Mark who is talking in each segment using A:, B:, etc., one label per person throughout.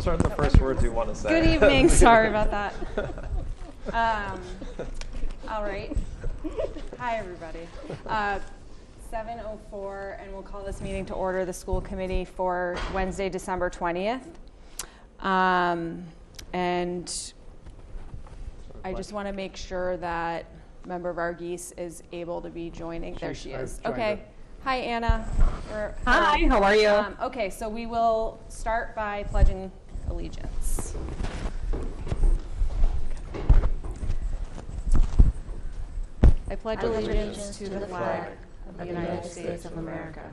A: those aren't the first words you want to say.
B: Good evening. Sorry about that. All right. Hi, everybody. 7:04, and we'll call this meeting to order, the school committee for Wednesday, December 20th. And I just want to make sure that Member Varghese is able to be joining. There she is. Okay. Hi, Anna.
C: Hi, how are you?
B: Okay, so we will start by pledging allegiance. I pledge allegiance to the flag of the United States of America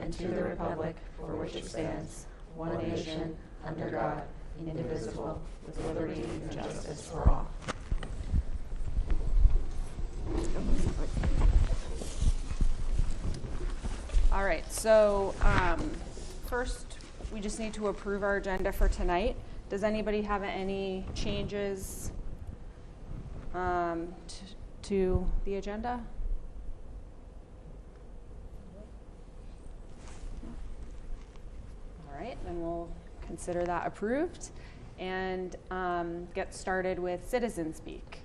B: and to the republic for which it stands, one nation, under God, indivisible, with liberty and justice for all. All right, so first we just need to approve our agenda for tonight. Does anybody have any changes to the agenda? All right, then we'll consider that approved and get started with Citizen Speak.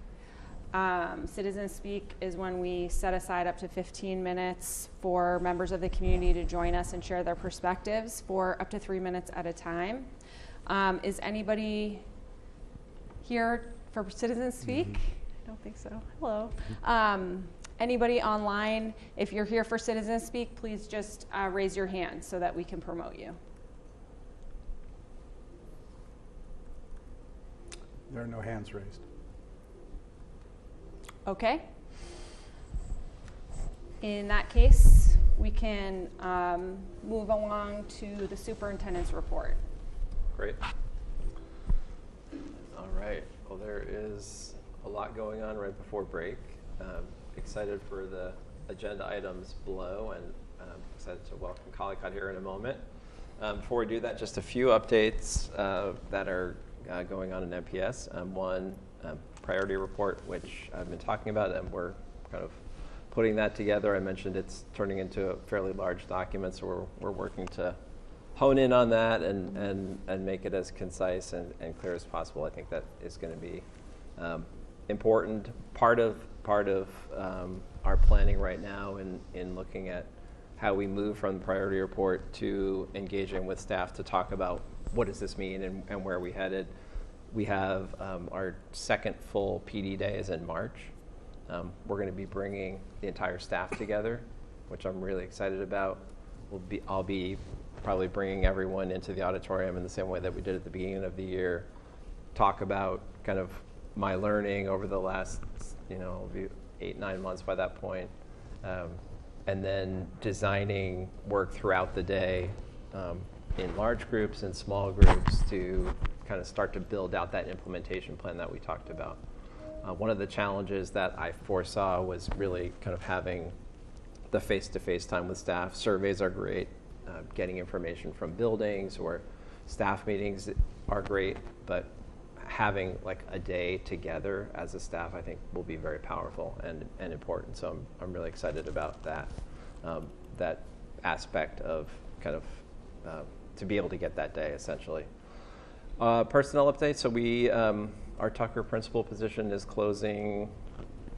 B: Citizen Speak is when we set aside up to 15 minutes for members of the community to join us and share their perspectives for up to 3 minutes at a time. Is anybody here for Citizen Speak? I don't think so. Hello. Anybody online, if you're here for Citizen Speak, please just raise your hand so that we can promote you.
D: There are no hands raised.
B: Okay. In that case, we can move along to the superintendent's report.
A: Great. All right. Well, there is a lot going on right before break. Excited for the agenda items below, and excited to welcome Collicott here in a moment. Before we do that, just a few updates that are going on in MPS. One, priority report, which I've been talking about, and we're kind of putting that together. I mentioned it's turning into a fairly large document, so we're working to hone in on that and make it as concise and clear as possible. I think that is going to be important part of our planning right now in looking at how we move from the priority report to engaging with staff to talk about what does this mean and where are we headed. We have our second full PD day is in March. We're going to be bringing the entire staff together, which I'm really excited about. I'll be probably bringing everyone into the auditorium in the same way that we did at the beginning of the year, talk about kind of my learning over the last, it'll be 8-9 months by that point, and then designing work throughout the day in large groups and small groups to kind of start to build out that implementation plan that we talked about. One of the challenges that I foresaw was really kind of having the face-to-face time with staff. Surveys are great. Getting information from buildings or staff meetings are great, but having like a day together as a staff, I think, will be very powerful and important. So I'm really excited about that that aspect of kind of to be able to get that day essentially. Personnel update. So our Tucker principal position is closing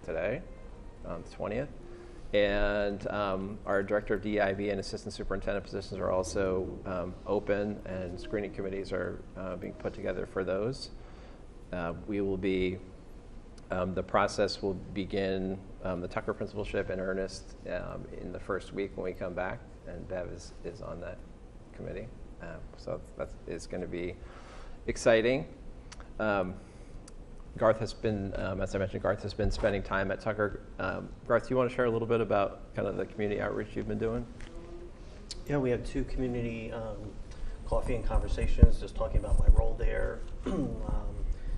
A: today, on the 20th. And our director of DIB and assistant superintendent positions are also open, and screening committees are being put together for those. We will be, the process will begin the Tucker principalship in earnest in the first week when we come back, and Bev is on that committee. So that is going to be exciting. Garth has been, as I mentioned, Garth has been spending time at Tucker. Garth, do you want to share a little bit about kind of the community outreach you've been doing?
E: Yeah, we have 2 community coffee and conversations, just talking about my role there,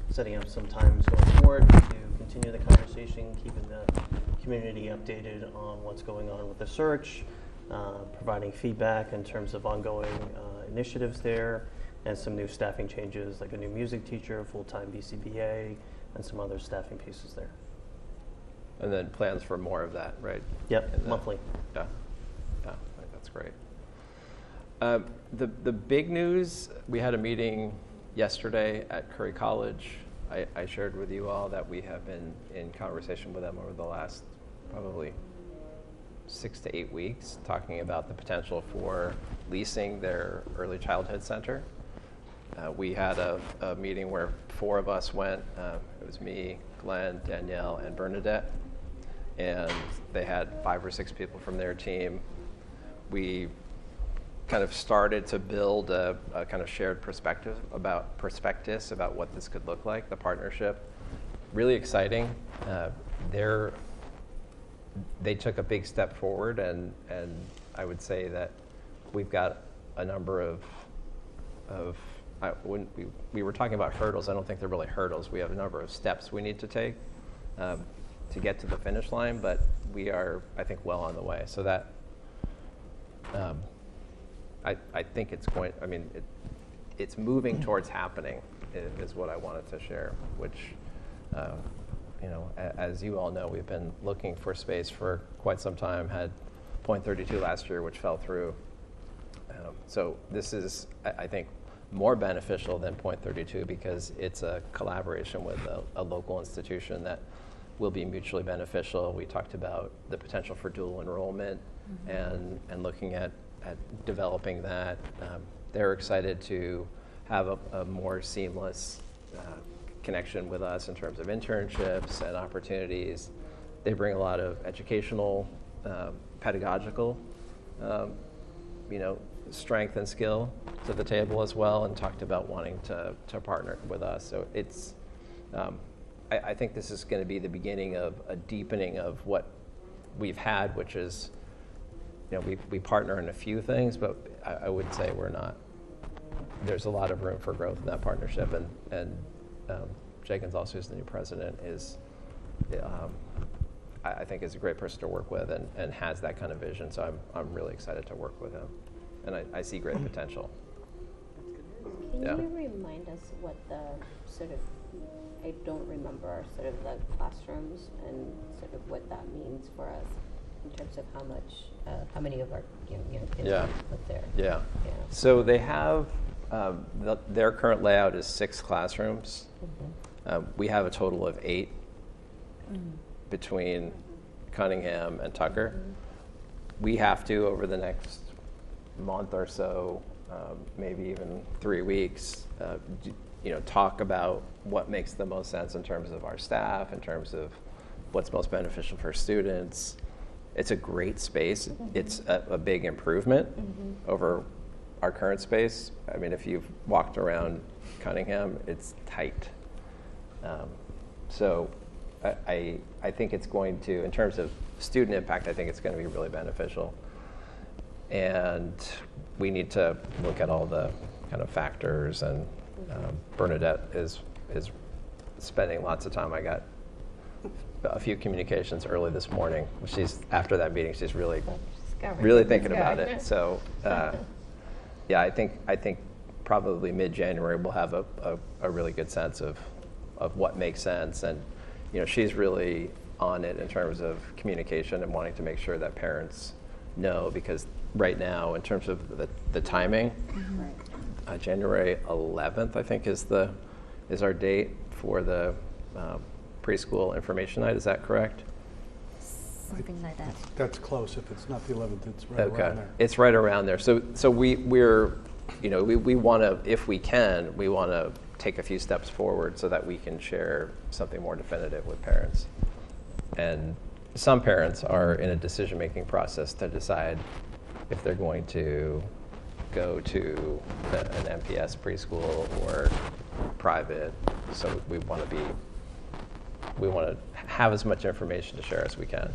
E: setting up some times going forward to continue the conversation, keeping the community updated on what's going on with the search, providing feedback in terms of ongoing initiatives there, and some new staffing changes, like a new music teacher, full-time BCBA, and some other staffing pieces there.
A: And then plans for more of that, right?
E: Yep, monthly.
A: Yeah, I think that's great. The big news, we had a meeting yesterday at Curry College, I shared with you all that we have been in conversation with them over the last probably 6 to 8 weeks, talking about the potential for leasing their early childhood center. We had a meeting where 4 of us went. It was me, Glenn, Danielle, and Bernadette. And they had 5 or 6 people from their team. We kind of started to build a kind of shared prospectus about what this could look like, the partnership. Really exciting. They took a big step forward, and I would say that we've got a number of when we were talking about hurdles. I don't think they're really hurdles. We have a number of steps we need to take to get to the finish line, but we are, I think, well on the way. So that I think it's going. I mean, it's moving towards happening is what I wanted to share. Which, as you all know, we've been looking for space for quite some time. Had Point 32 last year, which fell through. So this is, I think, more beneficial than Point 32 because it's a collaboration with a local institution that will be mutually beneficial. We talked about the potential for dual enrollment and looking at developing that. They're excited to have a more seamless connection with us in terms of internships and opportunities. They bring a lot of educational, pedagogical, strength and skill to the table as well, and talked about wanting to partner with us. So it's, I think this is going to be the beginning of a deepening of what we've had, which is, we partner in a few things, but I would say we're not. There's a lot of room for growth in that partnership, and Jay Gonzalez, who's the new president, is, I think, is a great person to work with and has that kind of vision. So I'm really excited to work with him, and I see great potential.
F: Can
A: Yeah.
F: you remind us what the sort of, I don't remember sort of the classrooms and sort of what that means for us in terms of how many of our kids
A: Yeah.
F: put there.
A: Yeah. So they have, their current layout is 6 classrooms. We have a total of 8 between Cunningham and Tucker. We have to, over the next month or so, maybe even 3 weeks, talk about what makes the most sense in terms of our staff, in terms of what's most beneficial for students. It's a great space. It's a big improvement over our current space. I mean, if you've walked around Cunningham, it's tight. So I think it's going to, in terms of student impact, I think it's going to be really beneficial. And we need to look at all the kind of factors, and Bernadette is spending lots of time. I got a few communications early this morning. After that meeting, she's really thinking about it. So I think probably mid-January we'll have a really good sense of what makes sense. And she's really on it in terms of communication and wanting to make sure that parents know, because right now, in terms of the timing, January 11th, I think, is our date for the preschool information night. Is that correct?
C: Something like that.
D: That's close. If it's not the 11th, it's right around there.
A: It's right around there. So we're, we want to, if we can, we want to take a few steps forward so that we can share something more definitive with parents. And some parents are in a decision-making process to decide if they're going to go to an MPS preschool or private. So we want to have as much information to share as we can.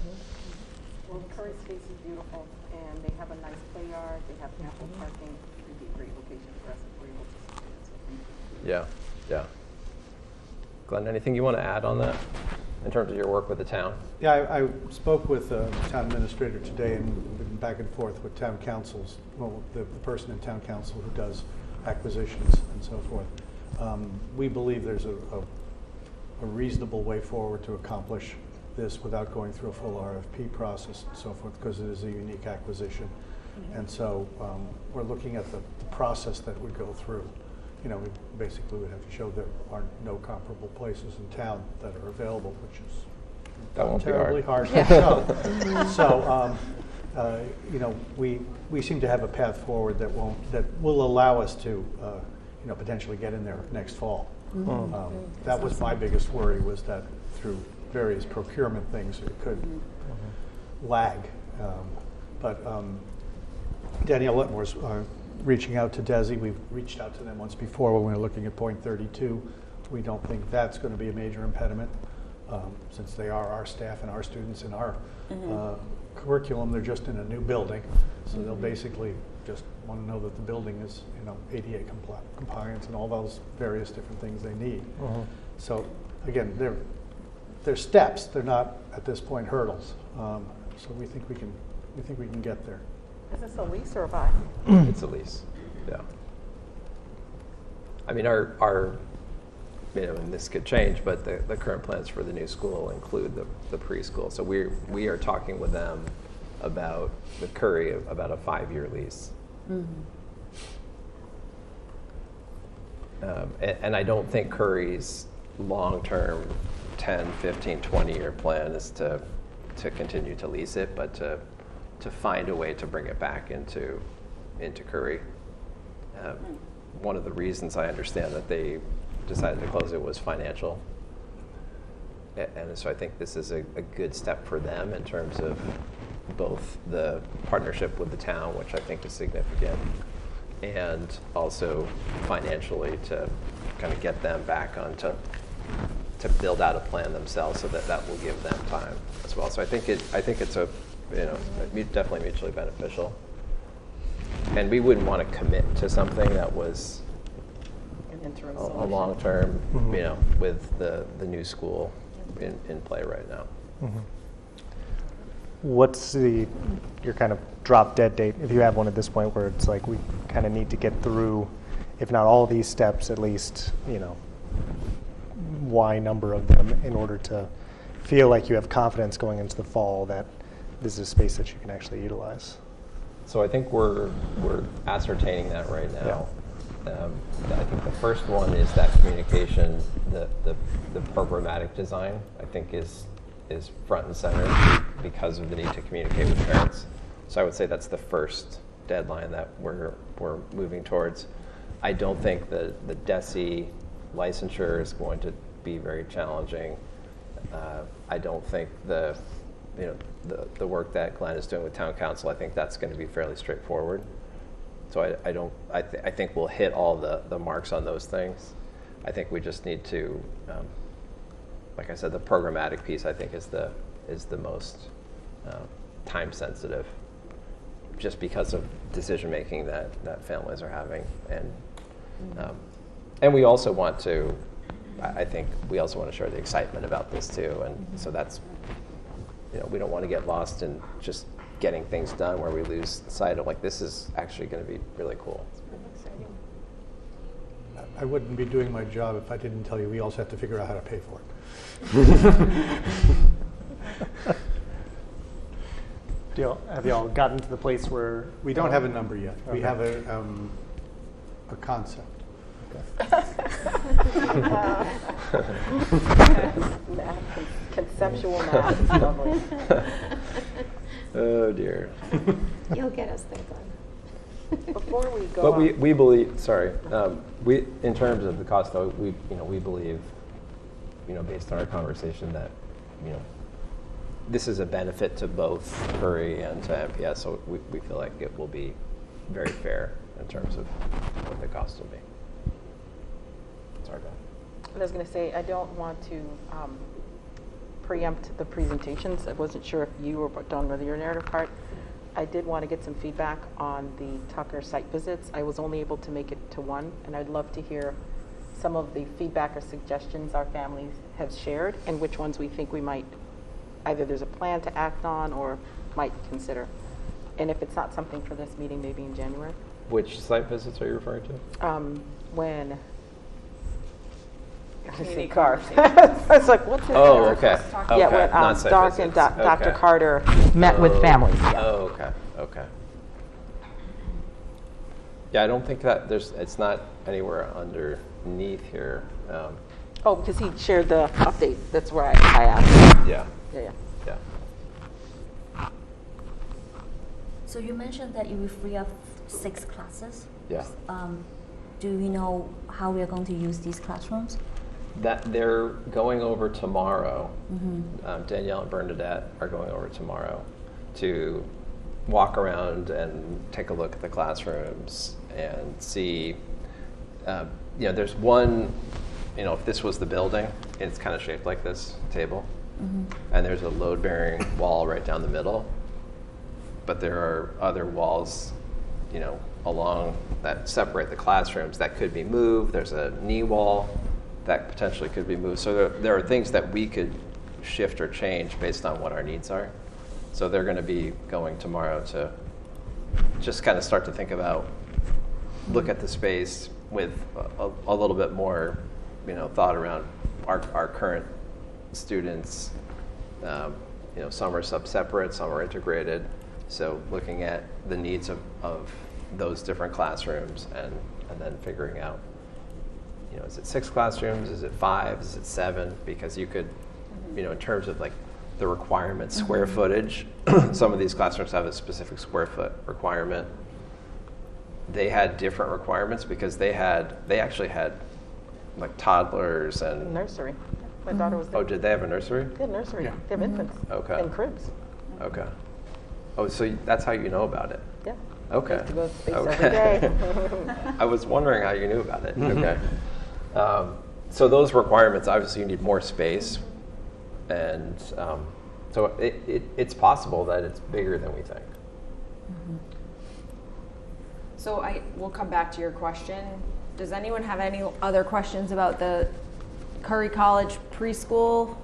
G: Well, the current space is beautiful, and they have a nice play yard. They have ample parking. It would be a great location for us if we're able to sustain it. So thank you.
A: Yeah. Glenn, anything you want to add on that in terms of your work with the town?
D: Yeah, I spoke with the town administrator today and been back and forth with town councils, the person in town council who does acquisitions and so forth. We believe there's a reasonable way forward to accomplish this without going through a full RFP process and so forth, because it is a unique acquisition. And so we're looking at the process that would go through. you know, we basically would have to show there are no comparable places in town that are available, which is
A: That won't be
D: terribly
A: hard.
D: hard to show. So, you know, we seem to have a path forward that will allow us to, you know, potentially get in there next fall. That was my biggest worry, was that through various procurement things, it could lag. But Danielle Letmore's reaching out to DESI. We've reached out to them once before when we were looking at point 32. We don't think that's going to be a major impediment, since they are our staff and our students in our curriculum. They're just in a new building, so they'll basically just want to know that the building is, you know, ADA compliance and all those various different things they need. So again, they're steps. They're not at this point hurdles. So we think we can get there.
G: Is this a lease or a buy?
A: It's a lease, yeah. I mean, our you know, and this could change, but the current plans for the new school include the preschool. So we are talking with them about, with Curry, about a 5-year lease. And I don't think Curry's long-term 10, 15, 20-year plan is to continue to lease it, but to find a way to bring it back into Curry. One of the reasons I understand that they decided to close it was financial. And so I think this is a good step for them in terms of both the partnership with the town, which I think is significant, and also financially to kind of get them back onto to build out a plan themselves, so that will give them time as well. So I think it's a, you know, definitely mutually beneficial. And we wouldn't want to commit to something that was
G: An interim
A: a
G: solution.
A: long-term, you know, with the new school in play right now.
H: What's your kind of drop dead date, if you have one at this point, where it's like we kind of need to get through, if not all these steps, at least, you know, Y number of them in order to feel like you have confidence going into the fall that this is a space that you can actually utilize?
A: So I think we're ascertaining that right now. I think the first one is that communication, the programmatic design, I think is front and center because of the need to communicate with parents. So I would say that's the first deadline that we're moving towards. I don't think the DESI licensure is going to be very challenging. I don't think the work that Glenn is doing with town council, I think that's going to be fairly straightforward. So I think we'll hit all the marks on those things. I think we just need to, like I said, the programmatic piece I think is the most time sensitive, just because of decision making that families are having, and we also want to, I think we also want to share the excitement about this too, and so that's, you know, we don't want to get lost in just getting things done where we lose sight of, like, this is actually going to be really cool.
D: I wouldn't be doing my job if I didn't tell you we also have to figure out how to pay for it.
H: Have y'all gotten to the place where
D: We don't have a number yet.
H: Okay.
D: We have a concept.
G: Math, conceptual math is lovely.
A: Oh dear.
F: You'll get us there, Glenn.
G: Before we go
A: But
G: on,
A: we believe, sorry, we, in terms of the cost though, we believe, you know, based on our conversation that, you know, this is a benefit to both Curry and to MPS, so we feel like it will be very fair in terms of what the cost will be. Sorry, Dan.
G: I was going to say, I don't want to preempt the presentations. I wasn't sure if you were done with your narrative part. I did want to get some feedback on the Tucker site visits. I was only able to make it to one, and I'd love to hear some of the feedback or suggestions our families have shared, and which ones we think we might, either there's a plan to act on or might consider. And if it's not something for this meeting, maybe in January.
A: Which site visits are you referring to?
G: When I see
B: Community
G: cars.
B: conversations.
G: I was like, what's his
A: Oh,
G: name?
A: okay.
G: Yeah,
A: Okay,
G: when
A: not site
G: Doc and
A: visits.
G: Dr.
A: Okay.
G: Carter met with families. Yeah.
A: Oh, okay. Yeah, I don't think that it's not anywhere underneath here.
G: Oh, because he shared the update. That's where I asked.
A: Yeah,
G: Yeah, yeah.
A: yeah.
C: So you mentioned that you will free up 6 classes.
A: Yeah.
C: Do we know how we are going to use these classrooms?
A: That they're going over tomorrow.
C: Mm-hmm.
A: Danielle and Bernadette are going over tomorrow to walk around and take a look at the classrooms and see. There's one. If this was the building, it's kind of shaped like this table, and there's a load-bearing wall right down the middle. But there are other walls, along that separate the classrooms that could be moved. There's a knee wall that potentially could be moved. So there are things that we could shift or change based on what our needs are. So they're going to be going tomorrow to just kind of start to think about, look at the space with a little bit more, thought around our current students. Some are separate, some are integrated. So looking at the needs of those different classrooms and then figuring out, is it 6 classrooms? Is it 5? Is it 7? Because you could, in terms of like the requirements, square footage, some of these classrooms have a specific square foot requirement. They had different requirements because they actually had like toddlers and
G: Nursery. My daughter was there.
A: Oh, did they have a nursery?
G: They have nursery.
D: Yeah.
G: They have infants.
A: Okay.
G: And cribs.
A: Okay. Oh, so that's how you know about it?
G: Yeah.
A: Okay.
G: I used to go to space
A: Okay.
G: every day.
A: I was wondering how you knew about it. Okay. So those requirements, obviously you need more space. And so it's possible that it's bigger than we think.
B: So we'll come back to your question. Does anyone have any other questions about the Curry College preschool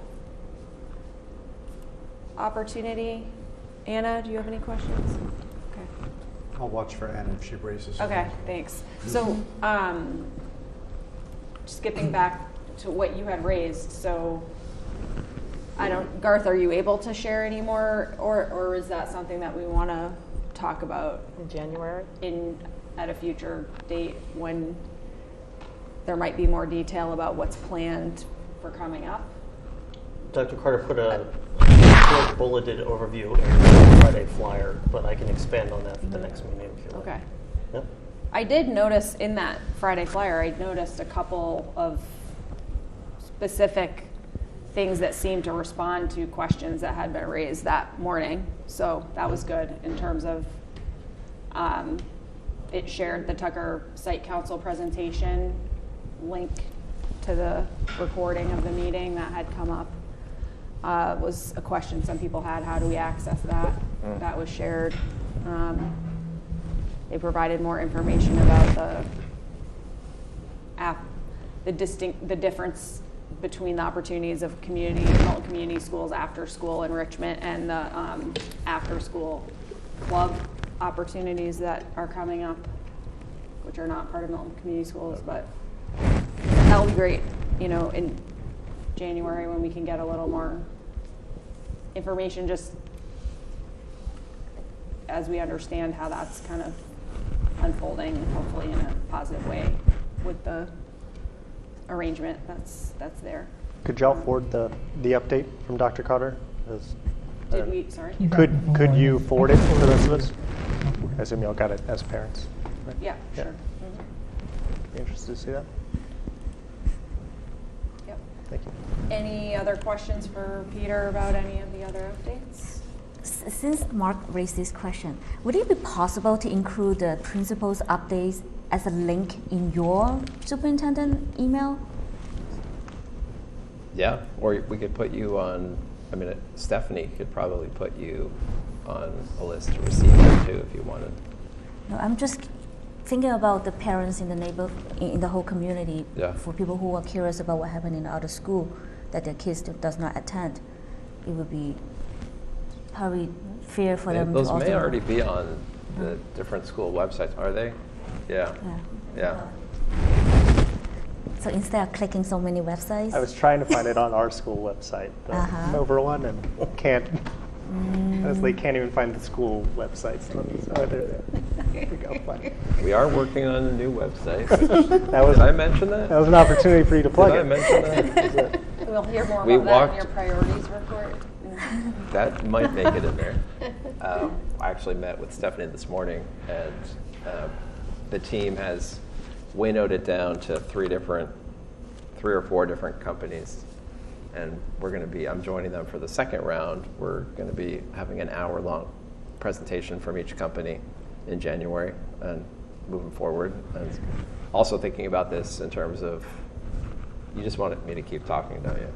B: opportunity? Anna, do you have any questions? Okay.
D: I'll watch for Anna if she raises her
B: Okay,
D: hand.
B: thanks. So, skipping back to what you had raised, so Garth, are you able to share any more, or is that something that we want to talk about
G: In January?
B: at a future date when there might be more detail about what's planned for coming up?
E: Dr. Carter put a short bulleted overview in the Friday flyer, but I can expand on that for the next meeting if you like.
B: Okay.
E: Yep.
B: I did notice in that Friday flyer, I noticed a couple of specific things that seemed to respond to questions that had been raised that morning. So that was good in terms of it shared the Tucker Site Council presentation link to the recording of the meeting that had come up. Was a question some people had, how do we access that? That was shared. They provided more information about the difference between the opportunities of Milton Community Schools after school enrichment and the after school club opportunities that are coming up, which are not part of Milton Community Schools, but that'll be great, in January when we can get a little more information just as we understand how that's kind of unfolding, hopefully in a positive way with the arrangement that's there.
H: Could y'all forward the update from Dr. Carter?
B: Sorry?
H: Could you forward it to the rest of us? I assume y'all got it as parents. Right?
B: Yeah,
H: Yeah.
B: sure.
H: Be interested to see that.
B: Yep.
H: Thank you.
B: Any other questions for Peter about any of the other updates?
C: Since Mark raised this question, would it be possible to include the principal's updates as a link in your superintendent email?
A: Yeah, or we could put you on, Stephanie could probably put you on a list to receive them too if you wanted.
C: No, I'm just thinking about the parents in the in the whole community.
A: Yeah.
C: For people who are curious about what happened in the other school that their kids does not attend, it would be probably fair for them
A: Those
C: to also
A: may
C: know.
A: already be on the different school websites, are they? Yeah. Yeah.
C: So instead of clicking so many websites,
H: I was trying to find it on our school website, the Nova one, and honestly can't even find the school websites. So they're there. There we go. Fine.
A: We are working on a new website.
H: That was,
A: Did I mention that?
H: that was an opportunity for you to plug
A: Did I
H: it.
A: mention that? Is it?
B: We'll hear more
A: We
B: about that in
A: walked-
B: your priorities report.
A: That might make it in there. I actually met with Stephanie this morning, and the team has winnowed it down to three or four different companies. And I'm joining them for the second round. We're going to be having an hour-long presentation from each company in January and moving forward. And also thinking about this in terms of, you just wanted me to keep talking, don't you?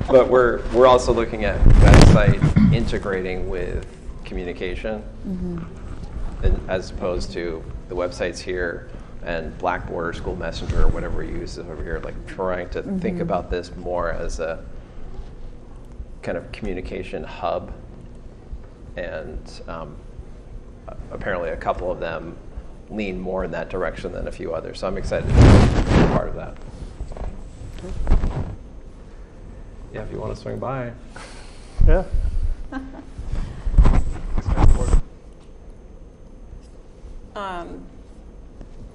A: But we're also looking at website integrating with communication, and as opposed to the websites here and Blackboard or School Messenger or whatever we use over here, like trying to think about this more as a kind of communication hub. And apparently a couple of them lean more in that direction than a few others. So I'm excited to be part of that. Yeah, if you want to swing by.
H: Yeah.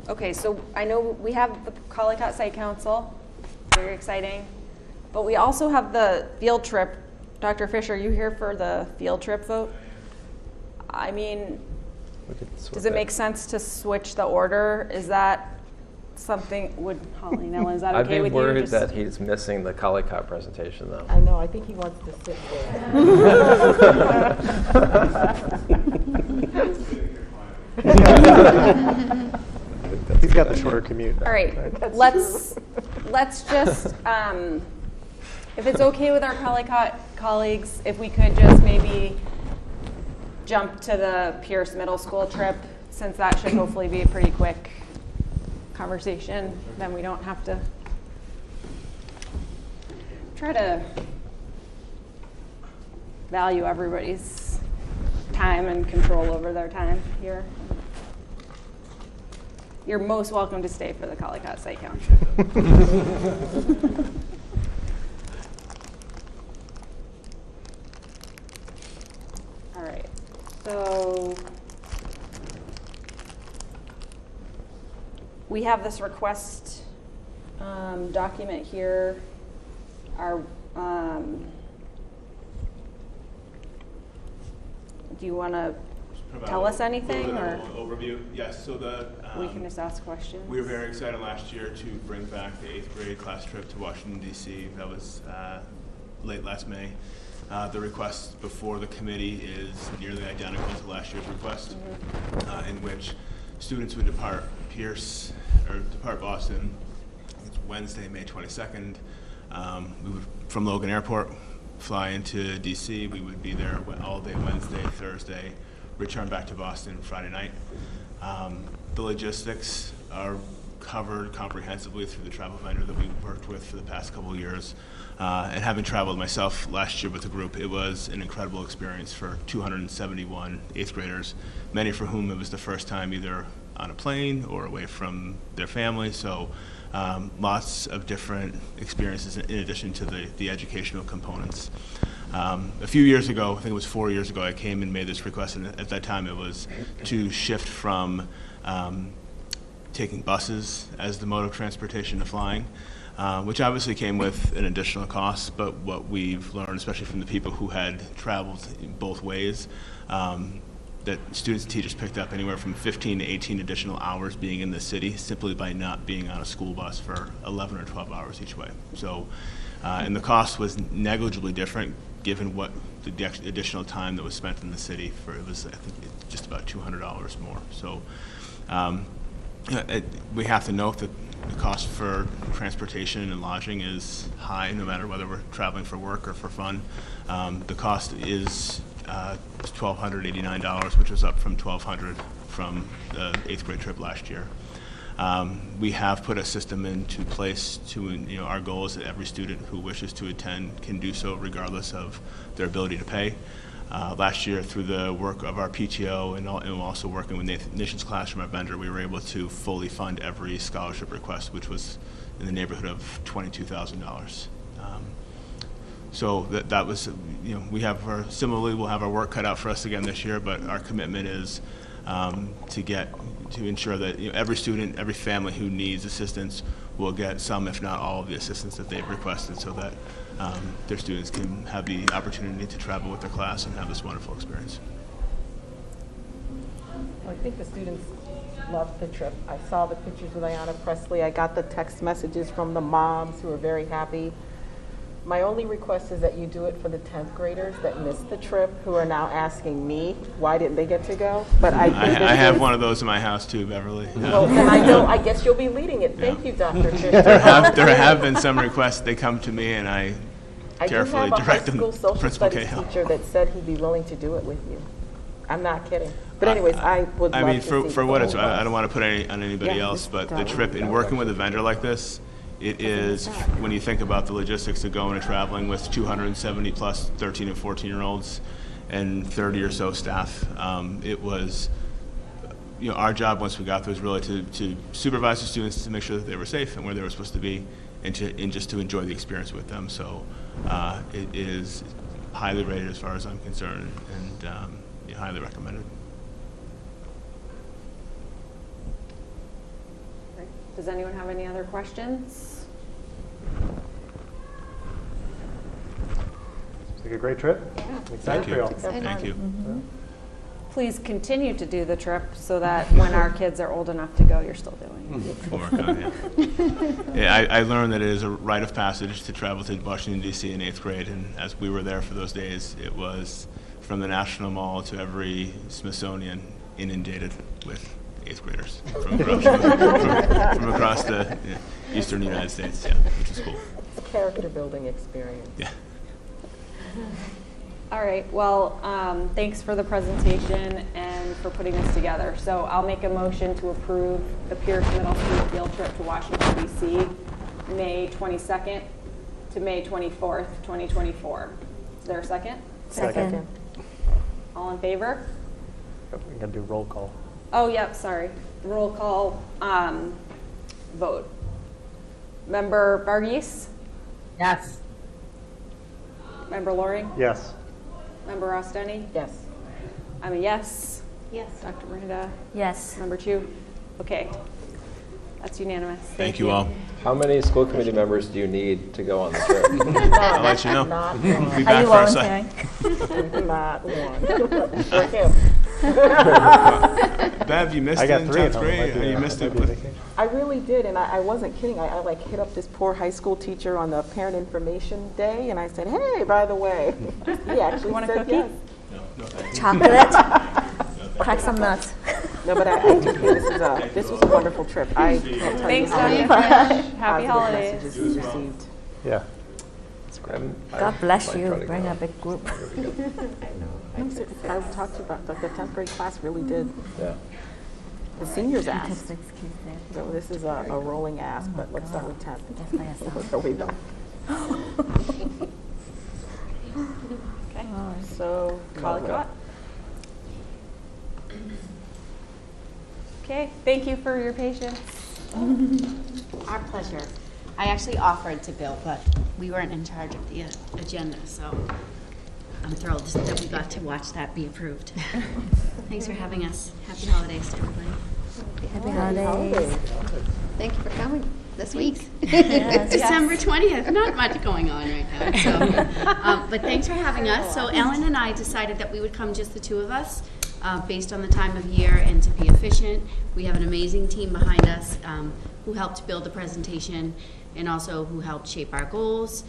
B: Okay, so I know we have the Collycott Site Council, very exciting, but we also have the field trip. Dr. Fisher, you here for the field trip vote? I mean, does it make sense to switch the order? Is that something, Holly Nellen, is that
A: I'd
B: okay
A: be
B: with you?
A: worried that he's missing the Collycott presentation, though.
G: I know, I think he wants to sit there.
H: He's got the shorter commute.
B: All right, let's just, if it's okay with our Collycott colleagues, if we could just maybe jump to the Pierce Middle School trip, since that should hopefully be a pretty quick conversation, then we don't have to try to value everybody's time and control over their time here. You're most welcome to stay for the Collycott Site Council. All right, so we have this request document here. Do you want to tell us anything, or
I: overview? Yes. So
B: we can just ask questions?
I: We were very excited last year to bring back the 8th grade class trip to Washington, D.C. That was late last May. The request before the committee is nearly identical to last year's request, in which students would depart Boston. It's Wednesday, May 22nd. We would, from Logan Airport, fly into D.C. We would be there all day Wednesday, Thursday, return back to Boston Friday night. The logistics are covered comprehensively through the travel vendor that we've worked with for the past couple of years. And having traveled myself last year with the group, it was an incredible experience for 271 8th graders, many for whom it was the first time either on a plane or away from their family. So lots of different experiences in addition to the educational components. A few years ago, I think it was 4 years ago, I came and made this request, and at that time it was to shift from taking buses as the mode of transportation to flying, which obviously came with an additional cost, but what we've learned, especially from the people who had traveled both ways, that students and teachers picked up anywhere from 15 to 18 additional hours being in the city simply by not being on a school bus for 11 or 12 hours each way. So, and the cost was negligibly different given what the additional time that was spent in the city. It was, I think, just about $200 more. So we have to note that the cost for transportation and lodging is high, no matter whether we're traveling for work or for fun. The cost is $1,289, which was up from $1,200 from the 8th grade trip last year. We have put a system into place to, our goal is that every student who wishes to attend can do so regardless of their ability to pay. Last year, through the work of our PTO and also working with Nation's Classroom, our vendor, we were able to fully fund every scholarship request, which was in the neighborhood of $22,000. So that was, we have similarly, we'll have our work cut out for us again this year, but our commitment is to ensure that every student, every family who needs assistance will get some, if not all, of the assistance that they've requested, so that their students can have the opportunity to travel with their class and have this wonderful experience.
G: I think the students loved the trip. I saw the pictures with Ayanna Presley. I got the text messages from the moms who were very happy. My only request is that you do it for the 10th graders that missed the trip, who are now asking me, why didn't they get to go? But I
I: have one of those in my house too, Beverly.
G: Well, then I guess you'll be leading it. Thank you, Dr. Fish.
I: There have been some requests. They come to me, and I carefully direct them to
G: I do have a high school social
I: Principal
G: studies
I: Cahill.
G: teacher that said he'd be willing to do it with you. I'm not kidding. But anyways, I would love to see
I: for what
G: the
I: it's,
G: whole
I: I don't
G: class.
I: want to put any on anybody
G: Yeah,
I: else,
G: just
I: but the
G: that
I: trip,
G: one.
I: in working with a vendor like this, it is, when you think about the logistics of going and traveling with 270 plus 13 and 14-year-olds and 30 or so staff, it was, our job once we got there was really to supervise the students to make sure that they were safe and where they were supposed to be, and just to enjoy the experience with them. So it is highly rated as far as I'm concerned, and highly recommended.
B: Does anyone have any other questions?
H: It's like a great trip. I'm excited for you all.
I: Thank you.
B: Please continue to do the trip so that when our kids are old enough to go, you're still doing it.
I: We'll work on it, yeah. I learned that it is a rite of passage to travel to Washington, D.C. in 8th grade, and as we were there for those days, it was from the National Mall to every Smithsonian inundated with 8th graders from across the eastern United States, which is cool.
G: It's a character building experience.
I: Yeah.
B: All right, well, thanks for the presentation and for putting this together. So I'll make a motion to approve the Pierce Middle School field trip to Washington, D.C., May 22nd to May 24th, 2024. Is there a second?
C: Second.
B: All in favor?
H: We're going to do roll call.
B: Oh, yep, sorry. Roll call vote. Member Varghese?
G: Yes.
B: Member Loring?
H: Yes.
B: Member Rosteni?
G: Yes.
B: I'm a yes.
F: Yes.
B: Dr. Miranda?
C: Yes.
B: Number 2? Okay. That's unanimous.
I: Thank you all.
A: How many school committee members do you need to go on the trip?
I: I'll let you know.
G: Not
I: We'll
G: one.
I: be
C: Are
I: back
C: you
I: for our site.
C: volunteering?
G: Not one. For him.
I: Bev, you missed
H: I
I: it
H: got
I: in
H: 3 at
I: 10th
H: home.
I: grade. You missed it.
G: I really did, and I wasn't kidding. I like hit up this poor high school teacher on the parent information day, and I said, "Hey, by the way," he actually
B: Want a
G: said
B: cookie?
G: yes.
I: No, thank you.
C: Chocolate? Crack some nuts.
G: No, but I do think this was a wonderful trip. I can't tell
B: Thanks,
G: you how many
B: Dr.
G: positive
B: Happy holidays.
G: messages we received.
H: Yeah.
C: God bless you. Bring a big group.
G: I talked about the 10th grade class really did.
A: Yeah.
G: The seniors asked.
C: Fantastic kids there.
G: So this is a rolling ask, but let's start with 10th.
C: Just by yourself.
G: So we go.
B: Okay.
G: So,
B: Collicott? Okay, thank you for your patience.
J: Our pleasure. I actually offered to Bill, but we weren't in charge of the agenda, so I'm thrilled that we got to watch that be approved. Thanks for having us. Happy holidays to everybody.
C: Happy holidays.
F: Thank you for coming this week.
C: Yes.
J: December 20th, not much going on right now. So, but thanks for having us. So Ellen and I decided that we would come just the two of us based on the time of year and to be efficient. We have an amazing team behind us who helped build the presentation and also who helped shape our goals.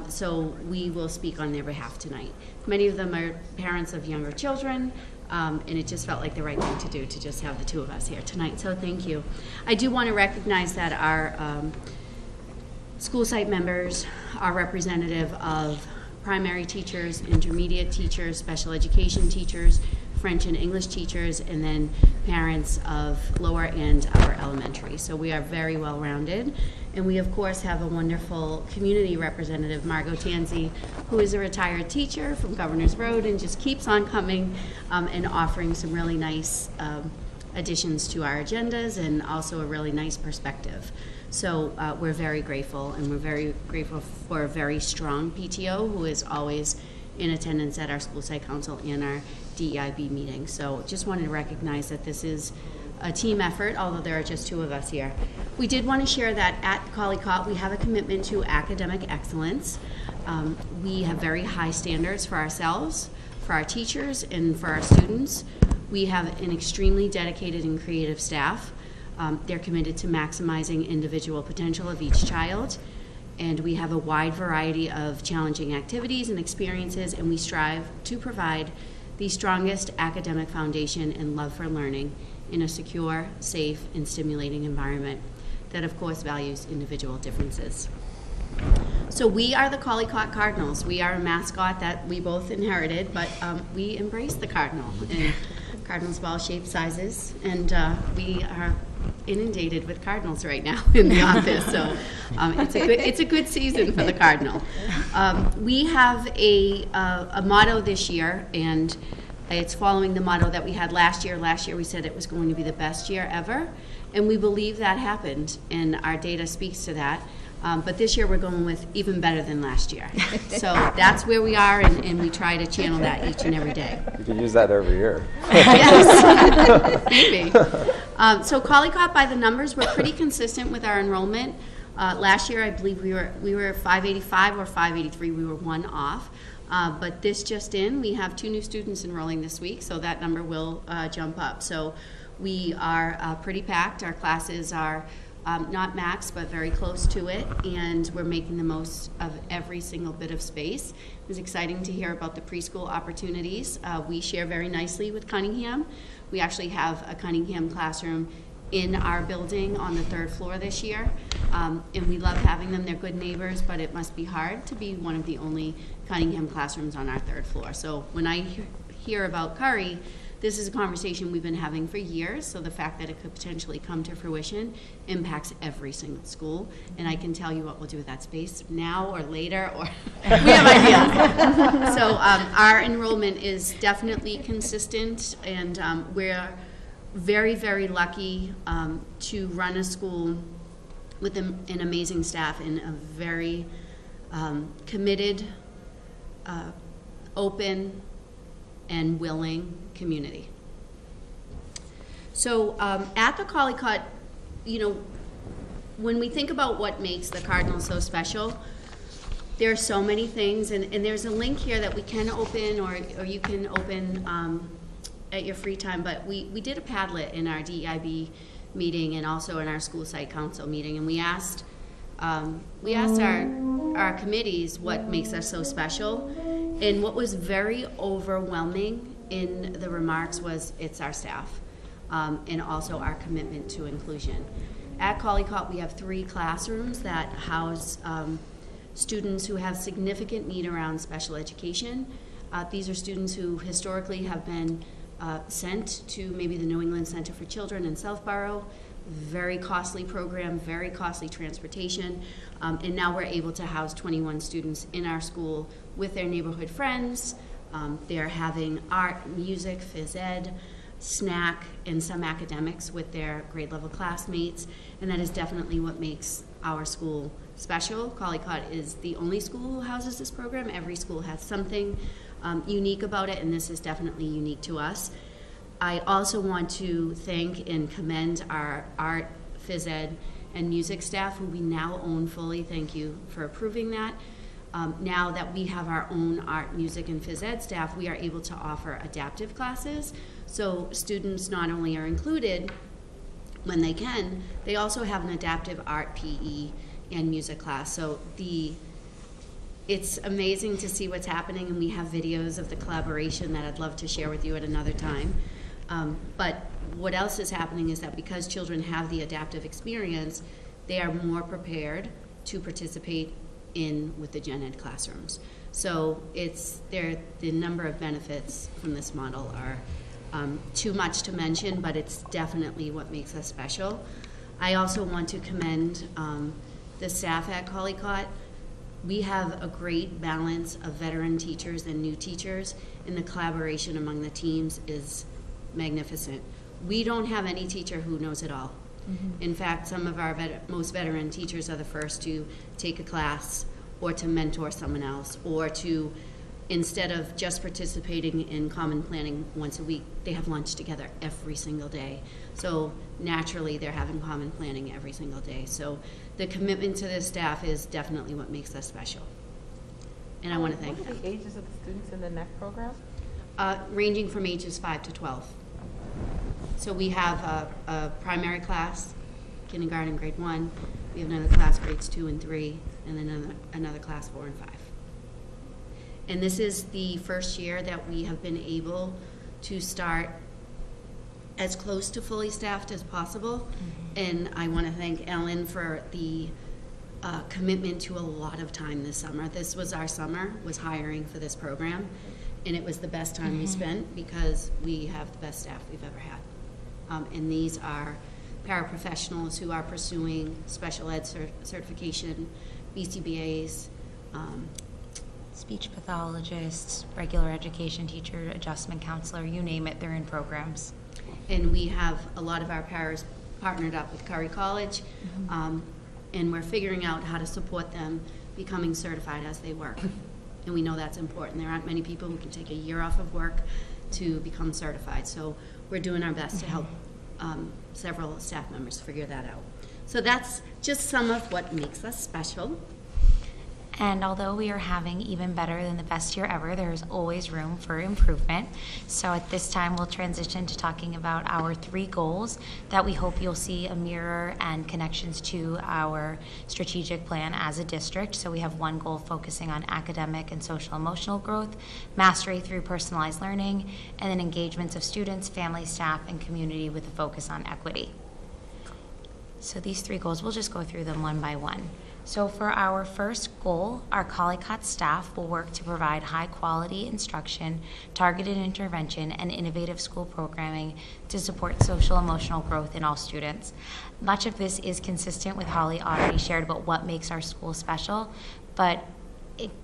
J: So we will speak on their behalf tonight. Many of them are parents of younger children, and it just felt like the right thing to do to just have the two of us here tonight. So thank you. I do want to recognize that our school site members are representative of primary teachers, intermediate teachers, special education teachers, French and English teachers, and then parents of lower and upper elementary. So we are very well-rounded. And we, of course, have a wonderful community representative, Margot Tanzi, who is a retired teacher from Governor's Road and just keeps on coming and offering some really nice additions to our agendas and also a really nice perspective. So we're very grateful, and we're very grateful for a very strong PTO who is always in attendance at our school site council and our DEIB meeting. So just wanted to recognize that this is a team effort, although there are just 2 of us here. We did want to share that at Collycott we have a commitment to academic excellence. We have very high standards for ourselves, for our teachers, and for our students. We have an extremely dedicated and creative staff. They're committed to maximizing individual potential of each child. And we have a wide variety of challenging activities and experiences, and we strive to provide the strongest academic foundation and love for learning in a secure, safe, and stimulating environment that, of course, values individual differences. So we are the Collycott Cardinals. We are a mascot that we both inherited, but we embrace the cardinal in Cardinals ball shape sizes, and we are inundated with cardinals right now in the office. So it's a good season for the cardinal. We have a motto this year, and it's following the motto that we had last year. Last year we said it was going to be the best year ever, and we believe that happened, and our data speaks to that. But this year we're going with even better than last year. So that's where we are, and we try to channel that each and every day.
A: You could use that every year.
J: Yes, maybe. So Collycott, by the numbers, we're pretty consistent with our enrollment. Last year, I believe we were 585 or 583. We were 1 off. But this just in, we have 2 new students enrolling this week, so that number will jump up. So we are pretty packed. Our classes are not max, but very close to it, and we're making the most of every single bit of space. It was exciting to hear about the preschool opportunities. We share very nicely with Cunningham. We actually have a Cunningham classroom in our building on the 3rd floor this year, and we love having them. They're good neighbors, but it must be hard to be one of the only Cunningham classrooms on our 3rd floor. So when I hear about Curry, this is a conversation we've been having for years, so the fact that it could potentially come to fruition impacts every single school, and I can tell you what we'll do with that space now or later, or we have ideas. So our enrollment is definitely consistent, and we're very, very lucky to run a school with an amazing staff and a very committed, open, and willing community. So at the Collycott, when we think about what makes the Cardinals so special, there are so many things, and there's a link here that we can open, or you can open at your free time, but we did a Padlet in our DEIB meeting and also in our school site council meeting, and we asked our committees what makes us so special, and what was very overwhelming in the remarks was it's our staff, and also our commitment to inclusion. At Collycott, we have 3 classrooms that house students who have significant need around special education. These are students who historically have been sent to maybe the New England Center for Children in Southborough. Very costly program, very costly transportation, and now we're able to house 21 students in our school with their neighborhood friends. They're having art, music, phys ed, snack, and some academics with their grade level classmates, and that is definitely what makes our school special. Collycott is the only school who houses this program. Every school has something unique about it, and this is definitely unique to us. I also want to thank and commend our art, phys ed, and music staff, who we now own fully. Thank you for approving that. Now that we have our own art, music, and phys ed staff, we are able to offer adaptive classes. So students not only are included when they can, they also have an adaptive art, PE, and music class. So it's amazing to see what's happening, and we have videos of the collaboration that I'd love to share with you at another time. But what else is happening is that because children have the adaptive experience, they are more prepared to participate with the gen ed classrooms. So the number of benefits from this model are too much to mention, but it's definitely what makes us special. I also want to commend the staff at Collycott. We have a great balance of veteran teachers and new teachers, and the collaboration among the teams is magnificent. we don't have any teacher who knows it all. In fact, some of our most veteran teachers are the first to take a class or to mentor someone else, or to, instead of just participating in common planning once a week, they have lunch together every single day. So naturally, they're having common planning every single day. So the commitment to this staff is definitely what makes us special. And I want to thank
G: What are
J: them.
G: the ages of the students in the NEC program?
J: Ranging from ages 5 to 12. So we have a primary class, kindergarten, grade 1. We have another class, grades 2 and 3, and then another class, 4 and 5. And this is the first year that we have been able to start as close to fully staffed as possible. And I want to thank Ellen for the commitment to a lot of time this summer. This was our summer, was hiring for this program. And it was the best time we spent because we have the best staff we've ever had. And these are paraprofessionals who are pursuing special ed certification, BCBAs,
K: speech pathologists, regular education teacher, adjustment counselor, you name it, they're in programs.
J: and we have a lot of our paras partnered up with Curry College, and we're figuring out how to support them becoming certified as they work. And we know that's important. There aren't many people who can take a year off of work to become certified. So we're doing our best to help several staff members figure that out. So that's just some of what makes us special.
K: And although we are having even better than the best year ever, there's always room for improvement. So at this time, we'll transition to talking about our 3 goals that we hope you'll see a mirror and connections to our strategic plan as a district. So we have 1 goal focusing on academic and social emotional growth, mastery through personalized learning, and then engagements of students, family, staff, and community with a focus on equity. So these 3 goals, we'll just go through them one by one. So for our first goal, our Collicott staff will work to provide high-quality instruction, targeted intervention, and innovative school programming to support social-emotional growth in all students. Much of this is consistent with Holly already shared about what makes our school special, but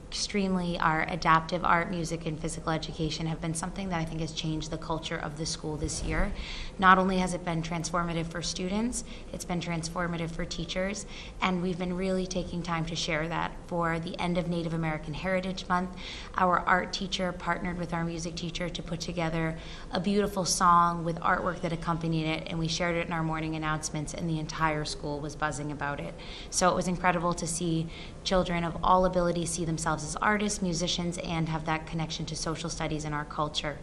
K: extremely our adaptive art, music, and physical education have been something that I think has changed the culture of the school this year. Not only has it been transformative for students, it's been transformative for teachers, and we've been really taking time to share that. For the end of Native American Heritage Month, our art teacher partnered with our music teacher to put together a beautiful song with artwork that accompanied it, and we shared it in our morning announcements, and the entire school was buzzing about it. So it was incredible to see children of all abilities see themselves as artists, musicians, and have that connection to social studies in our culture.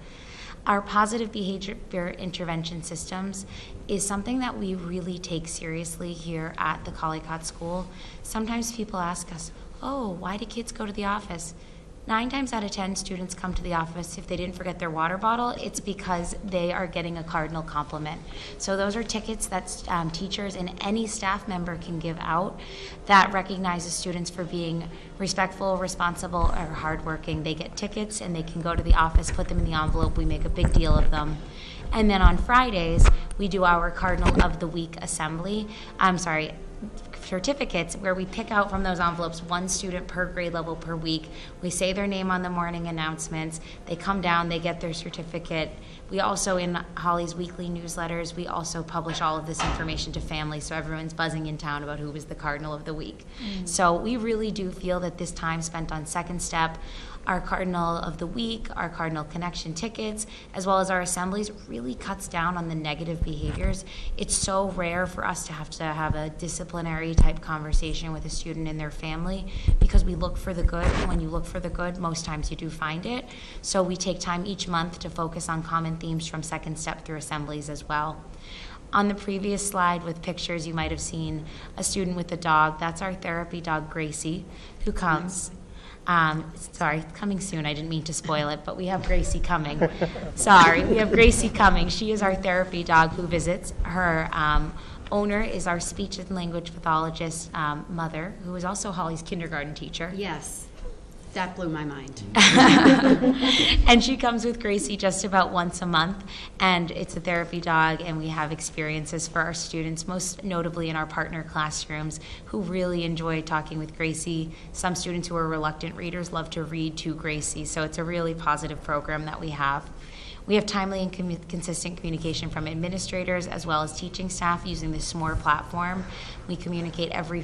K: Our positive behavior intervention systems is something that we really take seriously here at the Collicott School. Sometimes people ask us, oh, why do kids go to the office? 9 times out of 10 students come to the office if they didn't forget their water bottle, it's because they are getting a cardinal compliment. So those are tickets that teachers and any staff member can give out that recognizes students for being respectful, responsible, or hardworking. They get tickets and they can go to the office, put them in the envelope, we make a big deal of them. And then on Fridays, we do our Cardinal of the Week certificates, where we pick out from those envelopes 1 student per grade level per week. We say their name on the morning announcements. They come down, they get their certificate. We also, in Holly's weekly newsletters, we also publish all of this information to families, so everyone's buzzing in town about who was the Cardinal of the Week. So we really do feel that this time spent on Second Step, our Cardinal of the Week, our Cardinal Connection tickets, as well as our assemblies, really cuts down on the negative behaviors. It's so rare for us to have a disciplinary type conversation with a student and their family, because we look for the good, and when you look for the good, most times you do find it. So we take time each month to focus on common themes from Second Step through assemblies as well. On the previous slide with pictures, you might have seen a student with a dog. That's our therapy dog, Gracie, who comes. Sorry, coming soon. I didn't mean to spoil it, but we have Gracie coming. Sorry, we have Gracie coming. She is our therapy dog who visits. Her owner is our speech and language pathologist mother, who is also Holly's kindergarten teacher.
J: Yes, that blew my mind.
K: And she comes with Gracie just about once a month, and it's a therapy dog, and we have experiences for our students, most notably in our partner classrooms, who really enjoy talking with Gracie. Some students who are reluctant readers love to read to Gracie, so it's a really positive program that we have. We have timely and consistent communication from administrators as well as teaching staff using the SMORE platform. We communicate every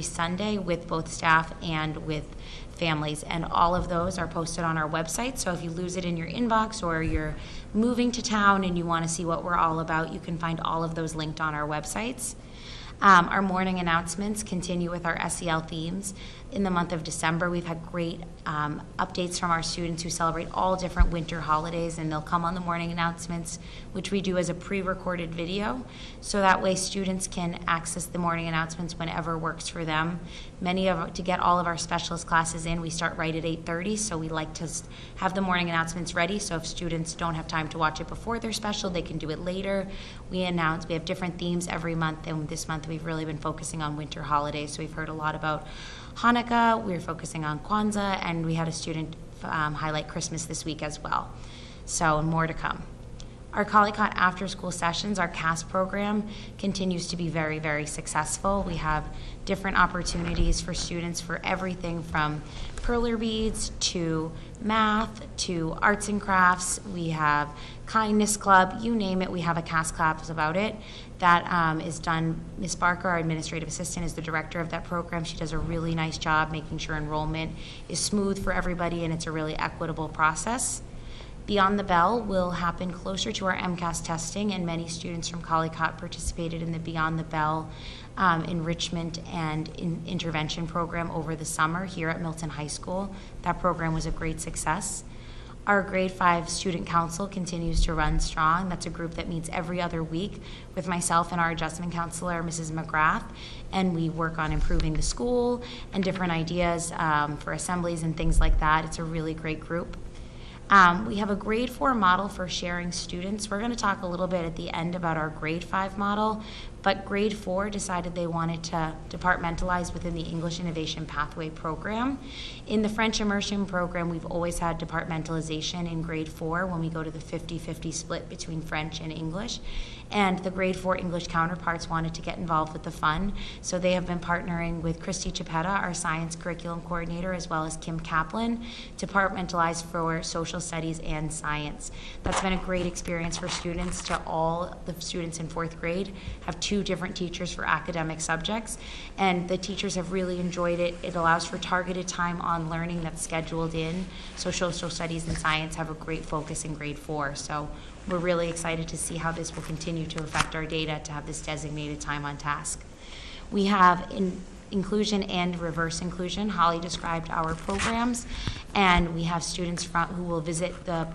K: Sunday with both staff and with families, and all of those are posted on our website. So if you lose it in your inbox or you're moving to town and you want to see what we're all about, you can find all of those linked on our websites. Our morning announcements continue with our SEL themes. In the month of December, we've had great updates from our students who celebrate all different winter holidays, and they'll come on the morning announcements, which we do as a pre-recorded video, so that way students can access the morning announcements whenever works for them. To get all of our specialist classes in, we start right at 8:30, so we like to have the morning announcements ready, so if students don't have time to watch it before their special, they can do it later. We have different themes every month, and this month we've really been focusing on winter holidays, so we've heard a lot about Hanukkah, we were focusing on Kwanzaa, and we had a student highlight Christmas this week as well. So more to come. Our Collycott after-school sessions, our CAS program, continues to be very, very successful. We have different opportunities for students for everything from perler beads to math to arts and crafts. We have kindness club, you name it, we have a CAS class about it. That is done. Ms. Barker, our administrative assistant, is the director of that program. She does a really nice job making sure enrollment is smooth for everybody and it's a really equitable process. Beyond the Bell will happen closer to our MCAS testing, and many students from Collycott participated in the Beyond the Bell enrichment and intervention program over the summer here at Milton High School. That program was a great success. Our grade 5 student council continues to run strong. That's a group that meets every other week with myself and our adjustment counselor, Mrs. McGrath, and we work on improving the school and different ideas for assemblies and things like that. It's a really great group. We have a grade 4 model for sharing students. We're going to talk a little bit at the end about our grade 5 model, but grade 4 decided they wanted to departmentalize within the English Innovation Pathway program. In the French Immersion program, we've always had departmentalization in grade 4 when we go to the 50-50 split between French and English. And the grade 4 English counterparts wanted to get involved with the fun, so they have been partnering with Christy Chipetta, our science curriculum coordinator, as well as Kim Kaplan, to departmentalize for social studies and science. That's been a great experience for students. To all the students in 4th grade have 2 different teachers for academic subjects, and the teachers have really enjoyed it. It allows for targeted time on learning that's scheduled in, so social studies and science have a great focus in grade 4. So we're really excited to see how this will continue to affect our data to have this designated time on task. We have inclusion and reverse inclusion. Holly described our programs, and we have students who will visit the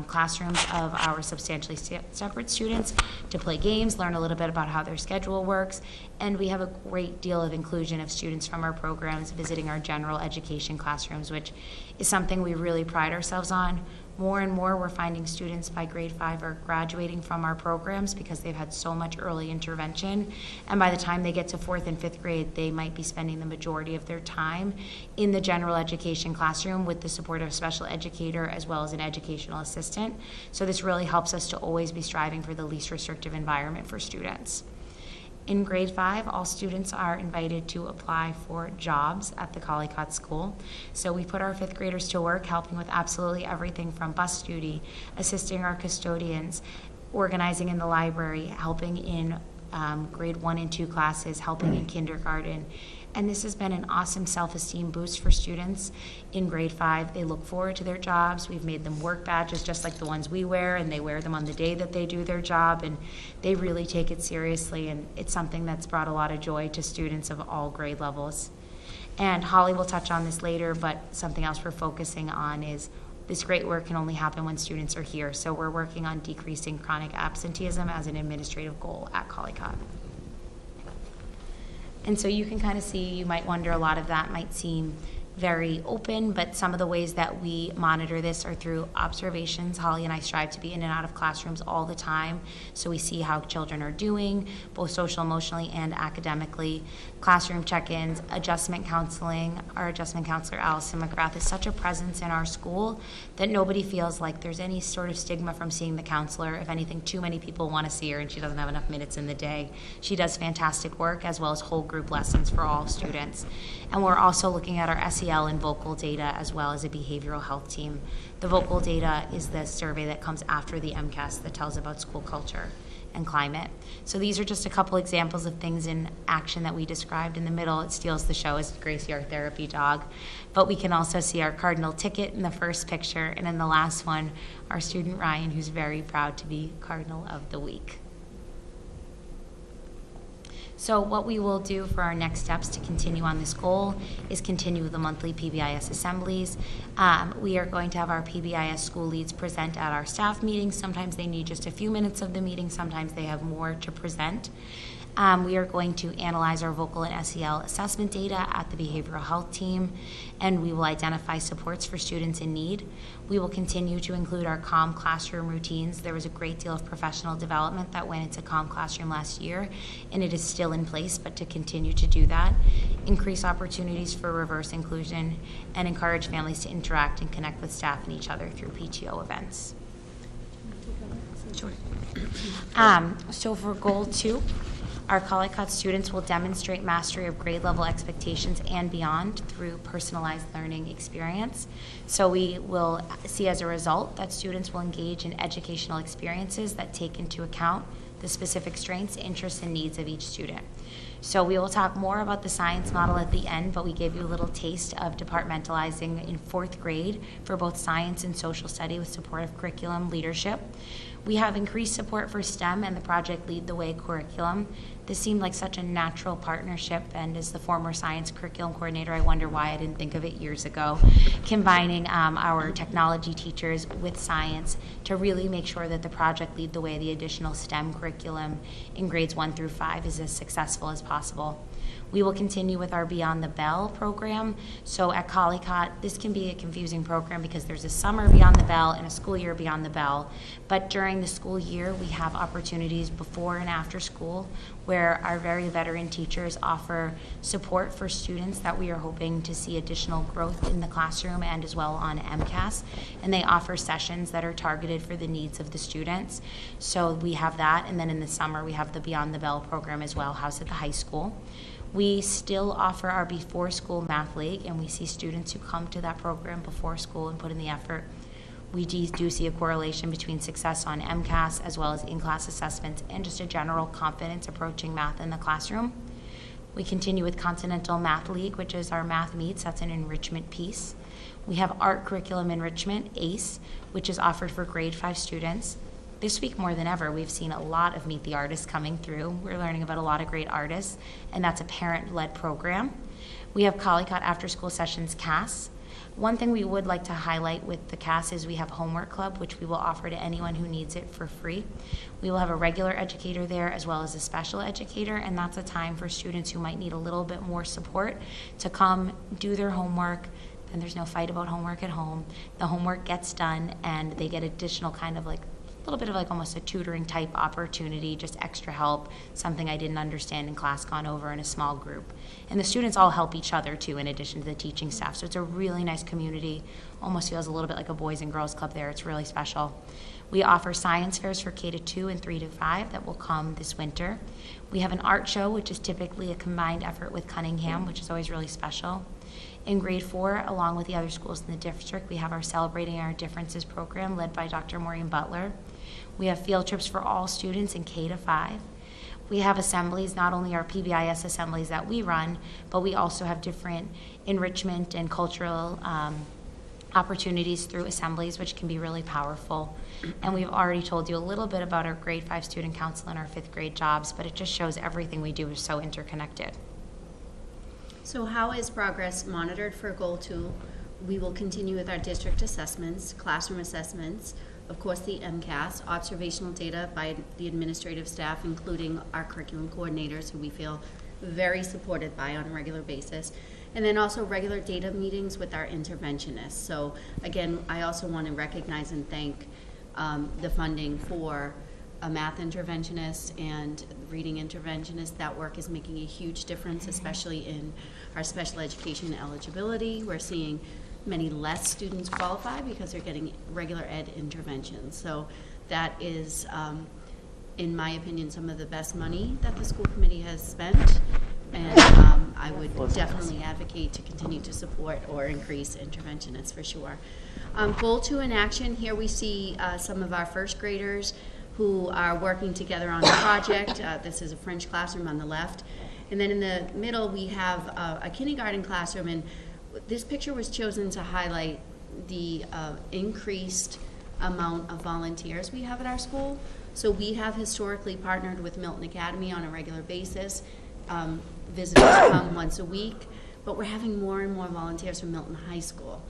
K: classrooms of our substantially separate students to play games, learn a little bit about how their schedule works, and we have a great deal of inclusion of students from our programs visiting our general education classrooms, which is something we really pride ourselves on. More and more, we're finding students by grade 5 are graduating from our programs because they've had so much early intervention. And by the time they get to 4th and 5th grade, they might be spending the majority of their time in the general education classroom with the support of a special educator as well as an educational assistant. So this really helps us to always be striving for the least restrictive environment for students. In grade 5, all students are invited to apply for jobs at the Collycott School. So we put our 5th graders to work helping with absolutely everything from bus duty, assisting our custodians, organizing in the library, helping in grade 1 and 2 classes, helping in kindergarten. And this has been an awesome self-esteem boost for students in grade 5. They look forward to their jobs. We've made them work badges just like the ones we wear, and they wear them on the day that they do their job, and they really take it seriously, and it's something that's brought a lot of joy to students of all grade levels. And Holly will touch on this later, but something else we're focusing on is this great work can only happen when students are here, so we're working on decreasing chronic absenteeism as an administrative goal at Collycott. And so you can kind of see, you might wonder, a lot of that might seem very open, but some of the ways that we monitor this are through observations. Holly and I strive to be in and out of classrooms all the time, so we see how children are doing, both social, emotionally, and academically. Classroom check-ins, adjustment counseling. Our adjustment counselor, Allison McGrath, is such a presence in our school that nobody feels like there's any sort of stigma from seeing the counselor. If anything, too many people want to see her and she doesn't have enough minutes in the day. She does fantastic work, as well as whole group lessons for all students. And we're also looking at our SEL SEL and vocal data, as well as a behavioral health team. The vocal data is the survey that comes after the MCAS that tells about school culture and climate. So these are just a couple examples of things in action that we described. In the middle, it steals the show, is Gracie, our therapy dog. But we can also see our cardinal ticket in the first picture, and in the last one, our student Ryan, who's very proud to be Cardinal of the Week. So what we will do for our next steps to continue on this goal is continue the monthly PBIS assemblies. We are going to have our PBIS school leads present at our staff meetings. Sometimes they need just a few minutes of the meeting. Sometimes they have more to present. We are going to analyze our vocal and SEL assessment data at the behavioral health team, and we will identify supports for students in need. We will continue to include our CALM classroom routines. There was a great deal of professional development that went into CALM classroom last year, and it is still in place, but to continue to do that. Increase opportunities for reverse inclusion, and encourage families to interact and connect with staff and each other through PTO events. Sure. So for goal 2, our Collicott students will demonstrate mastery of grade level expectations and beyond through personalized learning experience. So we will see as a result that students will engage in educational experiences that take into account the specific strengths, interests, and needs of each student. So we will talk more about the science model at the end, but we gave you a little taste of departmentalizing in 4th grade for both science and social study with supportive curriculum leadership. We have increased support for STEM and the Project Lead the Way curriculum. This seemed like such a natural partnership, and as the former science curriculum coordinator, I wonder why I didn't think of it years ago, combining our technology teachers with science to really make sure that the Project Lead the Way, the additional STEM curriculum in grades 1 through 5, is as successful as possible. We will continue with our Beyond the Bell program. So at Collicott, this can be a confusing program because there's a summer Beyond the Bell and a school year Beyond the Bell. But during the school year, we have opportunities before and after school where our very veteran teachers offer support for students that we are hoping to see additional growth in the classroom and as well on MCAS. And they offer sessions that are targeted for the needs of the students. So we have that, and then in the summer we have the Beyond the Bell program as well, housed at the high school. We still offer our Before School Math League, and we see students who come to that program before school and put in the effort. We do see a correlation between success on MCAS as well as in-class assessments and just a general confidence approaching math in the classroom. We continue with Continental Math League, which is our math meets. That's an enrichment piece. We have Art Curriculum Enrichment, ACE, which is offered for grade 5 students. This week more than ever, we've seen a lot of Meet the Artists coming through. We're learning about a lot of great artists, and that's a parent-led program. We have Collicott After School Sessions CAS. One thing we would like to highlight with the CAS is we have Homework Club, which we will offer to anyone who needs it for free. We will have a regular educator there as well as a special educator, and that's a time for students who might need a little bit more support to come do their homework. And there's no fight about homework at home. The homework gets done, and they get additional kind of like a little bit of like almost a tutoring type opportunity, just extra help, something I didn't understand in class gone over in a small group. And the students all help each other too, in addition to the teaching staff. So it's a really nice community, almost feels a little bit like a Boys and Girls Club there. It's really special. We offer science fairs for K-2 and 3-5 that will come this winter. We have an art show, which is typically a combined effort with Cunningham, which is always really special. In grade 4, along with the other schools in the district, we have our Celebrating Our Differences program led by Dr. Maureen Butler. We have field trips for all students in K-5. We have assemblies, not only our PBIS assemblies that we run, but we also have different enrichment and cultural opportunities through assemblies, which can be really powerful. And we've already told you a little bit about our grade 5 student council and our 5th grade jobs, but it just shows everything we do is so interconnected.
J: So how is progress monitored for Goal 2? We will continue with our district assessments, classroom assessments, of course the MCAS, observational data by the administrative staff, including our curriculum coordinators, who we feel very supported by on a regular basis, and then also regular data meetings with our interventionists. So again, I also want to recognize and thank the funding for a math interventionist and reading interventionist. That work is making a huge difference, especially in our special education eligibility. We're seeing many less students qualify because they're getting regular ed interventions. So that is, in my opinion, some of the best money that the school committee has spent. And I would definitely advocate to continue to support or increase interventionists for sure. Goal 2 in action, here we see some of our first graders who are working together on a project. This is a French classroom on the left. And then in the middle, we have a kindergarten classroom, and this picture was chosen to highlight the increased amount of volunteers we have at our school. So we have historically partnered with Milton Academy on a regular basis. Visitors come once a week, but we're having more and more volunteers from Milton High School,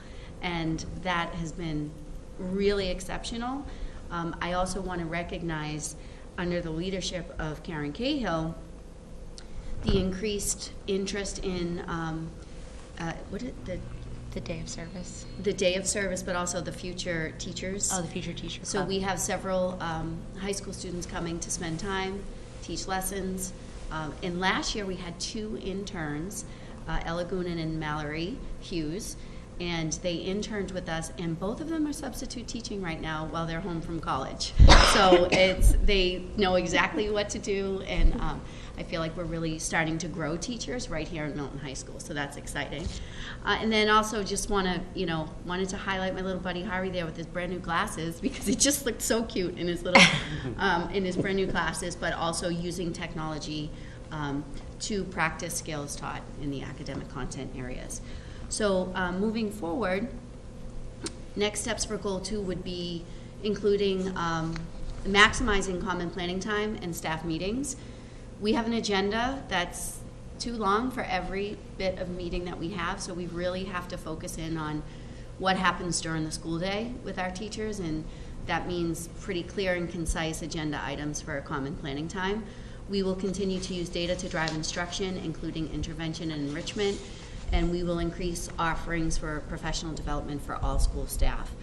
J: and that has been really exceptional. I also want to recognize, under the leadership of Karen Cahill, the increased interest in
K: The day of service.
J: the day of service, but also the future teachers.
K: Oh, the future teacher
J: So
K: club.
J: we have several high school students coming to spend time, teach lessons. And last year we had 2 interns, Ella Goonan and Mallory Hughes, and they interned with us, and both of them are substitute teaching right now while they're home from college. So they know exactly what to do, and I feel like we're really starting to grow teachers right here in Milton High School, so that's exciting. And then also just wanted to highlight my little buddy Harvey there with his brand new glasses, because he just looked so cute in his little, in his brand new glasses, but also using technology to practice skills taught in the academic content areas. So moving forward, next steps for Goal 2 would be including maximizing common planning time and staff meetings. We have an agenda that's too long for every bit of meeting that we have, so we really have to focus in on what happens during the school day with our teachers, and that means pretty clear and concise agenda items for a common planning time. We will continue to use data to drive instruction, including intervention and enrichment, and we will increase offerings for professional development for all school staff.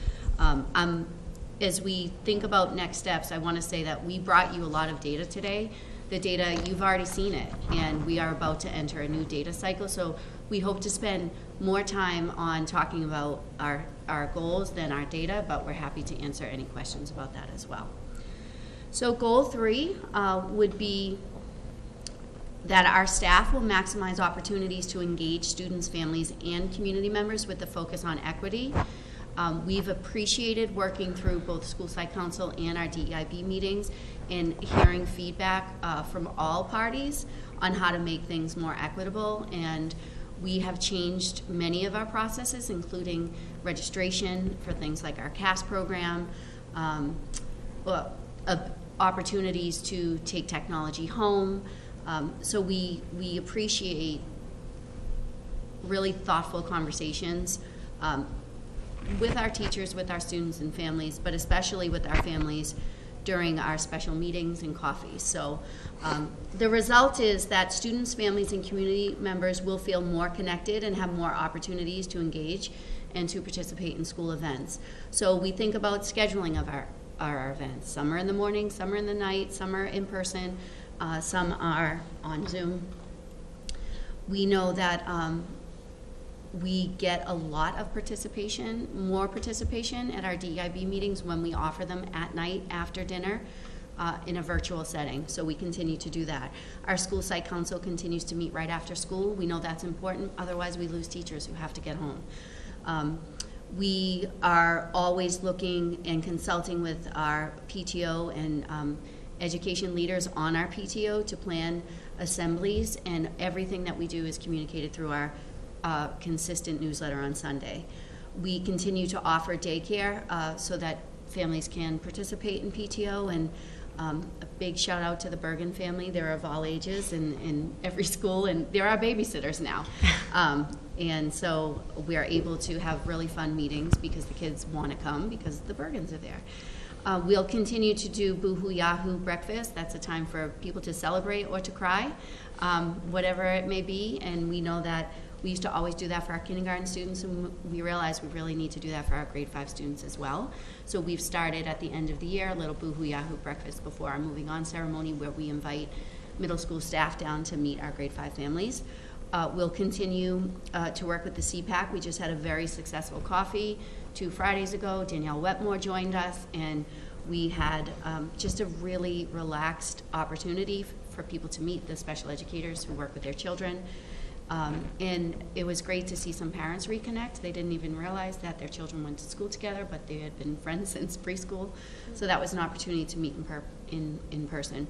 J: As we think about next steps, I want to say that we brought you a lot of data today. The data, you've already seen it, and we are about to enter a new data cycle, so we hope to spend more time on talking about our goals than our data, but we're happy to answer any questions about that as well. So Goal 3 would be that our staff will maximize opportunities to engage students, families, and community members with the focus on equity. We've appreciated working through both School Site Council and our DEIB meetings and hearing feedback from all parties on how to make things more equitable, and we have changed many of our processes, including registration for things like our CAS program, opportunities to take technology home. So we appreciate really thoughtful conversations with our teachers, with our students and families, but especially with our families during our special meetings and coffees. So the result is that students, families, and community members will feel more connected and have more opportunities to engage and to participate in school events. So we think about scheduling of our events. Some are in the morning, some are in the night, some are in person, some are on Zoom. We know that we get a lot of participation, more participation at our DEIB meetings when we offer them at night after dinner in a virtual setting. So we continue to do that. Our School Site Council continues to meet right after school. We know that's important, otherwise we lose teachers who have to get home. We are always looking and consulting with our PTO and education leaders on our PTO to plan assemblies, and everything that we do is communicated through our consistent newsletter on Sunday. We continue to offer daycare so that families can participate in PTO, and a big shout out to the Bergen family. They're of all ages in every school, and they're our babysitters now. And so we are able to have really fun meetings because the kids want to come because the Bergens are there. We'll continue to do Boohoo Yahoo breakfast. That's a time for people to celebrate or to cry, whatever it may be. And we know that we used to always do that for our kindergarten students, and we realized we really need to do that for our grade 5 students as well. So we've started at the end of the year a little Boohoo Yahoo breakfast before our moving on ceremony, where we invite middle school staff down to meet our grade 5 families. We'll continue to work with the CPAC. We just had a very successful coffee 2 Fridays ago. Danielle Wetmore joined us, and we had just a really relaxed opportunity for people to meet the special educators who work with their children. And it was great to see some parents reconnect. They didn't even realize that their children went to school together, but they had been friends since preschool. So that was an opportunity to meet in person.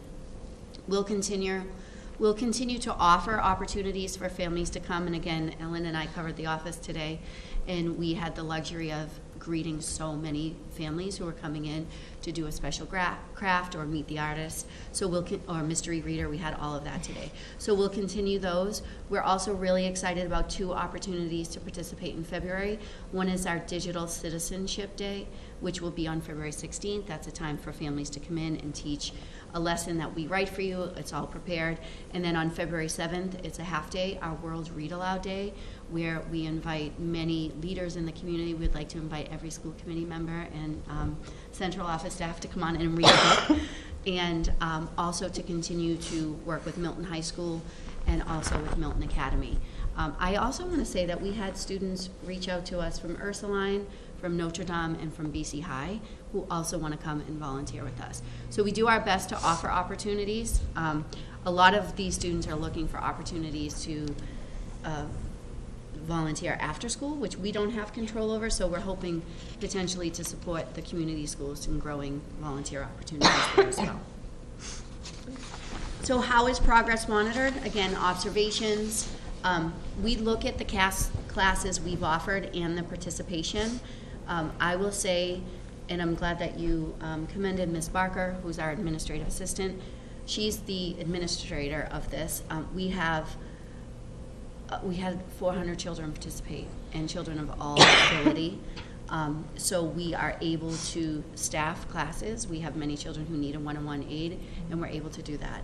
J: We'll continue to offer opportunities for families to come. And again, Ellen and I covered the office today, and we had the luxury of greeting so many families who were coming in to do a special craft or meet the artist. So or mystery reader, we had all of that today. So we'll continue those. We're also really excited about 2 opportunities to participate in February. One is our Digital Citizenship Day, which will be on February 16th. That's a time for families to come in and teach a lesson that we write for you. It's all prepared. And then on February 7th, it's a half day, our World Read Aloud Day, where we invite many leaders in the community. We'd like to invite every school committee member and central office staff to come on and read a book, and also to continue to work with Milton High School and also with Milton Academy. I also want to say that we had students reach out to us from Ursuline, from Notre Dame, and from BC High, who also want to come and volunteer with us. So we do our best to offer opportunities. A lot of these students are looking for opportunities to volunteer after school, which we don't have control over, so we're hoping potentially to support the community schools in growing volunteer opportunities there as well. So how is progress monitored? Again, observations. We look at the classes we've offered and the participation. I will say, and I'm glad that you commended Ms. Barker, who's our administrative assistant. She's the administrator of this. We had 400 children participate, and children of all ability. So we are able to staff classes. We have many children who need a one-on-one aid, and we're able to do that.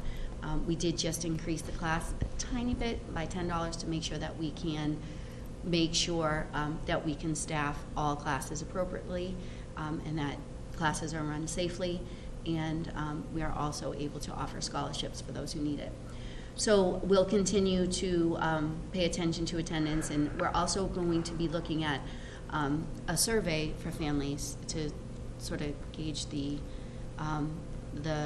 J: We did just increase the class a tiny bit by $10 to make sure that we can that we can staff all classes appropriately, and that classes are run safely, and we are also able to offer scholarships for those who need it. So we'll continue to pay attention to attendance, and we're also going to be looking at a survey for families to sort of gauge the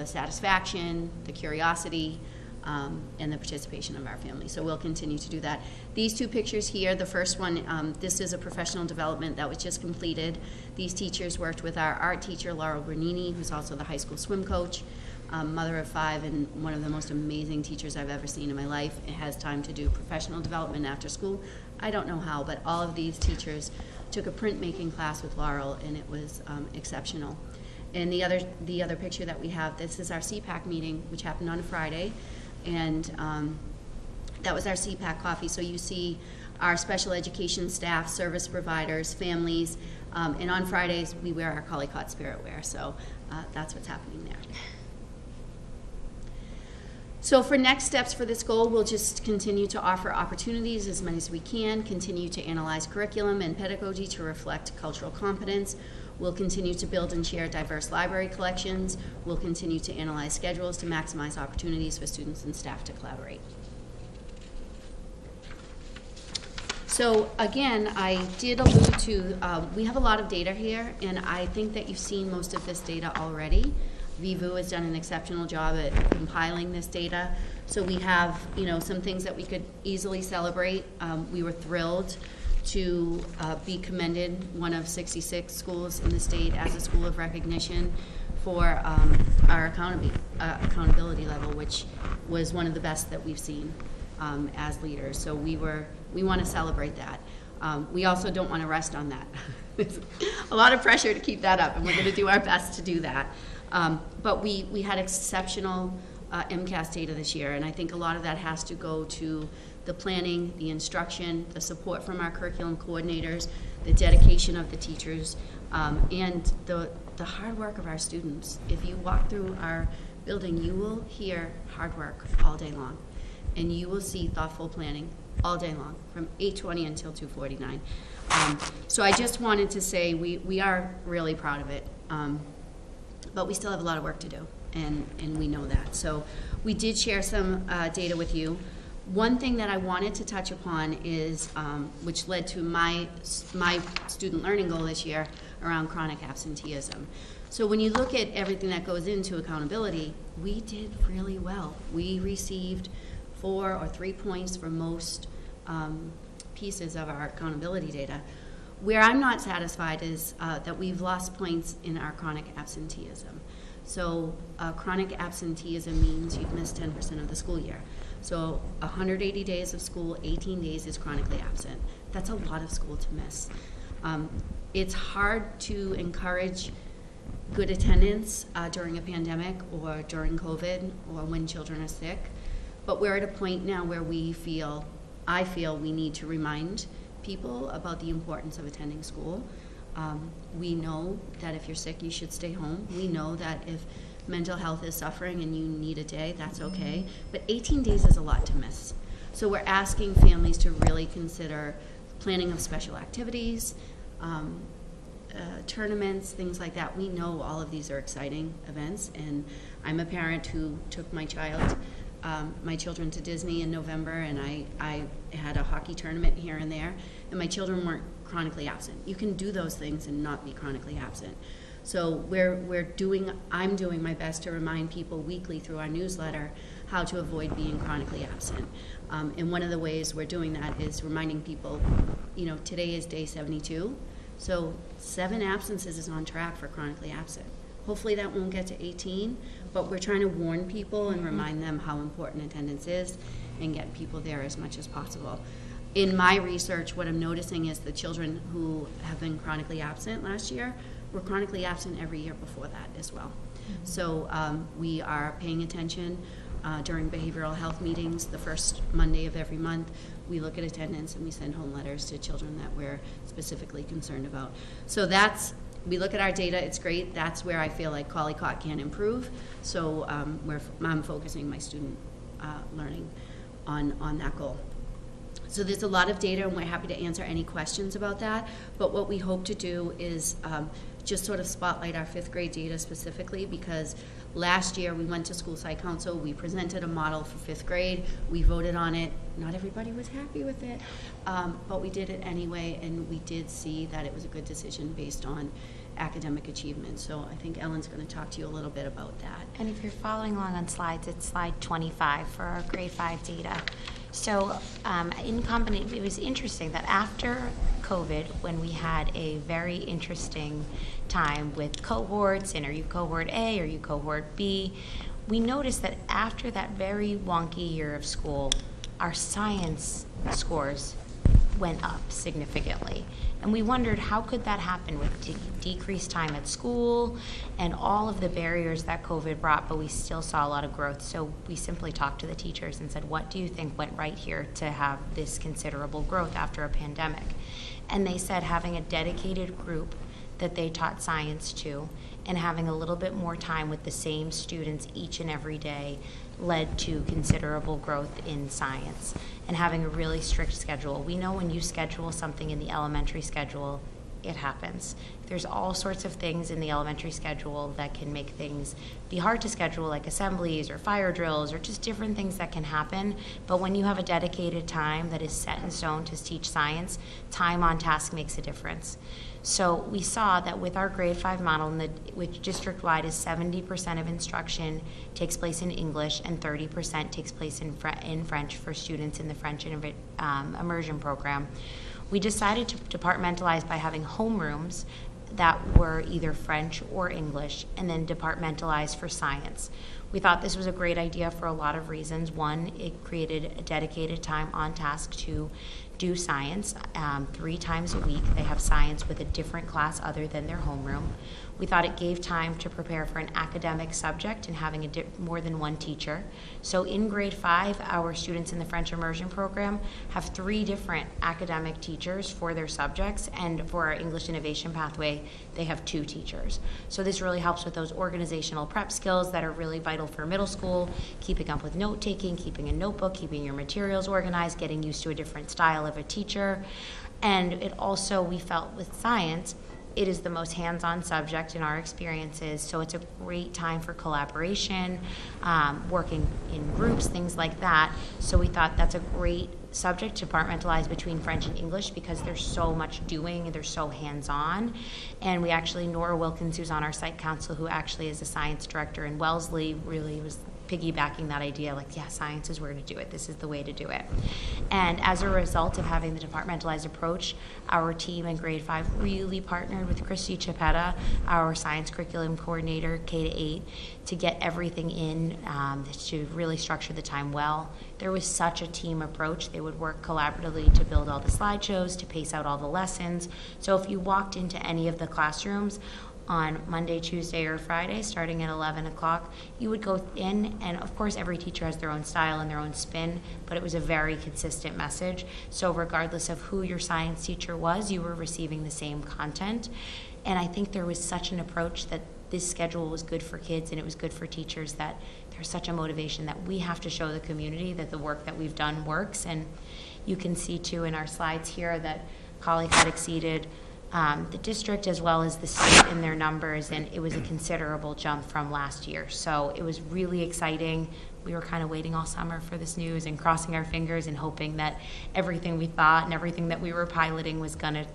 J: satisfaction, the curiosity, and the participation of our families. So we'll continue to do that. These 2 pictures here, the first one, this is a professional development that was just completed. These teachers worked with our art teacher, Laurel Bernini, who's also the high school swim coach, mother of 5, and one of the most amazing teachers I've ever seen in my life. It has time to do professional development after school. I don't know how, but all of these teachers took a printmaking class with Laurel, and it was exceptional. And the other picture that we have, this is our CPAC meeting, which happened on a Friday, and that was our CPAC coffee. So you see our special education staff, service providers, families, and on Fridays we wear our Collycott spirit wear. So that's what's happening there. So for next steps for this goal, we'll just continue to offer opportunities as many as we can, continue to analyze curriculum and pedagogy to reflect cultural competence. We'll continue to build and share diverse library collections. We'll continue to analyze schedules to maximize opportunities for students and staff to collaborate. So again, I did allude to, we have a lot of data here, and I think that you've seen most of this data already. Vivu has done an exceptional job at compiling this data. So we have, some things that we could easily celebrate. We were thrilled to be commended one of 66 schools in the state as a school of recognition for our accountability level, which was one of the best that we've seen as leaders. So we want to celebrate that. We also don't want to rest on that. It's a lot of pressure to keep that up, and we're going to do our best to do that. But we had exceptional MCAS data this year, and I think a lot of that has to go to the planning, the instruction, the support from our curriculum coordinators, the dedication of the teachers, and the hard work of our students. If you walk through our building, you will hear hard work all day long, and you will see thoughtful planning all day long, from 8:20 until 2:49. So I just wanted to say we are really proud of it, but we still have a lot of work to do, and we know that. So we did share some data with you. One thing that I wanted to touch upon is, which led to my student learning goal this year around chronic absenteeism. So when you look at everything that goes into accountability, we did really well. We received 4 or 3 points for most pieces of our accountability data. Where I'm not satisfied is that we've lost points in our chronic absenteeism. So chronic absenteeism means you've missed 10% of the school year. So 180 days of school, 18 days is chronically absent. That's a lot of school to miss. It's hard to encourage good attendance during a pandemic or during COVID or when children are sick. But we're at a point now where I feel we need to remind people about the importance of attending school. We know that if you're sick, you should stay home. We know that if mental health is suffering and you need a day, that's okay. But 18 days is a lot to miss. So we're asking families to really consider planning of special activities, tournaments, things like that. We know all of these are exciting events, and I'm a parent who took my children to Disney in November, and I had a hockey tournament here and there, and my children weren't chronically absent. You can do those things and not be chronically absent. So I'm doing my best to remind people weekly through our newsletter how to avoid being chronically absent. And one of the ways we're doing that is reminding people, today is day 72, so 7 absences is on track for chronically absent. Hopefully that won't get to 18, but we're trying to warn people and remind them how important attendance is and get people there as much as possible. In my research, what I'm noticing is the children who have been chronically absent last year were chronically absent every year before that as well. So we are paying attention during behavioral health meetings. The first Monday of every month, we look at attendance and we send home letters to children that we're specifically concerned about. So we look at our data, it's great. That's where I feel like Collycott can improve. So I'm focusing my student learning on that goal. So there's a lot of data, and we're happy to answer any questions about that. But what we hope to do is just sort of spotlight our 5th grade data specifically, because last year we went to School Site Council, we presented a model for 5th grade, we voted on it. Not everybody was happy with it, but we did it anyway, and we did see that it was a good decision based on academic achievement. So I think Ellen's going to talk to you a little bit about that.
K: And if you're following along on slides, it's slide 25 for our grade 5 data. So it was interesting that after COVID, when we had a very interesting time with cohorts, and are you cohort A, are you cohort B, we noticed that after that very wonky year of school, our science scores went up significantly. And we wondered, how could that happen with decreased time at school and all of the barriers that COVID brought, but we still saw a lot of growth. So we simply talked to the teachers and said, what do you think went right here to have this considerable growth after a pandemic? And they said having a dedicated group that they taught science to and having a little bit more time with the same students each and every day led to considerable growth in science, and having a really strict schedule. We know when you schedule something in the elementary schedule, it happens. There's all sorts of things in the elementary schedule that can make things be hard to schedule, like assemblies or fire drills or just different things that can happen. But when you have a dedicated time that is set in stone to teach science, time on task makes a difference. So we saw that with our grade 5 model, which district-wide is 70% of instruction takes place in English and 30% takes place in French for students in the French immersion program, we decided to departmentalize by having homerooms that were either French or English, and then departmentalize for science. We thought this was a great idea for a lot of reasons. One, it created a dedicated time on task to do science 3 times a week. They have science with a different class other than their homeroom. We thought it gave time to prepare for an academic subject and having more than one teacher. So in grade 5, our students in the French immersion program have 3 different academic teachers for their subjects, and for our English innovation pathway, they have 2 teachers. So this really helps with those organizational prep skills that are really vital for middle school, keeping up with note-taking, keeping a notebook, keeping your materials organized, getting used to a different style of a teacher. And it also, we felt with science, it is the most hands-on subject in our experiences, so it's a great time for collaboration, working in groups, things like that. So we thought that's a great subject to departmentalize between French and English because there's so much doing and they're so hands-on. And we actually, Nora Wilkins, who's on our site council, who actually is a science director in Wellesley, really was piggybacking that idea, like, yeah, science is where to do it. This is the way to do it. And as a result of having the departmentalized approach, our team in grade 5 really partnered with Christy Chiapetta, our science curriculum coordinator, K-8, to get everything in, to really structure the time well. There was such a team approach. They would work collaboratively to build all the slideshows, to pace out all the lessons. So if you walked into any of the classrooms on Monday, Tuesday, or Friday, starting at 11 o'clock, you would go in, and of course every teacher has their own style and their own spin, but it was a very consistent message. So regardless of who your science teacher was, you were receiving the same content. And I think there was such an approach that this schedule was good for kids and it was good for teachers, that there's such a motivation that we have to show the community that the work that we've done works. And you can see too in our slides here that Colleague had exceeded the district as well as the state in their numbers, and it was a considerable jump from last year. So it was really exciting. We were kind of waiting all summer for this news and crossing our fingers and hoping that everything we thought and everything that we were piloting was gonna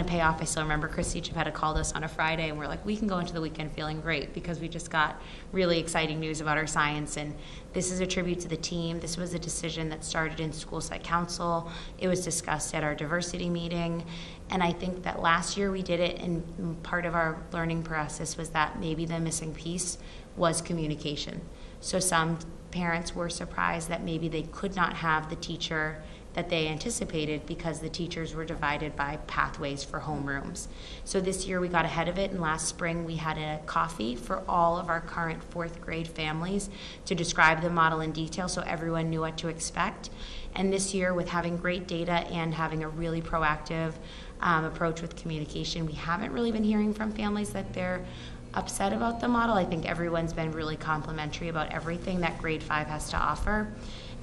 K: pay off. I still remember Christy Chiapetta called us on a Friday and we're like, we can go into the weekend feeling great because we just got really exciting news about our science. And this is a tribute to the team. This was a decision that started in school site council. It was discussed at our diversity meeting. And I think that last year we did it, and part of our learning process was that maybe the missing piece was communication. So some parents were surprised that maybe they could not have the teacher that they anticipated because the teachers were divided by pathways for homerooms. So this year we got ahead of it, and last spring we had a coffee for all of our current 4th grade families to describe the model in detail so everyone knew what to expect. And this year, with having great data and having a really proactive approach with communication, we haven't really been hearing from families that they're upset about the model. I think everyone's been really complimentary about everything that grade 5 has to offer.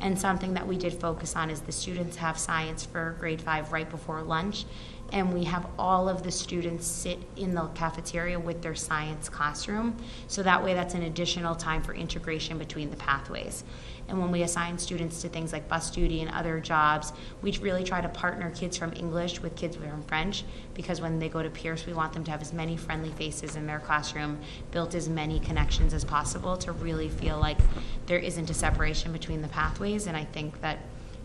K: And something that we did focus on is the students have science for grade 5 right before lunch, and we have all of the students sit in the cafeteria with their science classroom. So that way that's an additional time for integration between the pathways. And when we assign students to things like bus duty and other jobs, we really try to partner kids from English with kids from French, because when they go to Pierce, we want them to have as many friendly faces in their classroom, built as many connections as possible to really feel like there isn't a separation between the pathways. And I think that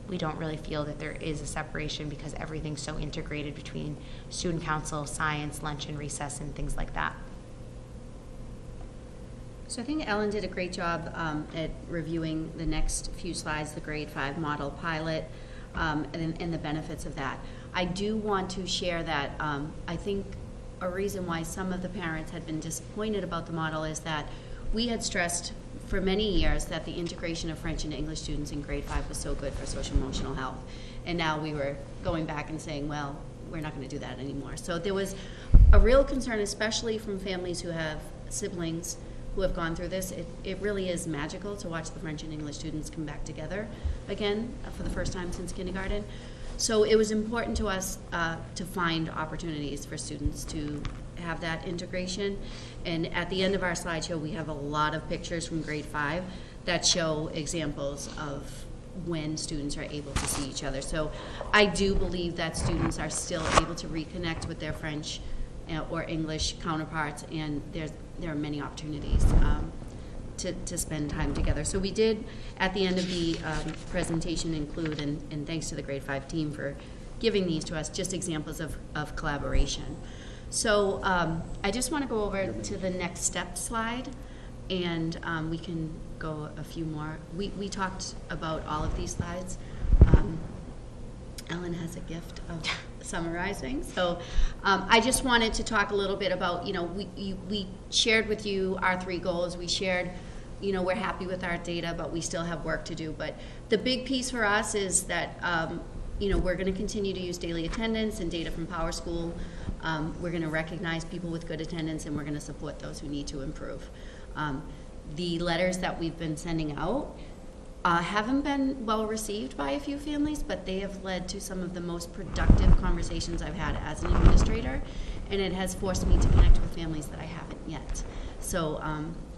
K: we don't really feel that there is a separation because everything's so integrated between student council, science, lunch and recess, and things like that.
J: So I think Ellen did a great job at reviewing the next few slides, the grade 5 model pilot, and the benefits of that. I do want to share that I think a reason why some of the parents had been disappointed about the model is that we had stressed for many years that the integration of French and English students in grade 5 was so good for social emotional health. And now we were going back and saying, well, we're not going to do that anymore. So there was a real concern, especially from families who have siblings who have gone through this. It really is magical to watch the French and English students come back together again for the first time since kindergarten. So it was important to us to find opportunities for students to have that integration. And at the end of our slideshow, we have a lot of pictures from grade 5 that show examples of when students are able to see each other. So I do believe that students are still able to reconnect with their French or English counterparts, and there are many opportunities to spend time together. So we did, at the end of the presentation, include, and thanks to the grade 5 team for giving these to us, just examples of collaboration. So I just want to go over to the next step slide, and we can go a few more. We talked about all of these slides. Ellen has a gift of summarizing. So I just wanted to talk a little bit about, we shared with you our 3 goals. We shared, we're happy with our data, but we still have work to do. But the big piece for us is that, we're going to continue to use daily attendance and data from PowerSchool. We're going to recognize people with good attendance, and we're going to support those who need to improve. The letters that we've been sending out haven't been well received by a few families, but they have led to some of the most productive conversations I've had as an administrator, and it has forced me to connect with families that I haven't yet. So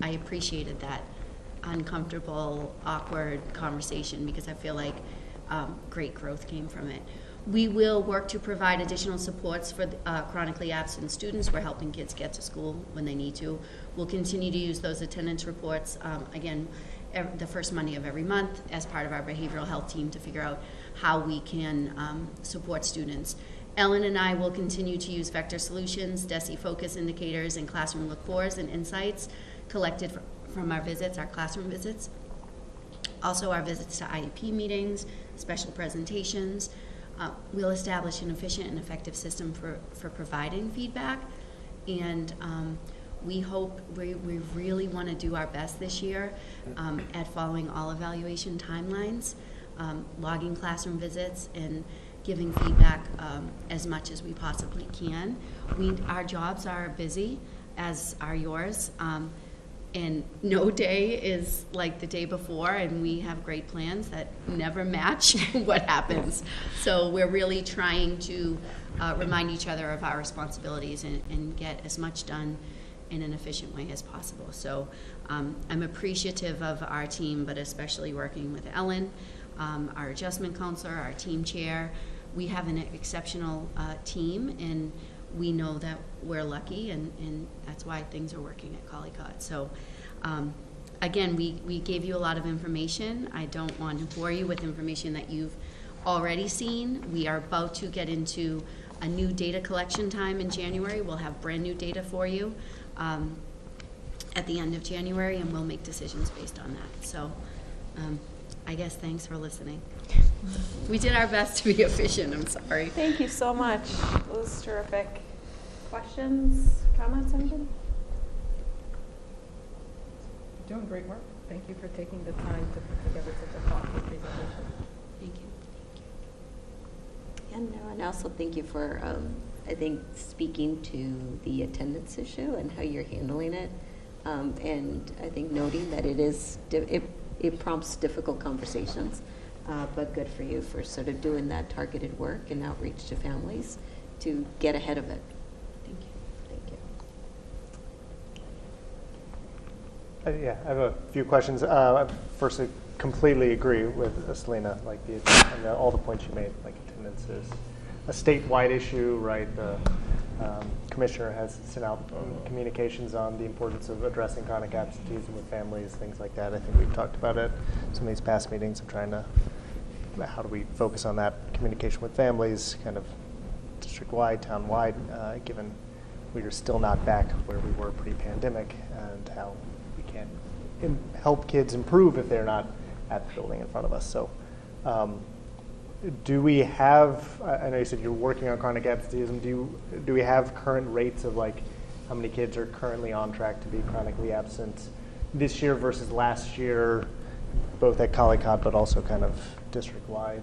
J: I appreciated that uncomfortable, awkward conversation because I feel like great growth came from it. We will work to provide additional supports for chronically absent students. We're helping kids get to school when they need to. We'll continue to use those attendance reports, again, the first Monday of every month as part of our behavioral health team to figure out how we can support students. Ellen and I will continue to use vector solutions, DESE focus indicators, and classroom look-fors and insights collected from our visits, our classroom visits. Also our visits to IEP meetings, special presentations. We'll establish an efficient and effective system for providing feedback. And we hope, we really want to do our best this year at following all evaluation timelines, logging classroom visits, and giving feedback as much as we possibly can. Our jobs are busy, as are yours. And no day is like the day before, and we have great plans that never match what happens. So we're really trying to remind each other of our responsibilities and get as much done in an efficient way as possible. So I'm appreciative of our team, but especially working with Ellen, our adjustment counselor, our team chair. We have an exceptional team, and we know that we're lucky, and that's why things are working at Collycott. So again, we gave you a lot of information. I don't want to bore you with information that you've already seen. We are about to get into a new data collection time in January. We'll have brand new data for you at the end of January, and we'll make decisions based on that. So I guess thanks for listening. We did our best to be efficient, I'm sorry.
G: Thank you so much. It was terrific. Questions, comments, anybody?
L: Doing great work. Thank you for taking the time to put together such a thoughtful presentation.
J: Thank you.
F: And no, and also thank you for, I think, speaking to the attendance issue and how you're handling it. And I think noting that it prompts difficult conversations, but good for you for sort of doing that targeted work and outreach to families to get ahead of it.
J: Thank you.
F: Thank you.
H: Yeah, I have a few questions. First, I completely agree with Selena, like all the points you made. Like attendance is a statewide issue, right? The commissioner has sent out communications on the importance of addressing chronic absenteeism with families, things like that. I think we've talked about it some of these past meetings of trying to, how do we focus on that communication with families, kind of district-wide, town-wide, given we are still not back where we were pre-pandemic, and how we can help kids improve if they're not at the building in front of us. So do we have, I know you said you're working on chronic absenteeism, do we have current rates of like how many kids are currently on track to be chronically absent this year versus last year, both at Collycott but also kind of district-wide?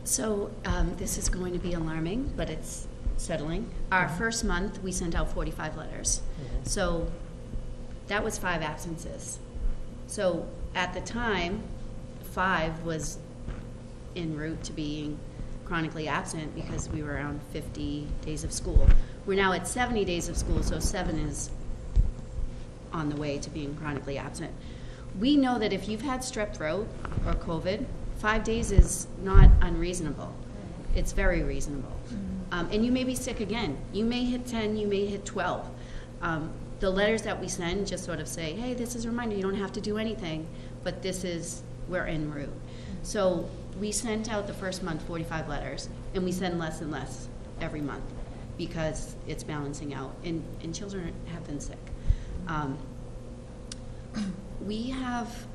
J: So this is going to be alarming, but it's settling. Our first month, we sent out 45 letters.
H: Mm-hmm.
J: So that was 5 absences. So at the time, 5 was en route to being chronically absent because we were around 50 days of school. We're now at 70 days of school, so 7 is on the way to being chronically absent. We know that if you've had strep throat or COVID, 5 days is not unreasonable. It's very reasonable. And you may be sick again. You may hit 10, you may hit 12. The letters that we send just sort of say, hey, this is a reminder, you don't have to do anything, but this is, we're en route. So we sent out the first month 45 letters, and we send less and less every month because it's balancing out, and children have been sick. We have,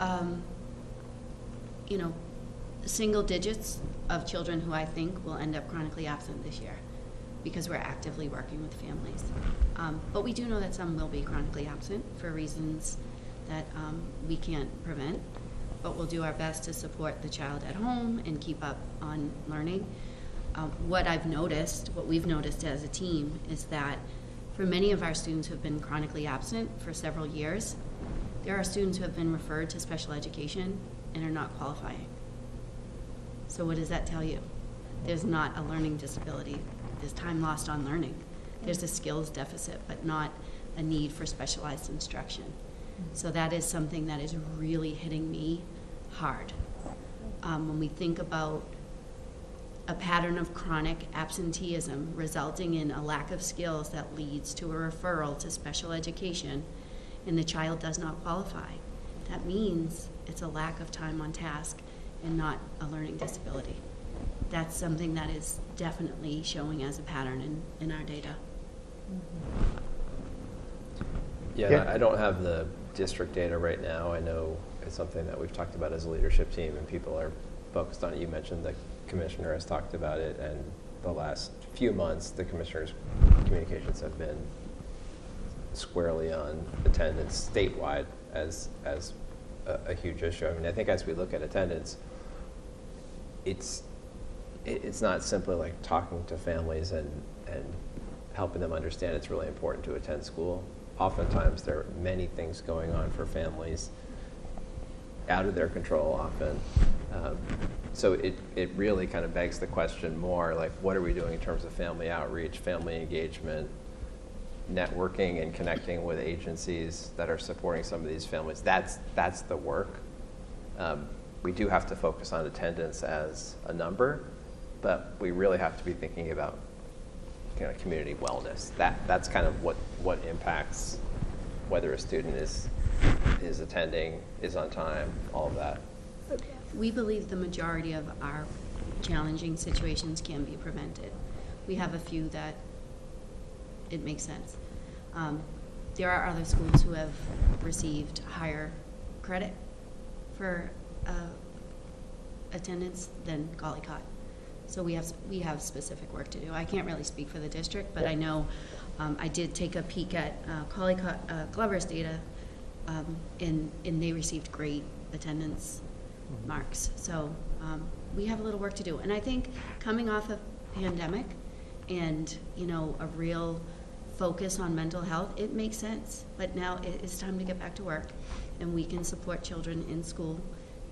J: single digits of children who I think will end up chronically absent this year because we're actively working with families. But we do know that some will be chronically absent for reasons that we can't prevent, but we'll do our best to support the child at home and keep up on learning. What we've noticed as a team is that for many of our students who have been chronically absent for several years, there are students who have been referred to special education and are not qualifying. So what does that tell you? There's not a learning disability. There's time lost on learning. There's a skills deficit, but not a need for specialized instruction. So that is something that is really hitting me hard. When we think about a pattern of chronic absenteeism resulting in a lack of skills that leads to a referral to special education and the child does not qualify, that means it's a lack of time on task and not a learning disability. That's something that is definitely showing as a pattern in our data.
A: Yeah, I don't have the district data right now. I know it's something that we've talked about as a leadership team and people are focused on it. You mentioned the commissioner has talked about it, and the last few months the commissioner's communications have been squarely on attendance statewide as a huge issue. I mean, I think as we look at attendance, it's not simply like talking to families and helping them understand it's really important to attend school. Oftentimes there are many things going on for families out of their control often. So it really kind of begs the question more like, what are we doing in terms of family outreach, family engagement, networking and connecting with agencies that are supporting some of these families? That's the work. We do have to focus on attendance as a number, but we really have to be thinking about kind of community wellness. That's kind of what impacts whether a student is attending, is on time, all of that.
J: We believe the majority of our challenging situations can be prevented. We have a few that it makes sense. There are other schools who have received higher credit for attendance than Collicott. So we have specific work to do. I can't really speak for the district, but I know I did take a peek at Collicott Glover's data, and they received great attendance marks. So we have a little work to do. And I think coming off of pandemic and a real focus on mental health, it makes sense. But now it's time to get back to work, and we can support children in school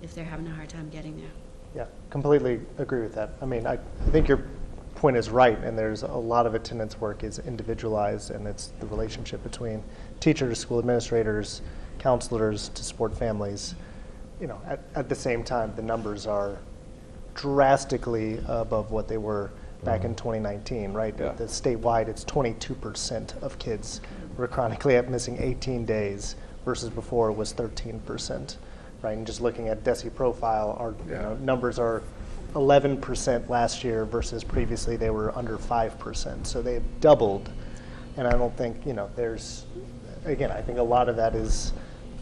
J: if they're having a hard time getting there.
H: Yeah, completely agree with that. I mean, I think your point is right, and there's a lot of attendance work is individualized, and it's the relationship between teachers, school administrators, counselors to support families. At the same time, the numbers are drastically above what they were back in 2019, right?
A: Yeah.
H: The statewide, it's 22% of kids were chronically missing 18 days versus before it was 13%. Right, and just looking at DESI profile, our numbers are 11% last year versus previously they were under 5%. So they've doubled, and I don't think there's. Again, I think a lot of that is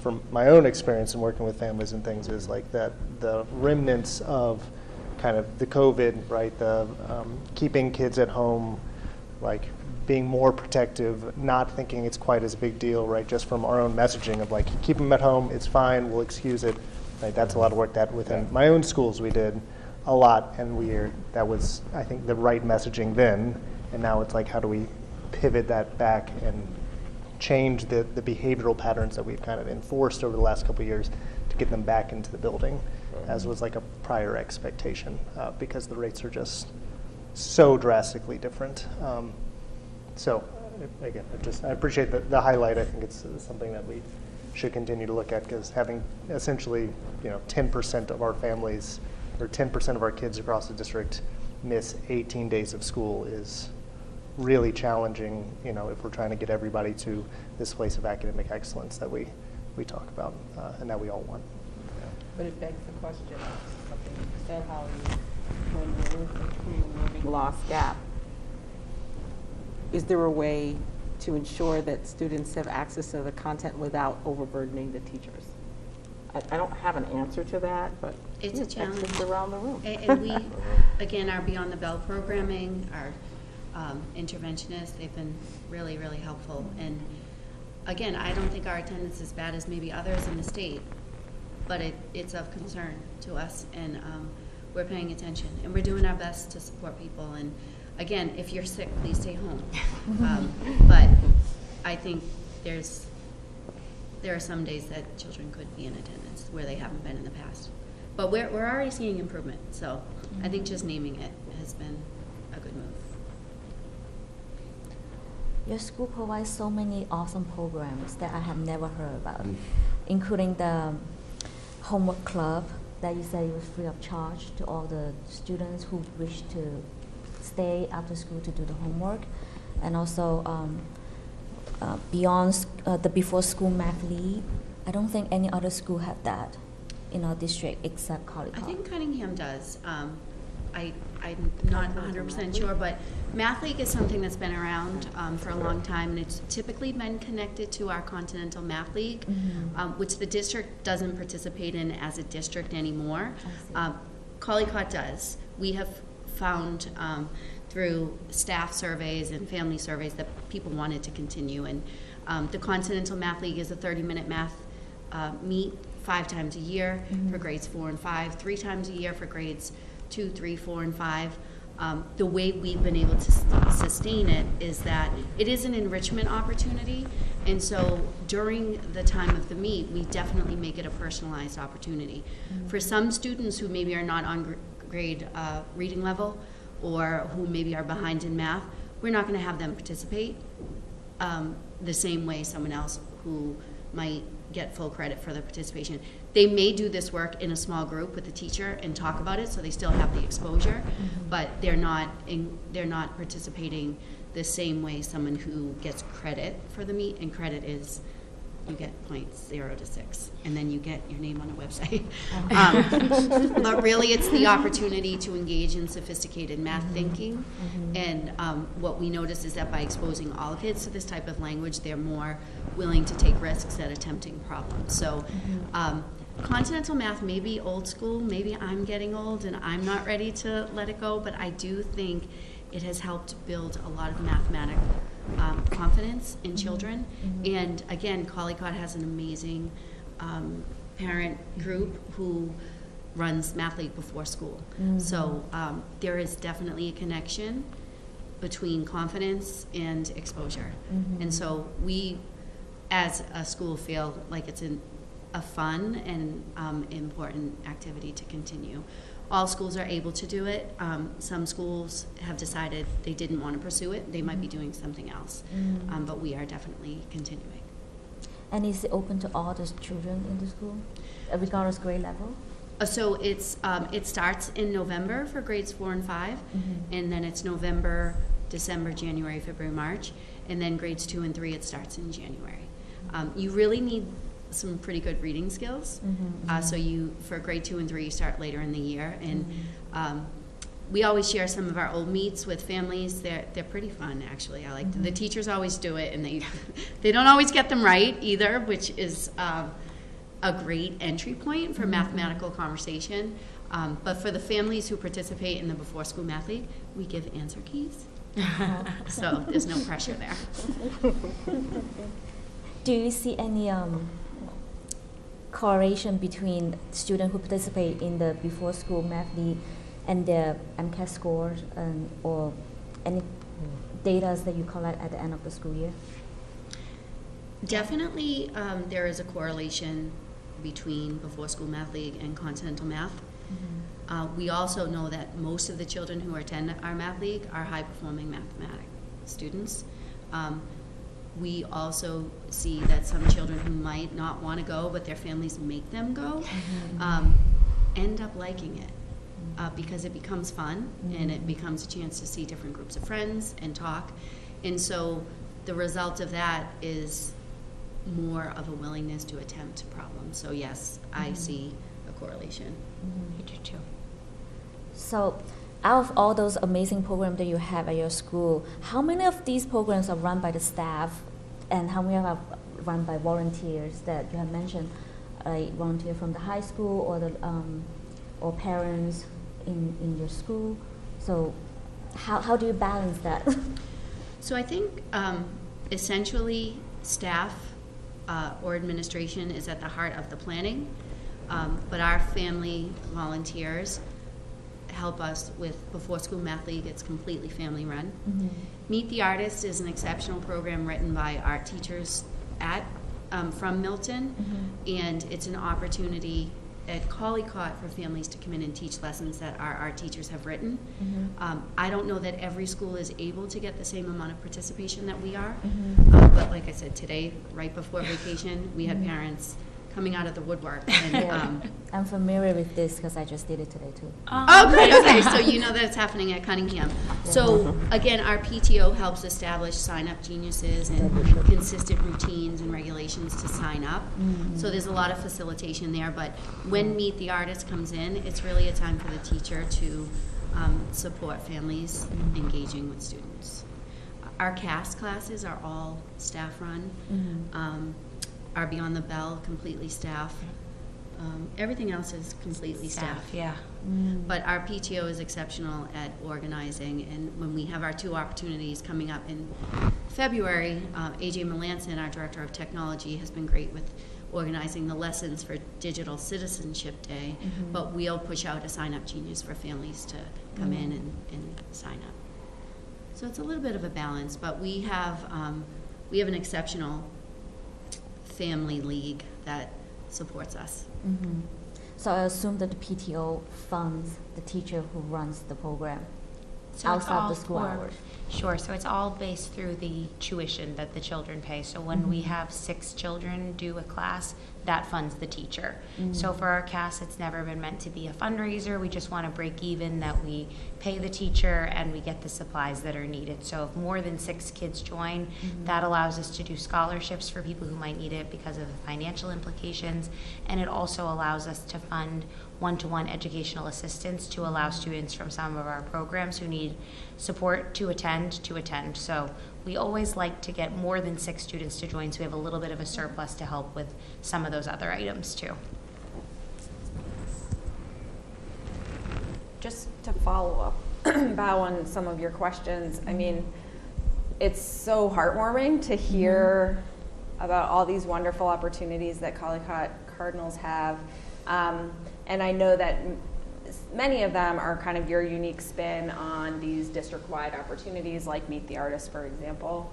H: from my own experience in working with families and things is like that the remnants of kind of the COVID, right? The keeping kids at home, like being more protective, not thinking it's quite as a big deal, right? Just from our own messaging of like, keep them at home, it's fine, we'll excuse it. Right? That's a lot of work that within my own schools we did a lot, and that was, I think, the right messaging then. And now it's like, how do we pivot that back and change the behavioral patterns that we've kind of enforced over the last couple of years to get them back into the building, as was like a prior expectation, because the rates are just so drastically different. So again, I appreciate the highlight. I think it's something that we should continue to look at, because having essentially 10% of our families or 10% of our kids across the district miss 18 days of school is really challenging, if we're trying to get everybody to this place of academic excellence that we talk about and that we all want.
L: But it begs the question, something you said, how when there is a true learning loss gap, is there a way to ensure that students have access to the content without overburdening the teachers? I don't have an answer to that, but
J: it's a challenge
L: experts around the room.
J: And we, again, our Beyond the Bell programming, our interventionists, they've been really, really helpful. And again, I don't think our attendance is as bad as maybe others in the state, but it's of concern to us, and we're paying attention, and we're doing our best to support people. And again, if you're sick, please stay home. But I think there are some days that children could be in attendance where they haven't been in the past. But we're already seeing improvement, so I think just naming it has been a good move.
C: Your school provides so many awesome programs that I have never heard about, including the homework club, that you said it was free of charge to all the students who wish to stay after school to do the homework, and also beyond the before school math league. I don't think any other school have that in our district except Collie
J: I
C: Cott.
J: think Cunningham does. I'm not 100% sure, but Math League is something that's been around for a long time, and it's typically been connected to our Continental Math League, which the district doesn't participate in as a district anymore. Collie Cott does. We have found through staff surveys and family surveys that people wanted to continue, and the Continental Math League is a 30-minute math meet 5 times a year for grades 4 and 5, 3 times a year for grades 2, 3, 4, and 5. The way we've been able to sustain it is that it is an enrichment opportunity, and so during the time of the meet, we definitely make it a personalized opportunity. For some students who maybe are not on grade reading level, or who maybe are behind in math, we're not going to have them participate the same way someone else who might get full credit for their participation. They may do this work in a small group with the teacher and talk about it, so they still have the exposure, but they're not participating the same way someone who gets credit for the meet, and credit is you get points 0 to 6, and then you get your name on a website. But really, it's the opportunity to engage in sophisticated math thinking, and what we notice is that by exposing all kids to this type of language, they're more willing to take risks at attempting problems. So Continental Math may be old school, maybe I'm getting old and I'm not ready to let it go, but I do think it has helped build a lot of mathematical confidence in children. And again, Collie Cott has an amazing parent group who runs Math League before school. So there is definitely a connection between confidence and exposure. And so we, as a school, feel like it's a fun and important activity to continue. All schools are able to do it. Some schools have decided they didn't want to pursue it. They might be doing something else. But we are definitely continuing.
C: And is it open to all the children in the school, regardless grade level?
J: So it starts in November for grades 4 and 5, and then it's November, December, January, February, March, and then grades 2 and 3 it starts in January. You really need some pretty good reading skills. So for grade 2 and 3, you start later in the year, and we always share some of our old meets with families. They're pretty fun, actually. I like the teachers always do it, and they don't always get them right either, which is a great entry point for mathematical conversation. But for the families who participate in the Before School Math League, we give answer keys. So there's no pressure there.
C: Do you see any correlation between students who participate in the Before School Math League and their MCAT scores, or any data that you collect at the end of the school year?
J: Definitely, there is a correlation between Before School Math League and Continental Math. We also know that most of the children who attend our Math League are high-performing mathematics students. We also see that some children who might not want to go, but their families make them go, end up liking it because it becomes fun and it becomes a chance to see different groups of friends and talk. And so the result of that is more of a willingness to attempt problems. So yes, I see a correlation.
K: I do too.
C: So out of all those amazing programs that you have at your school, how many of these programs are run by the staff, and how many are run by volunteers that you have mentioned, like volunteer from the high school or the or parents in your school? So how do you balance that?
J: So I think essentially staff or administration is at the heart of the planning, but our family volunteers help us with Before School Math League. It's completely family run. Meet the Artist is an exceptional program written by art teachers from Milton, and it's an opportunity at Collie Cott for families to come in and teach lessons that our art teachers have written. I don't know that every school is able to get the same amount of participation that we are, but like I said, today, right before vacation, we had parents coming out of the woodwork. And,
C: I'm familiar with this because I just did it today too.
J: okay, so you know that it's happening at Cunningham. So again, our PTO helps establish sign-up geniuses and consistent routines and regulations to sign up. So there's a lot of facilitation there, but when Meet the Artist comes in, it's really a time for the teacher to support families engaging with students. Our CAS classes are all staff-run. Our Beyond the Bell, completely staff. Everything else is completely staff.
K: Yeah.
J: But our PTO is exceptional at organizing, and when we have our 2 opportunities coming up in February, AJ Melanson, our Director of Technology, has been great with organizing the lessons for Digital Citizenship Day, but we'll push out a sign-up genius for families to come in and sign up. So it's a little bit of a balance, but we have an exceptional family league that supports us.
C: So I assume that the PTO funds the teacher who runs the program outside the school hours.
K: Sure, so it's all based through the tuition that the children pay. So when we have 6 children do a class, that funds the teacher. So for our CAS, it's never been meant to be a fundraiser. We just want to break even, that we pay the teacher and we get the supplies that are needed. So if more than 6 kids join, that allows us to do scholarships for people who might need it because of the financial implications. And it also allows us to fund one-to-one educational assistance to allow students from some of our programs who need support to attend. So we always like to get more than 6 students to join, so we have a little bit of a surplus to help with some of those other items too.
B: Just to follow up, Bao, on some of your questions, I mean, it's so heartwarming to hear about all these wonderful opportunities that Collicott Cardinals have. And I know that many of them are kind of your unique spin on these district-wide opportunities like Meet the Artist, for example.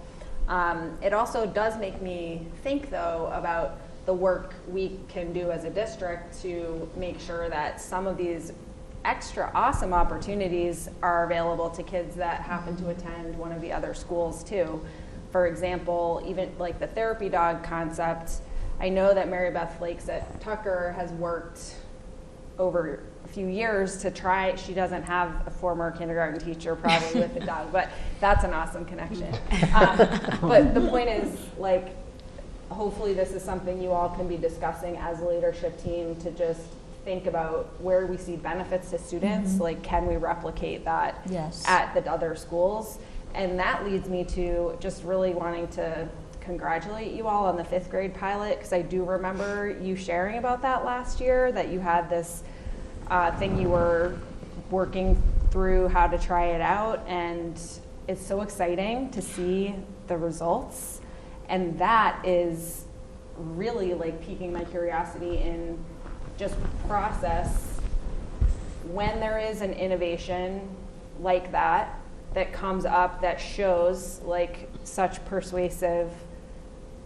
B: It also does make me think, though, about the work we can do as a district to make sure that some of these extra awesome opportunities are available to kids that happen to attend one of the other schools, too. For example, even like the therapy dog concept, I know that Mary Beth Flakes at Tucker has worked over a few years to try. She doesn't have a former kindergarten teacher probably with the dog, but that's an awesome connection. But the point is, like, hopefully this is something you all can be discussing as a leadership team to just think about where we see benefits to students, like can we replicate that at the other schools? And that leads me to just really wanting to congratulate you all on the 5th grade pilot, because I do remember you sharing about that last year, that you had this thing you were working through how to try it out, and it's so exciting to see the results. And that is really like piquing my curiosity in just process when there is an innovation like that that comes up that shows like such persuasive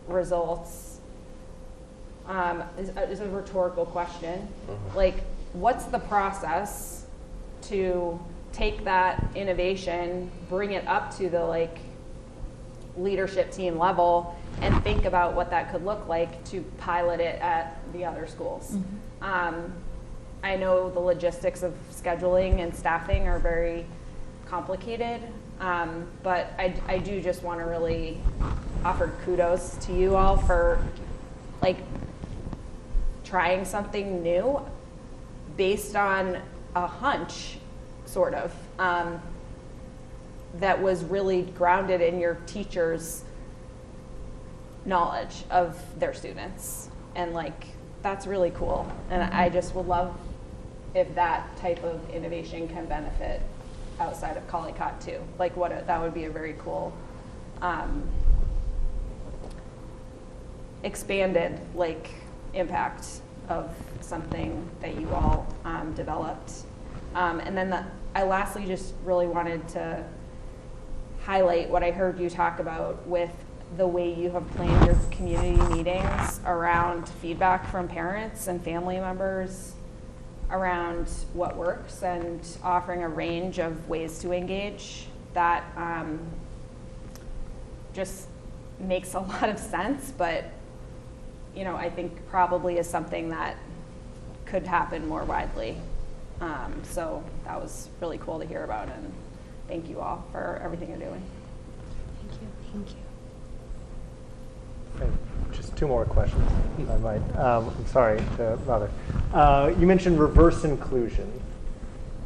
B: results. Is a rhetorical question. Like, what's the process to take that innovation, bring it up to the like leadership team level, and think about what that could look like to pilot it at the other schools? I know the logistics of scheduling and staffing are very complicated, but I do just want to really offer kudos to you all for like trying something new based on a hunch, sort of, that was really grounded in your teachers' knowledge of their students. And like, that's really cool. And I just would love if that type of innovation can benefit outside of Collicott too. Like that would be a very cool expanded like impact of something that you all developed. And then I lastly just really wanted to highlight what I heard you talk about with the way you have planned your community meetings around feedback from parents and family members around what works and offering a range of ways to engage. That just makes a lot of sense, but I think probably is something that could happen more widely. So that was really cool to hear about, and thank you all for everything you're doing.
K: Thank you. Thank you.
H: Okay, just two more questions, if I might. I'm sorry to bother. You mentioned reverse inclusion.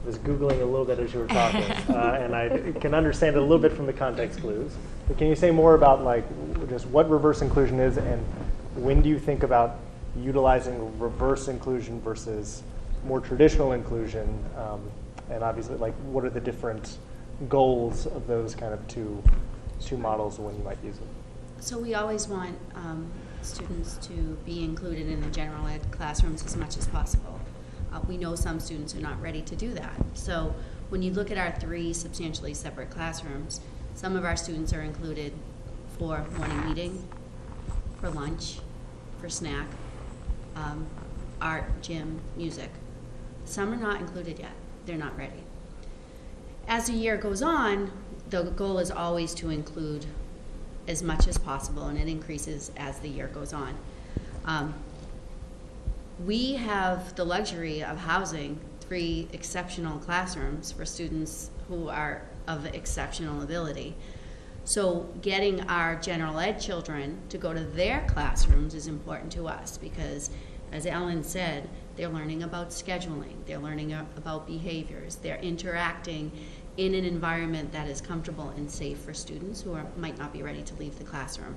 H: I was Googling a little bit as you were talking, and I can understand it a little bit from the context clues. But can you say more about just what reverse inclusion is, and when do you think about utilizing reverse inclusion versus more traditional inclusion? And obviously, what are the different goals of those kind of two models when you might use them?
J: So we always want students to be included in the general ed classrooms as much as possible. We know some students are not ready to do that. So when you look at our 3 substantially separate classrooms, some of our students are included for morning meeting, for lunch, for snack, art, gym, music. Some are not included yet. They're not ready. As the year goes on, the goal is always to include as much as possible, and it increases as the year goes on. We have the luxury of housing 3 exceptional classrooms for students who are of exceptional ability. So getting our general ed children to go to their classrooms is important to us because, as Ellen said, they're learning about scheduling, they're learning about behaviors, they're interacting in an environment that is comfortable and safe for students who might not be ready to leave the classroom.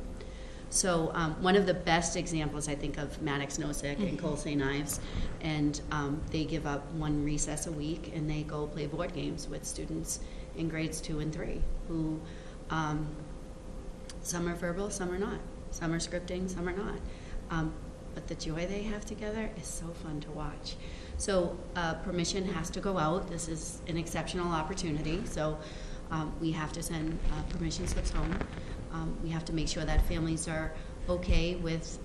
J: So one of the best examples, I think, of Maddox Nosek and Cole St. Ives, and they give up 1 recess a week and they go play board games with students in grades 2 and 3 who some are verbal, some are not. Some are scripting, some are not. But the joy they have together is so fun to watch. So permission has to go out. This is an exceptional opportunity. So we have to send permission slips home. We have to make sure that families are okay with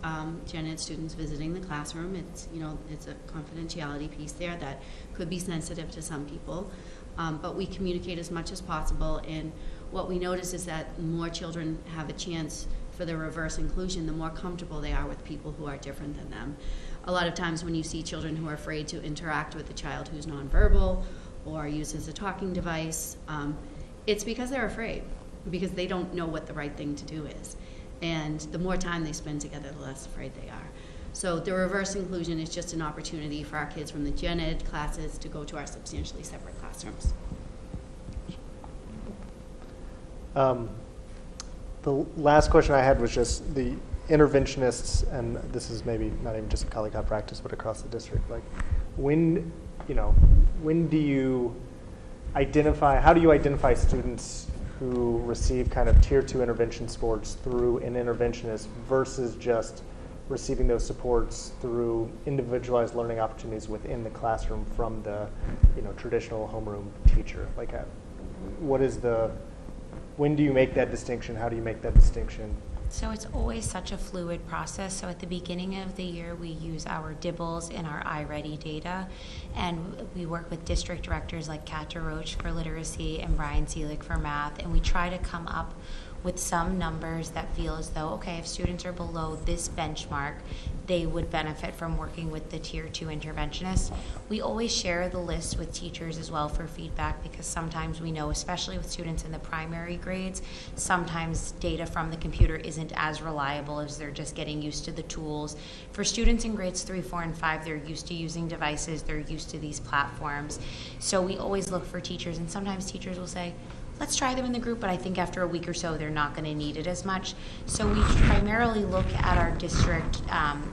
J: gen ed students visiting the classroom. It's, it's a confidentiality piece there that could be sensitive to some people. But we communicate as much as possible, and what we notice is that more children have a chance for the reverse inclusion, the more comfortable they are with people who are different than them. A lot of times when you see children who are afraid to interact with a child who's nonverbal or uses a talking device, it's because they're afraid, because they don't know what the right thing to do is. And the more time they spend together, the less afraid they are. So the reverse inclusion is just an opportunity for our kids from the gen ed classes to go to our substantially separate classrooms.
H: The last question I had was just the interventionists, and this is maybe not even just a Kali Ka practice, but across the district. When do you identify, how do you identify students who receive kind of tier 2 intervention supports through an interventionist versus just receiving those supports through individualized learning opportunities within the classroom from the traditional homeroom teacher? When do you make that distinction? How do you make that distinction?
K: So it's always such a fluid process. So at the beginning of the year, we use our DIBBLES and our iReady data, and we work with district directors like Kat Roach for literacy and Brian Seelig for math, and we try to come up with some numbers that feel as though, okay, if students are below this benchmark, they would benefit from working with the tier 2 interventionist. We always share the list with teachers as well for feedback, because sometimes we know, especially with students in the primary grades, sometimes data from the computer isn't as reliable as they're just getting used to the tools. For students in grades 3, 4, and 5, they're used to using devices, they're used to these platforms. So we always look for teachers, and sometimes teachers will say, let's try them in the group, but I think after a week or so, they're not going to need it as much. So we primarily look at our district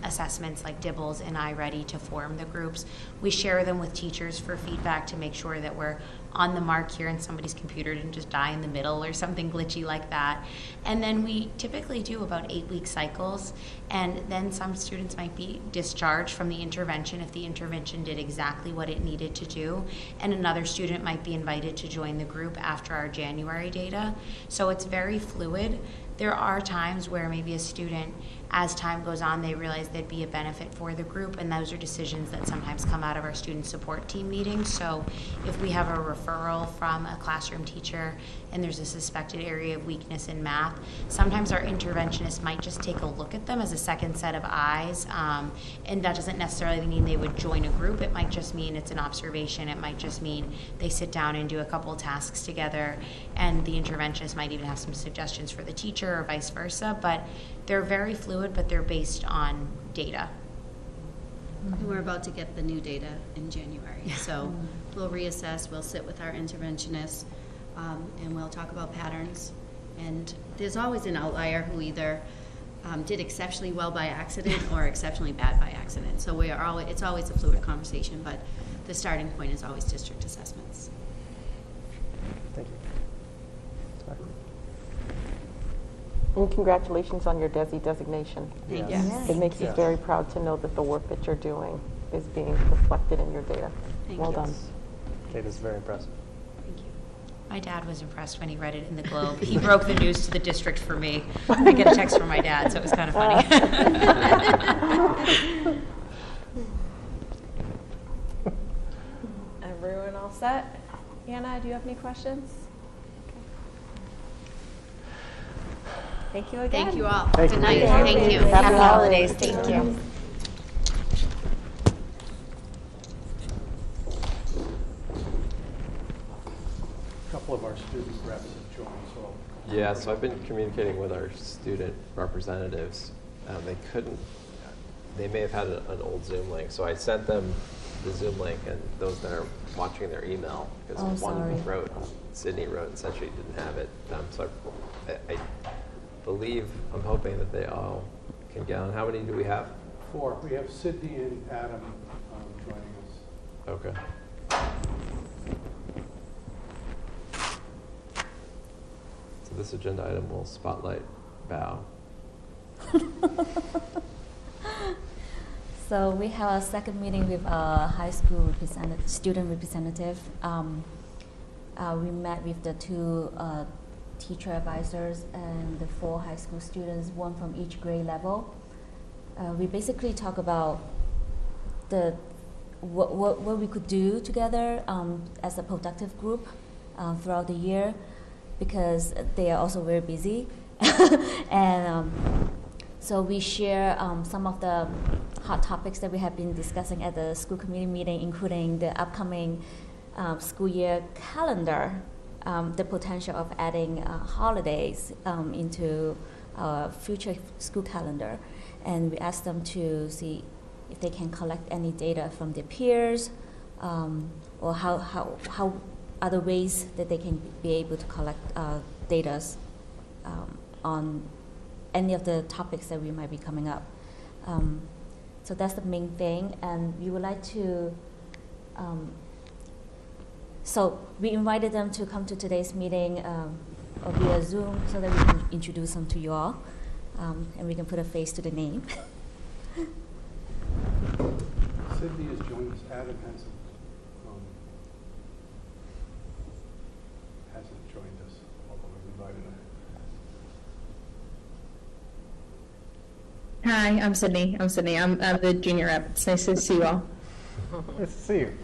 K: assessments like DIBBLES and iReady to form the groups. We share them with teachers for feedback to make sure that we're on the mark here and somebody's computer didn't just die in the middle or something glitchy like that. And then we typically do about 8-week cycles, and then some students might be discharged from the intervention if the intervention did exactly what it needed to do, and another student might be invited to join the group after our January data. So it's very fluid. There are times where maybe a student, as time goes on, they realize there'd be a benefit for the group, and those are decisions that sometimes come out of our student support team meetings. So if we have a referral from a classroom teacher and there's a suspected area of weakness in math, sometimes our interventionist might just take a look at them as a second set of eyes, and that doesn't necessarily mean they would join a group. It might just mean it's an observation. It might just mean they sit down and do a couple tasks together, and the interventionist might even have some suggestions for the teacher or vice versa. But they're very fluid, but they're based on data.
J: And we're about to get the new data in January. So we'll reassess, we'll sit with our interventionists, and we'll talk about patterns. And there's always an outlier who either did exceptionally well by accident or exceptionally bad by accident. So it's always a fluid conversation, but the starting point is always district assessments.
H: Thank you.
G: And congratulations on your DESI designation.
J: Thank
H: Yes.
J: you.
C: Yes.
G: It makes us very proud to know that the work that you're doing is being reflected in your data.
J: Thank
G: Well
J: you.
G: done.
H: It is very impressive.
J: Thank you.
K: My dad was impressed when he read it in the Globe. He broke the news to the district for me. I get a text from my dad, so it was kind of funny.
B: Everyone all set? Anna, do you have any questions? Thank you again.
J: Thank you all.
H: Thank
J: Good
H: you.
J: night.
H: Thank
J: Thank you.
G: Happy holidays.
K: Thank you.
D: A couple of our student reps have joined, so.
A: Yeah, so I've been communicating with our student representatives. They may have had an old Zoom link, so I sent them the Zoom link, and those that are watching their email, because
C: Oh, sorry.
A: Sydney wrote and said she didn't have it. So I believe, I'm hoping that they all can get on. How many do we have?
D: 4. We have Sydney and Adam joining us.
A: Okay. So this agenda item will spotlight Bao.
C: So we have a second meeting with a high school student representative. We met with the 2 teacher advisors and the 4 high school students, 1 from each grade level. We basically talk about what we could do together as a productive group throughout the year, because they are also very busy. And so we share some of the hot topics that we have been discussing at the school committee meeting, including the upcoming school year calendar, the potential of adding holidays into our future school calendar. And we asked them to see if they can collect any data from their peers, or how other ways that they can be able to collect data on any of the topics that we might be coming up. So that's the main thing, and we would like to, so we invited them to come to today's meeting via Zoom so that we can introduce them to you all, and we can put a face to the name.
D: Sydney has joined us. Adam hasn't joined us, although we've invited him.
M: Hi, I'm Sydney. I'm the junior rep. It's nice to see you all.
H: Nice to see you.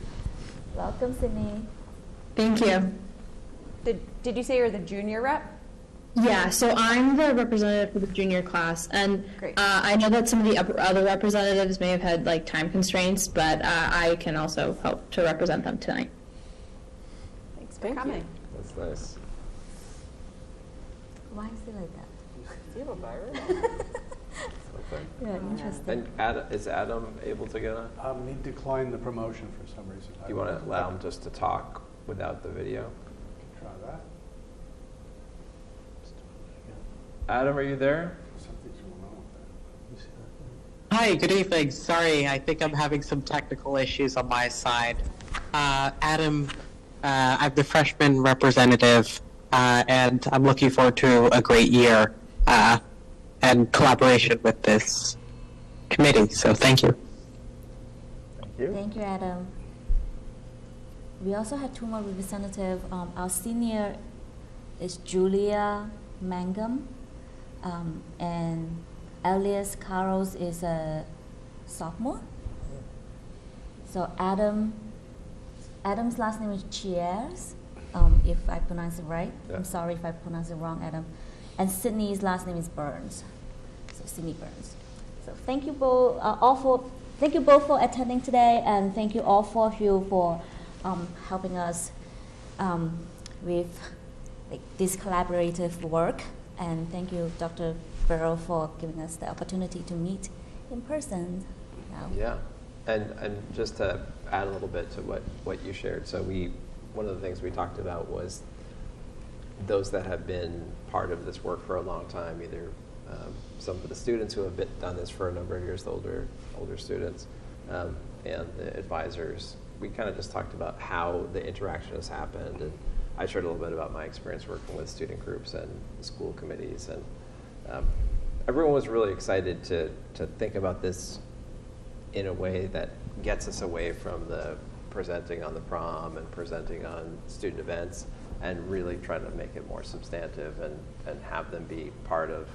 C: Welcome, Sydney.
M: Thank you.
B: Did you say you're the junior rep?
M: Yeah, so I'm the representative for the junior class, and
B: Great.
M: I know that some of the other representatives may have had like time constraints, but I can also help to represent them tonight.
B: Thanks for coming.
A: That's nice.
C: Why is it like that?
G: Do you have a virus?
A: Okay.
C: Yeah, interesting.
A: And is Adam able to get on?
D: He declined the promotion for some reason.
A: Do you want to allow him just to talk without the video?
D: Try that.
A: Adam, are you there?
D: Something's going on with that.
N: Hi, good evening. Sorry, I think I'm having some technical issues on my side. Adam, I'm the freshman representative, and I'm looking forward to a great year and collaboration with this committee, so thank you.
H: Thank you.
C: Thank you, Adam. We also have 2 more representatives. Our senior is Julia Mangum. And Elias Carlos is a sophomore. So Adam's last name is Chiers, if I pronounce it right.
A: Yeah.
C: I'm sorry if I pronounce it wrong, Adam. And Sydney's last name is Burns. So Sydney Burns. So thank you both thank you both for attending today, and thank you all four of you for helping us with this collaborative work. And thank you, Dr. Burrow, for giving us the opportunity to meet in person now.
A: Yeah, and just to add a little bit to what you shared. So one of the things we talked about was those that have been part of this work for a long time, either some of the students who have done this for a number of years, the older students, and the advisors. We kind of just talked about how the interaction has happened, and I shared a little bit about my experience working with student groups and school committees, and everyone was really excited to think about this in a way that gets us away from the presenting on the prom and presenting on student events, and really trying to make it more substantive and have them be part of,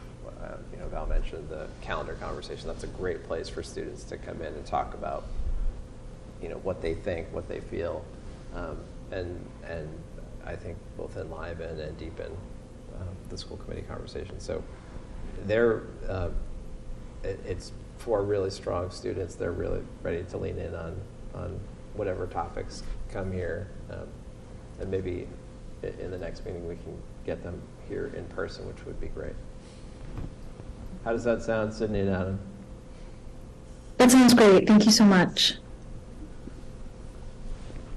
A: Val mentioned the calendar conversation. That's a great place for students to come in and talk about, what they think, what they feel, and I think both enliven and deepen the school committee conversation. So it's for really strong students. They're really ready to lean in on whatever topics come here, and maybe in the next meeting we can get them here in person, which would be great. How does that sound, Sydney and Adam?
M: That sounds great. Thank you so much.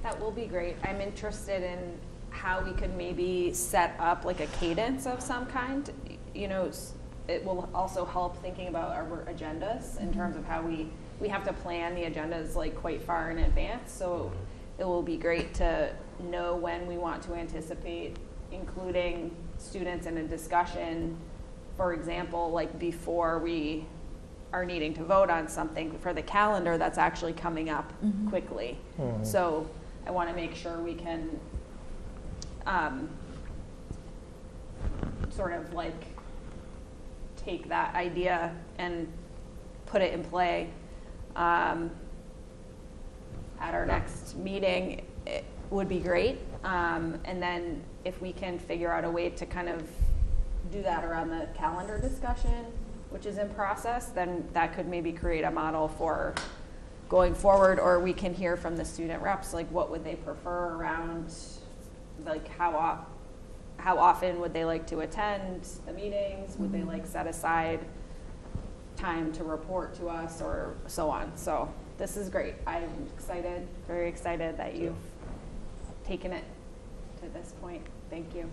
B: That will be great. I'm interested in how we could maybe set up like a cadence of some kind. It will also help thinking about our agendas in terms of how we have to plan the agendas like quite far in advance. So it will be great to know when we want to anticipate including students in a discussion, for example, like before we are needing to vote on something for the calendar that's actually coming up quickly. So I want to make sure we can sort of like take that idea and put it in play at our next meeting. It would be great. And then if we can figure out a way to kind of do that around the calendar discussion, which is in process, then that could maybe create a model for going forward, or we can hear from the student reps, like what would they prefer around, like how often would they like to attend the meetings? Would they like set aside time to report to us, or so on? So this is great. I'm excited, very excited that you've taken it to this point. Thank you.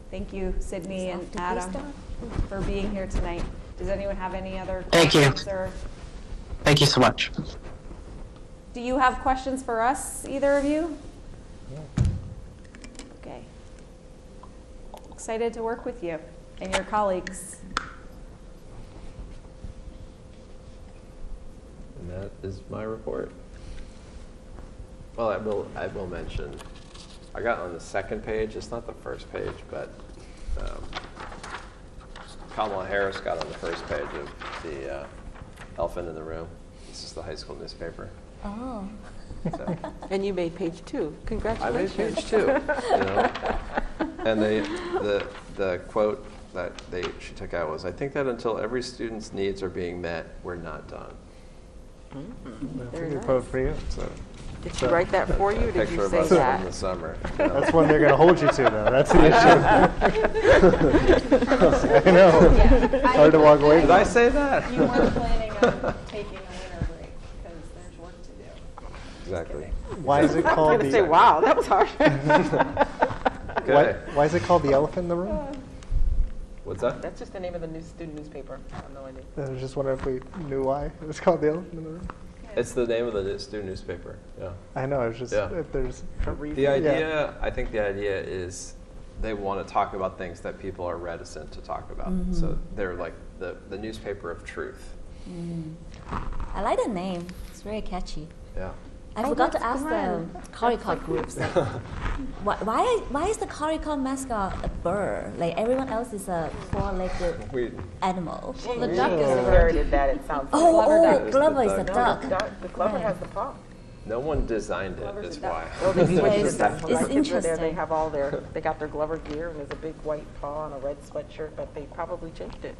B: Thank you, Sydney and Adam, for being here tonight. Does anyone have any other questions?
N: Thank you so much.
B: Do you have questions for us, either of you? Okay. Excited to work with you and your colleagues.
A: And that is my report. Well, I will mention, I got on the second page. It's not the first page, but Kamala Harris got on the first page of the Elephant in the Room. This is the high school newspaper.
C: Oh.
A: So,
L: And you made page 2. Congratulations.
A: I made page 2. And the quote that she took out was, "I think that until every student's needs are being met, we're not done."
H: That's a
L: Very
H: good
L: nice.
H: quote for you.
A: So,
L: Did she write that for you, or did
A: picture
L: you
A: of
L: say
A: us
L: that?
A: from the summer.
H: That's one they're going to hold you to, though. That's the issue. I know.
B: Yeah.
H: Hard to walk away
A: Did
H: from.
A: I say that?
B: You weren't planning on taking a winter break because there's work to do.
A: Exactly.
H: Why is it
L: I was
H: called
L: going to say,
H: the?
L: wow, that was harsh.
A: Okay.
H: Why is it called the Elephant in the Room?
A: What's that?
L: That's just the name of the student newspaper. I have no idea.
H: I was just wondering if we knew why it was called the Elephant in the Room.
A: It's the name of the student newspaper. Yeah.
H: I know. I was just
A: Yeah.
H: if there's.
A: The idea, I think the idea is they want to talk about things that people are reticent to talk about. So they're like the newspaper of truth.
C: I like the name. It's very catchy.
A: Yeah.
C: I forgot to ask the CARICOT groups. Like, why is the CARICOT mascot a bird? Like everyone else is a four-legged animal.
L: Well, the duck is inherited that, it sounds like.
C: Glover is the
L: No,
C: duck.
L: the Glover has the paw.
A: No one designed it, is why.
L: Well, they switched
C: It's
L: it. When my kids were there,
C: interesting.
L: they have they got their Glover gear, and there's a big white paw and a red sweatshirt, but they probably changed it.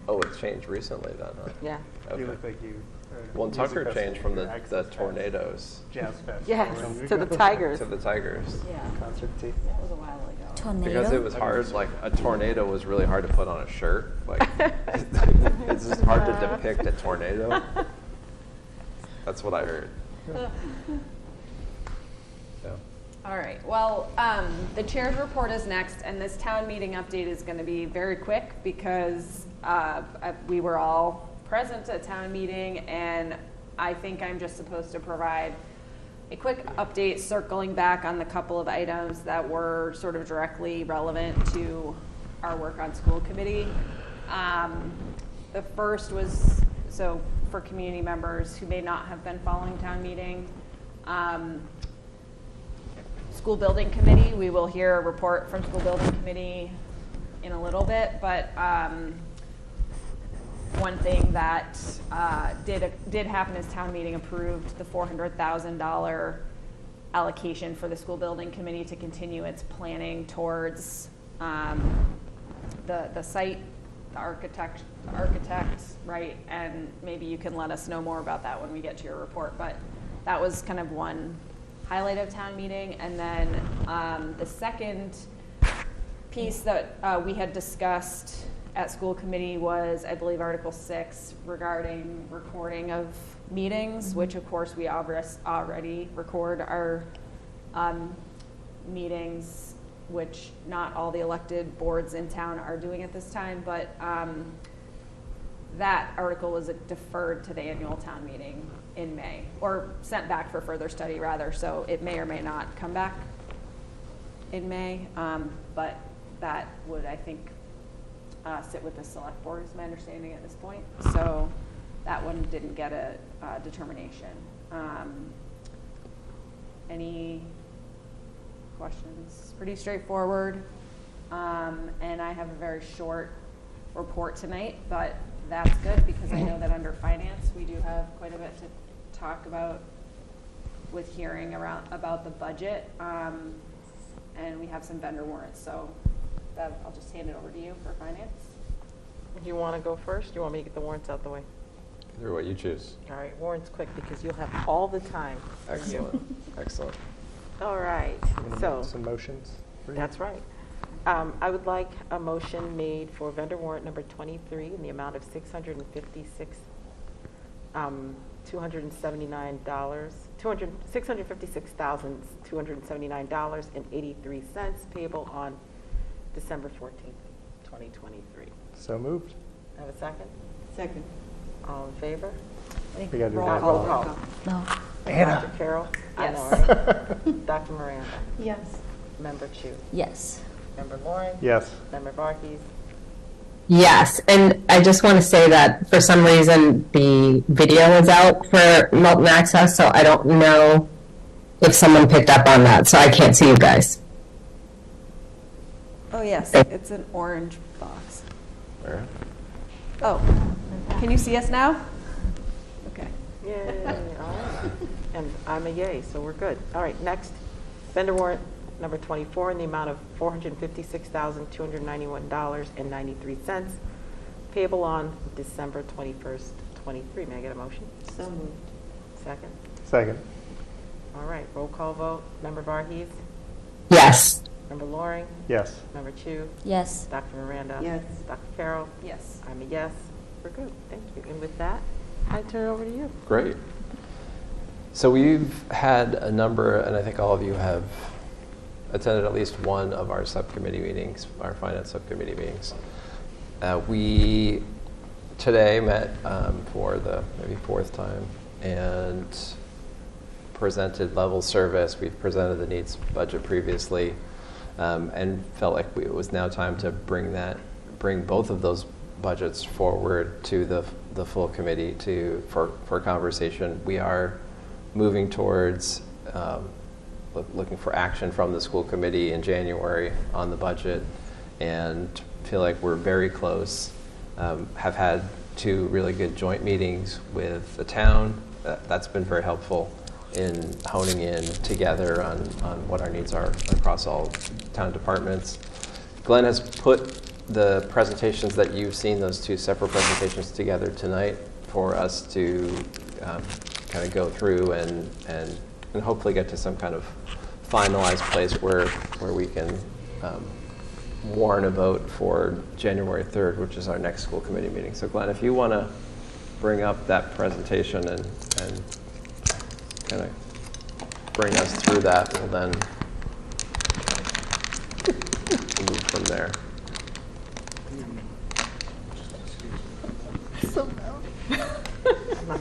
A: Oh, it's changed recently then, huh?
L: Yeah.
A: Okay.
H: You look like you.
A: Well, Tucker changed from the tornadoes
H: Jazz fest.
L: Yes, to the Tigers.
A: to the Tigers.
B: Yeah,
H: Concert tee.
B: that was a while ago.
C: Tornado.
A: Because it was hard, like a tornado was really hard to put on a shirt. Like it's just hard to depict a tornado. That's what I heard. Yeah.
B: All right, well, the chair's report is next, and this town meeting update is going to be very quick because we were all present at town meeting, and I think I'm just supposed to provide a quick update circling back on the couple of items that were sort of directly relevant to our work on school committee. The first was, so for community members who may not have been following town meeting, school building committee, we will hear a report from school building committee in a little bit, but one thing that did happen is town meeting approved the $400,000 allocation for the school building committee to continue its planning towards the site, the architect, right? And maybe you can let us know more about that when we get to your report. But that was kind of one highlight of town meeting. And then the second piece that we had discussed at school committee was, I believe, Article 6 regarding recording of meetings, which of course we already record our meetings, which not all the elected boards in town are doing at this time, but that article was deferred to the annual town meeting in May, or sent back for further study rather, so it may or may not come back in May, but that would, I think, sit with the select board is my understanding at this point. So that one didn't get a determination. Any questions? Pretty straightforward. And I have a very short report tonight, but that's good because I know that under finance we do have quite a bit to talk about with hearing about the budget. And we have some vendor warrants, so I'll just hand it over to you for finance.
L: Do you want to go first? Do you want me to get the warrants out the way?
A: Do what you choose.
L: All right, warrants quick because you'll have all the time.
A: Excellent. Excellent.
L: All right, so
H: Some motions.
L: that's right. I would like a motion made for vendor warrant number 23 in the amount of $656,279.83 payable on December 14th, 2023.
H: So moved.
L: Have a second?
F: Second.
L: All in favor?
H: We gotta do
L: Roll
H: that.
L: call.
C: No.
L: Dr. Carroll? I know,
B: Yes.
L: right? Dr. Miranda?
F: Yes.
L: Member Chu?
C: Yes.
L: Member Loring?
H: Yes.
L: Member Varghese?
M: Yes, and I just want to say that for some reason the video is out for Milton Access, so I don't know if someone picked up on that, so I can't see you guys.
B: Oh, yes, it's an orange box.
A: Where?
B: Oh, can you see us now? Okay.
L: Yay, all right. And I'm a yay, so we're good. All right, next, vendor warrant number 24 in the amount of $456,291.93 payable on December 21st, 23. May I get a motion?
F: So moved.
L: Second?
H: Second.
L: All right, roll call vote. Member Varghese?
M: Yes.
L: Member Loring?
H: Yes.
L: Member Chu?
C: Yes.
L: Dr. Miranda?
F: Yes.
L: Dr. Carroll?
B: Yes.
L: I'm a yes. We're good. Thank you. And with that, I turn it over to you.
A: Great. So we've had a number, and I think all of you have attended at least one of our subcommittee meetings, our finance subcommittee meetings. We today met for the maybe fourth time and presented level service. We've presented the needs budget previously and felt like it was now time to bring both of those budgets forward to the full committee for conversation. We are moving towards looking for action from the school committee in January on the budget, and feel like we're very close. Have had 2 really good joint meetings with the town. That's been very helpful in honing in together on what our needs are across all town departments. Glenn has put the presentations that you've seen, those 2 separate presentations, together tonight for us to kind of go through and hopefully get to some kind of finalized place where we can warn a vote for January 3rd, which is our next school committee meeting. So Glenn, if you want to bring up that presentation and kind of bring us through that, we'll then move from there.
L: So loud.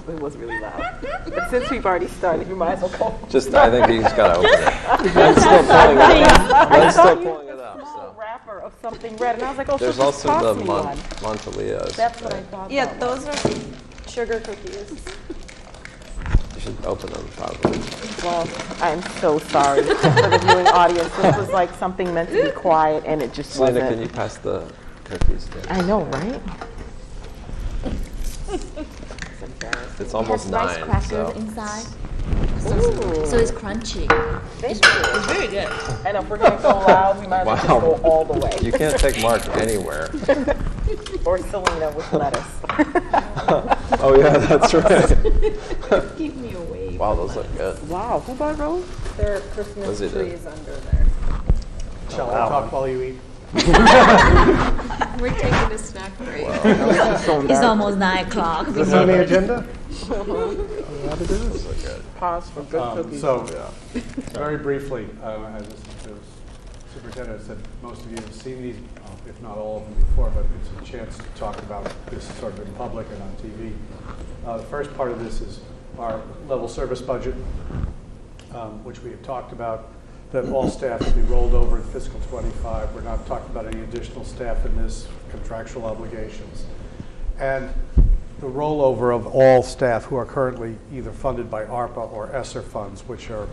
L: It was really loud. But since we've already started, you might as well go.
A: I think you just got to open it. Glenn's still pulling it up. Glenn's still pulling it up.
L: Small wrapper of something red, and I was like, oh,
A: There's
L: so just
A: also
L: toss
A: the
L: me one.
A: Monteleos.
L: That's what I thought.
B: Yeah,
L: that
B: those
L: was.
B: are sugar cookies.
A: You should open them, probably.
L: Well, I'm so sorry for the viewing audience. This was like something meant to be quiet, and it just
A: Selena,
L: wasn't.
A: can you pass the cookies to
L: I know, right?
A: It's almost
C: it has
A: 9,
C: rice
A: so.
C: crackers inside,
L: Ooh.
C: so it's crunchy.
L: It's very good. And if we're going to go loud, we might as well just go all the way.
A: You can't take Mark anywhere.
L: Or Selena with lettuce.
A: Oh yeah, that's right.
B: Keep me away.
A: Wow, those look good.
L: Wow, who bought those?
B: There are Christmas
A: Lizzie did.
B: trees under there.
D: Shall I talk while you eat?
F: We're taking a snack break.
C: It's almost 9 o'clock.
H: Is this on the agenda?
A: Those look good.
L: Pause for good cookies.
D: So, very briefly, as the superintendent said, most of you have seen these, if not all of them before, but it's a chance to talk about this sort of in public and on TV. The first part of this is our level service budget, which we have talked about, that all staff will be rolled over in fiscal 25. We're not talking about any additional staff in this, contractual obligations. And the rollover of all staff who are currently either funded by ARPA or ESSER funds, which are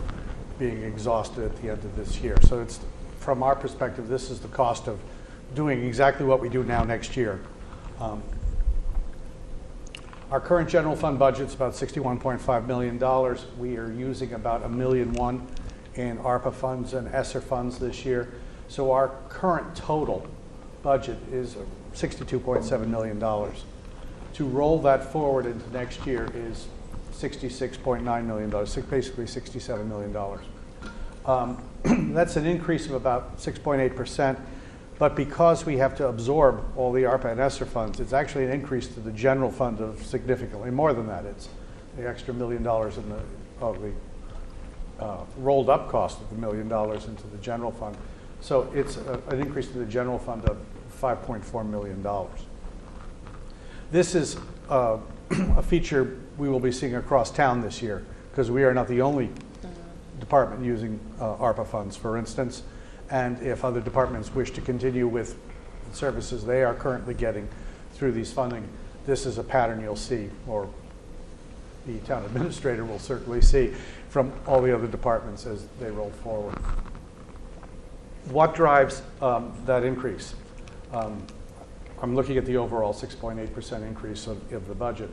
D: being exhausted at the end of this year. So it's, from our perspective, this is the cost of doing exactly what we do now next year. Our current general fund budget is about $61.5 million. We are using about $1.1 million in ARPA funds and ESSER funds this year. So our current total budget is $62.7 million. To roll that forward into next year is $66.9 million, basically $67 million. That's an increase of about 6.8%, but because we have to absorb all the ARPA and ESSER funds, it's actually an increase to the general fund of significantly more than that. It's the extra $1 million of the rolled up cost of $1 million into the general fund. So it's an increase to the general fund of $5.4 million. This is a feature we will be seeing across town this year, because we are not the only department using ARPA funds, for instance. And if other departments wish to continue with the services they are currently getting through these funding, this is a pattern you'll see, or the town administrator will certainly see from all the other departments as they roll forward. What drives that increase? I'm looking at the overall 6.8% increase of the budget.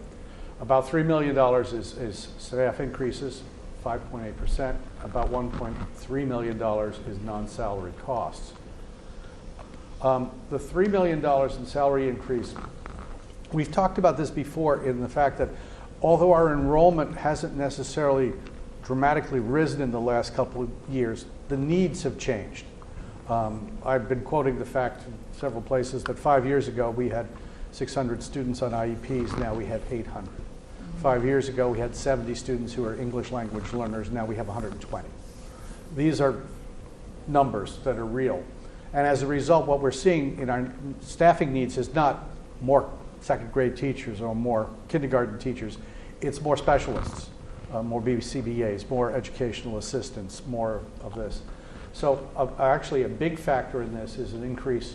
D: About $3 million is staff increases, 5.8%. About $1.3 million is non-salary costs. The $3 million in salary increase, we've talked about this before in the fact that although our enrollment hasn't necessarily dramatically risen in the last couple of years, the needs have changed. I've been quoting the fact in several places that 5 years ago we had 600 students on IEPs, now we have 800. 5 years ago we had 70 students who are English language learners, now we have 120. These are numbers that are real. And as a result, what we're seeing in our staffing needs is not more second grade teachers or more kindergarten teachers, it's more specialists, more BCBAs, more educational assistants, more of this. So actually a big factor in this is an increase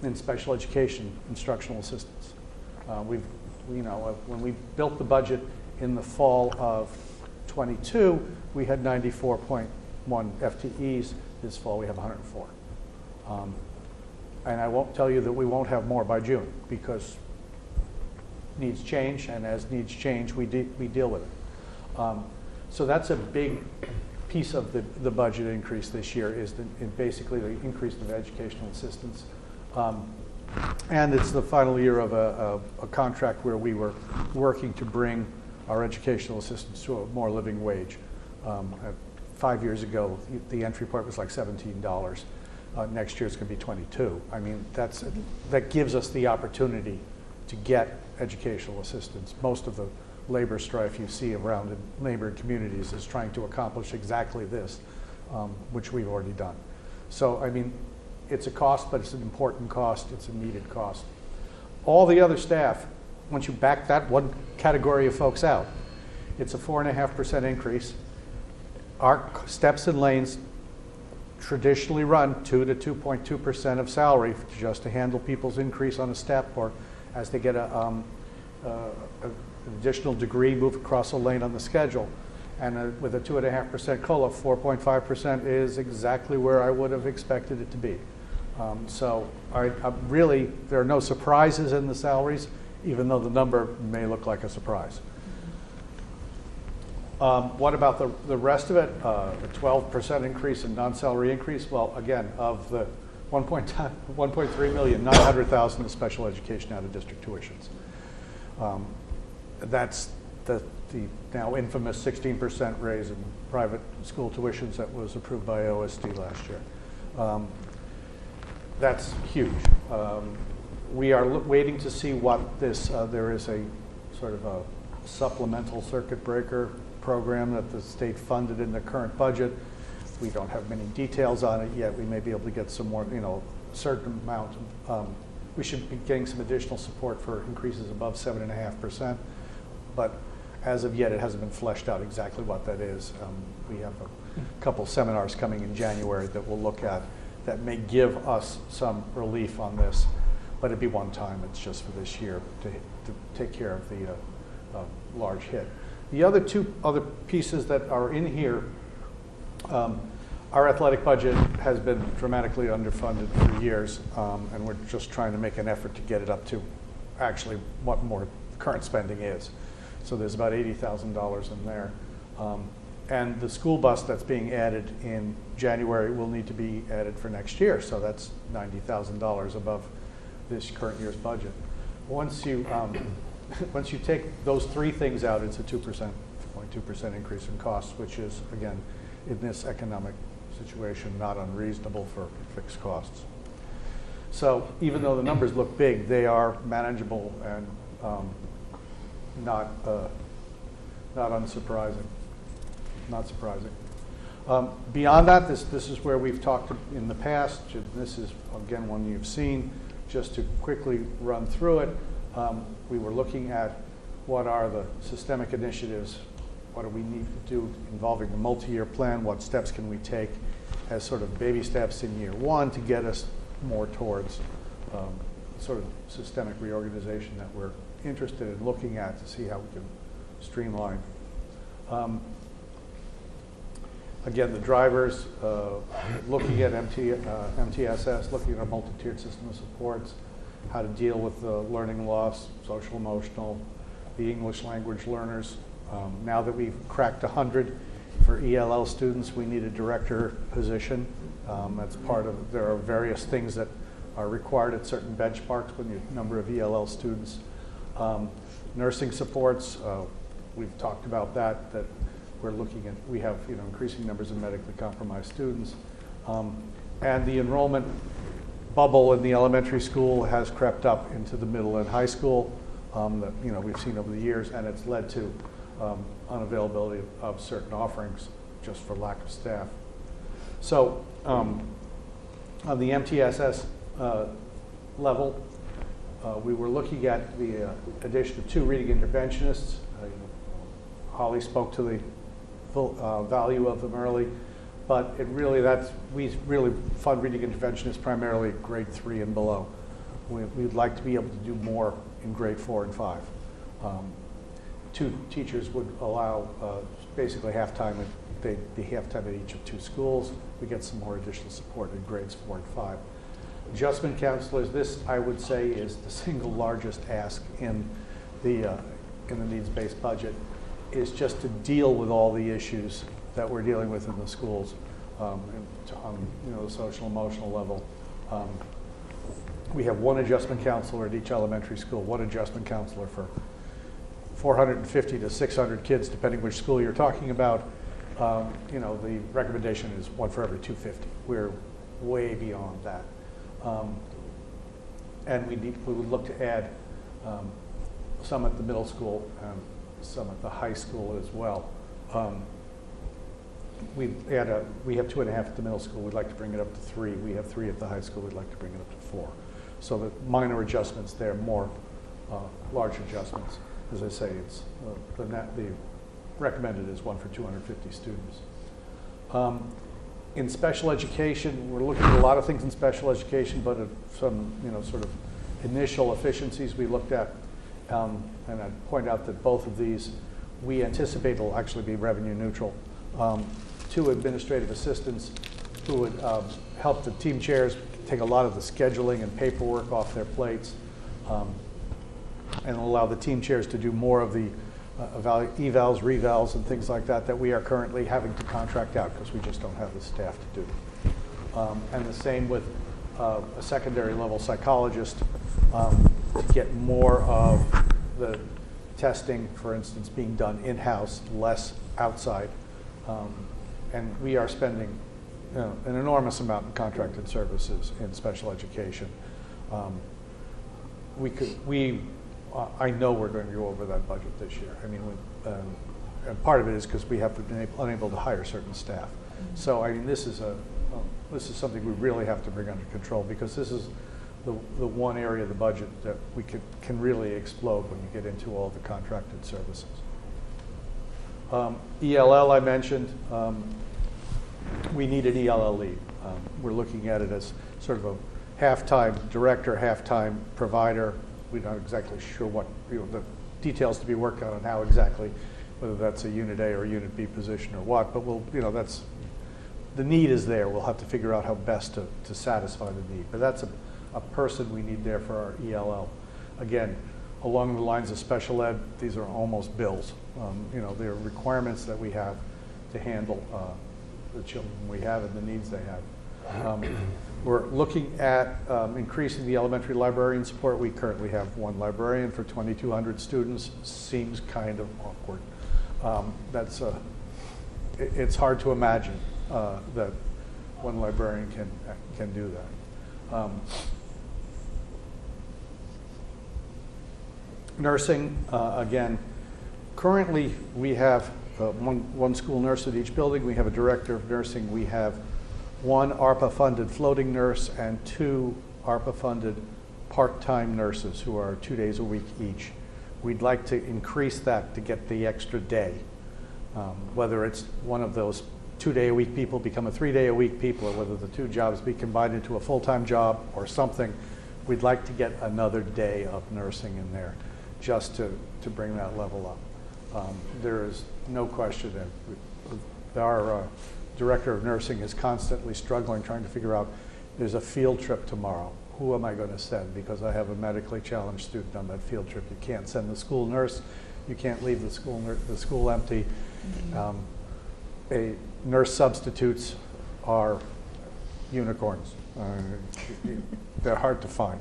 D: in special education instructional assistants. When we built the budget in the fall of 22, we had 94.1 FTEs. This fall, we have 104. And I won't tell you that we won't have more by June, because needs change, and as needs change, we deal with it. So that's a big piece of the budget increase this year, is basically the increase of educational assistants. And it's the final year of a contract where we were working to bring our educational assistants to a more living wage. 5 years ago, the entry point was like $17. Next year it's going to be 22. I mean, that gives us the opportunity to get educational assistance. Most of the labor strife you see around in neighboring communities is trying to accomplish exactly this, which we've already done. So, I mean, it's a cost, but it's an important cost. It's a needed cost. All the other staff, once you back that one category of folks out, it's a 4.5% increase. Our steps and lanes traditionally run 2 to 2.2% of salary just to handle people's increase on a step, or as they get an additional degree, move across a lane on the schedule. And with a 2.5% COLA, 4.5% is exactly where I would have expected it to be. So I'm really, there are no surprises in the salaries, even though the number may look like a surprise. What about the rest of it? The 12% increase in non-salary increase? Well, again, of the 1.3 million, 900,000 is special education out of district tuitions. That's the now infamous 16% raise in private school tuitions that was approved by OSD last year. That's huge. We are waiting to see what this, there is a sort of a supplemental circuit breaker program that the state funded in the current budget. We don't have many details on it yet. We may be able to get some more, a certain amount. We should be getting some additional support for increases above 7.5%, but as of yet, it hasn't been fleshed out exactly what that is. We have a couple seminars coming in January that we'll look at that may give us some relief on this, but it'd be one time. It's just for this year to take care of the large hit. The other pieces that are in here, our athletic budget has been dramatically underfunded for years, and we're just trying to make an effort to get it up to actually what more current spending is. So there's about $80,000 in there. And the school bus that's being added in January will need to be added for next year. So that's $90,000 above this current year's budget. Once you take those three things out, it's a 2.2% increase in costs, which is, again, in this economic situation, not unreasonable for fixed costs. So even though the numbers look big, they are manageable and not unsurprising. Not surprising. Beyond that, this is where we've talked in the past. This is, again, one you've seen. Just to quickly run through it, we were looking at what are the systemic initiatives, what do we need to do involving the multi-year plan, what steps can we take as sort of baby steps in year one to get us more towards sort of systemic reorganization that we're interested in looking at to see how we can streamline. Again, the drivers, looking at MTSS, looking at our multi-tiered system of supports, how to deal with the learning loss, social emotional, the English language learners. Now that we've cracked 100 for ELL students, we need a director position. That's part of, there are various things that are required at certain benchmarks when you number of ELL students. Nursing supports, we've talked about that we're looking at, we have increasing numbers of medically compromised students. And the enrollment bubble in the elementary school has crept up into the middle and high school that we've seen over the years, and it's led to unavailability of certain offerings just for lack of staff. So on the MTSS level, we were looking at the addition of 2 reading interventionists. Holly spoke to the full value of them early, but it really, we really fund reading interventionists primarily grade 3 and below. We'd like to be able to do more in grade 4 and 5. two teachers would allow basically half-time. They'd be half-time at each of two schools. We get some more additional support in grades 4 and 5. Adjustment counselors, this I would say is the single largest ask in the needs-based budget, is just to deal with all the issues that we're dealing with in the schools on the social emotional level. We have one adjustment counselor at each elementary school, one adjustment counselor for 450 to 600 kids, depending which school you're talking about. The recommendation is one for every 250. We're way beyond that. And we would look to add some at the middle school and some at the high school as well. We have 2.5 at the middle school. We'd like to bring it up to 3. We have 3 at the high school. We'd like to bring it up to 4. So the minor adjustments there, more large adjustments. As I say, it's the recommended is one for 250 students. In special education, we're looking at a lot of things in special education, but some sort of initial efficiencies we looked at. And I'd point out that both of these we anticipate will actually be revenue neutral. 2 administrative assistants who would help the team chairs take a lot of the scheduling and paperwork off their plates, and allow the team chairs to do more of the evals, revals, and things like that we are currently having to contract out because we just don't have the staff to do. And the same with a secondary level psychologist to get more of the testing, for instance, being done in-house, less outside. And we are spending an enormous amount in contracted services in special education. I know we're going to go over that budget this year. I mean, and part of it is because we have been unable to hire certain staff. So I mean, this is something we really have to bring under control, because this is the one area of the budget that we can really explode when you get into all the contracted services. ELL I mentioned. We need an ELL lead. We're looking at it as sort of a half-time director, half-time provider. We're not exactly sure what the details to be worked out on how exactly, whether that's a Unit A or a Unit B position or what. But that's the need is there. We'll have to figure out how best to satisfy the need. But that's a person we need there for our ELL. Again, along the lines of special ed, these are almost bills. They're requirements that we have to handle the children we have and the needs they have. We're looking at increasing the elementary librarian support. We currently have one librarian for 2,200 students. Seems kind of awkward. It's hard to imagine that one librarian can do that. Nursing, again, currently we have one school nurse at each building. We have a director of nursing. We have one ARPA-funded floating nurse and 2 ARPA-funded part-time nurses who are 2 days a week each. We'd like to increase that to get the extra day, whether it's one of those 2-day-a-week people become a 3-day-a-week people, or whether the 2 jobs be combined into a full-time job or something. We'd like to get another day of nursing in there just to bring that level up. There is no question that our director of nursing is constantly struggling, trying to figure out, there's a field trip tomorrow. Who am I going to send? Because I have a medically challenged student on that field trip. You can't send the school nurse. You can't leave the school empty. Nurse substitutes are unicorns. They're hard to find.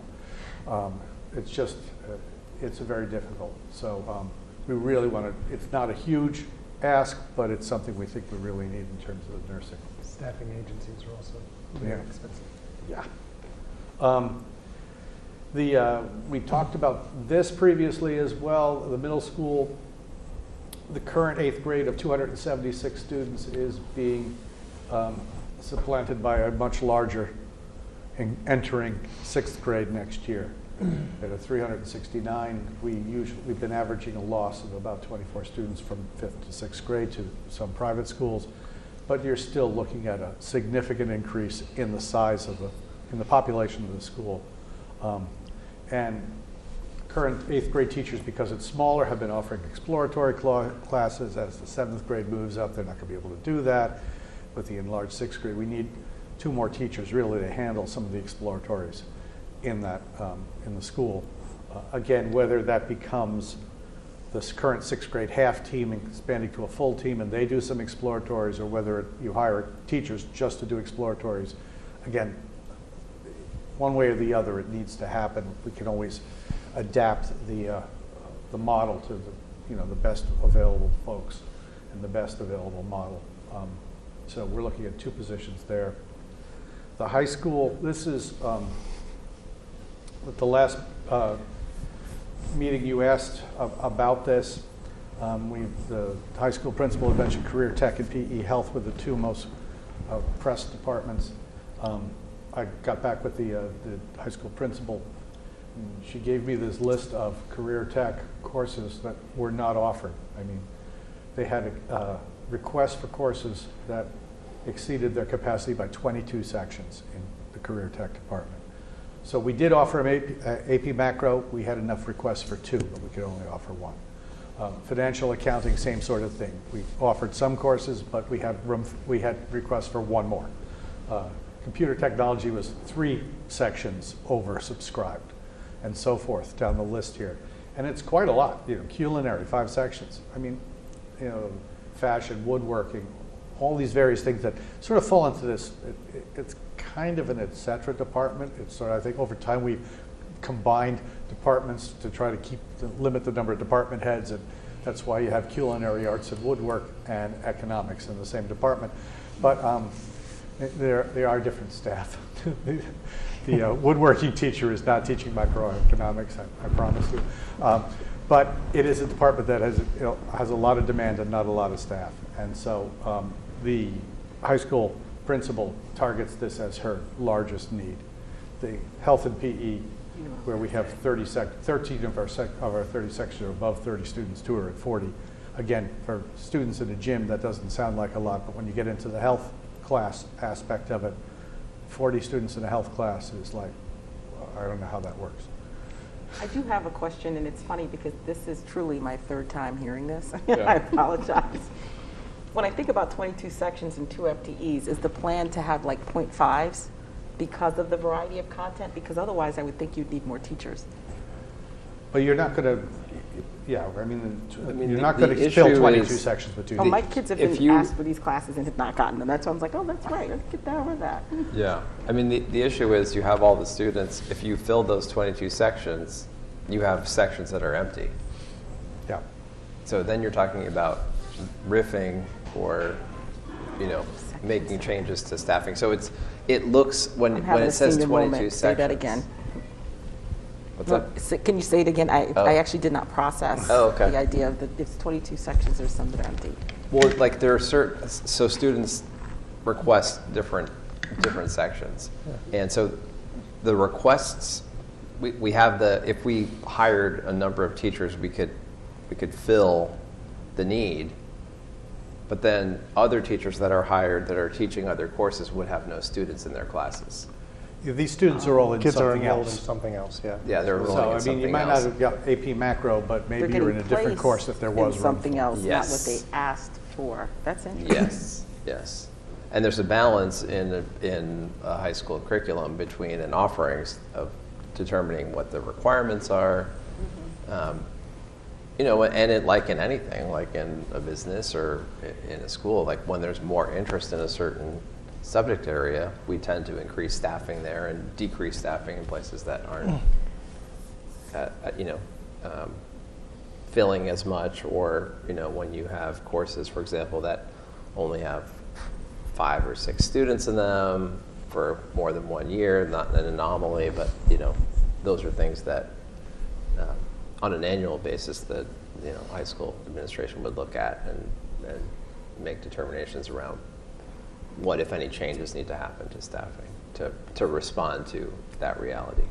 D: It's very difficult. So we really want to, it's not a huge ask, but it's something we think we really need in terms of the nursing.
H: Staffing agencies are also very expensive.
D: Yeah. We talked about this previously as well. The middle school, the current 8th grade of 276 students is being supplanted by a much larger entering 6th grade next year. At a 369, we've been averaging a loss of about 24 students from 5th to 6th grade to some private schools, but you're still looking at a significant increase in the size of in the population of the school. And current 8th grade teachers, because it's smaller, have been offering exploratory classes. As the 7th grade moves up, they're not going to be able to do that. With the enlarged 6th grade, we need 2 more teachers really to handle some of the exploratories in that in the school. Again, whether that becomes this current 6th grade half team expanding to a full team and they do some exploratories, or whether you hire teachers just to do exploratories, again, one way or the other, it needs to happen. We can always adapt the model to the best available folks and the best available model. So we're looking at 2 positions there. The high school, this is with the last meeting you asked about this. The high school principal had mentioned career tech and PE health were the 2 most pressed departments. I got back with the high school principal, and she gave me this list of career tech courses that were not offered. I mean, they had requests for courses that exceeded their capacity by 22 sections in the career tech department. So we did offer them AP Macro. We had enough requests for 2, but we could only offer 1. Financial accounting, same sort of thing. We offered some courses, but we had requests for 1 more. Computer technology was 3 sections oversubscribed, and so forth down the list here. And it's quite a lot. Culinary, 5 sections. I mean, fashion, woodworking, all these various things that sort of fall into this. It's kind of an et cetera department. It's sort of, I think over time we've combined departments to try to limit the number of department heads, and that's why you have culinary arts and woodwork and economics in the same department. But there are different staff. The woodworking teacher is not teaching microeconomics, I promise you. But it is a department that has a lot of demand and not a lot of staff. And so the high school principal targets this as her largest need. The health and PE, where we have 13 of our 30 sections are above 30 students, 2 are at 40. Again, for students in a gym, that doesn't sound like a lot, but when you get into the health class aspect of it, 40 students in a health class is like, I don't know how that works.
L: I do have a question, and it's funny because this is truly my 3rd time hearing this.
A: Yeah.
L: I apologize. When I think about 22 sections and 2 FTEs, is the plan to have like 0.5s because of the variety of content? Because otherwise I would think you'd need more teachers.
D: But you're not going to, I mean you're not going to fill 22 sections with 2
L: Oh,
D: teachers.
L: my kids have been asked for these classes and have not gotten them. That's why I was like, oh, that's right, let's get down with that.
A: Yeah, I mean, the issue is you have all the students. If you fill those 22 sections, you have sections that are empty.
D: Yeah.
A: So then you're talking about riffing or, making changes to staffing. So it looks, when it says 22 sections.
L: Say that again.
A: What's up?
L: Can you say it again? I actually did not process the idea of it's 22 sections, there's some that are empty.
A: Well, like there are so students request different sections. Yeah. And so the requests, we have if we hired a number of teachers, we could fill the need, but then other teachers that are hired that are teaching other courses would have no students in their classes.
D: Yeah, these students are all in
H: Kids
D: something
H: are enrolled
D: else.
H: in something else, yeah.
A: Yeah, they're enrolling in something else.
D: You might not have got AP Macro, but maybe you're in a different course if there was
L: something else,
A: yes.
L: not what they asked for. That's interesting.
A: Yes. And there's a balance in a high school curriculum between an offerings of determining what the requirements are, and it, like in anything, like in a business or in a school, like when there's more interest in a certain subject area, we tend to increase staffing there and decrease staffing in places that aren't, filling as much, or when you have courses, for example, that only have 5 or 6 students in them for more than 1 year, not an anomaly, but those are things that on an annual basis that high school administration would look at and make determinations around what, if any, changes need to happen to staffing to respond to that reality.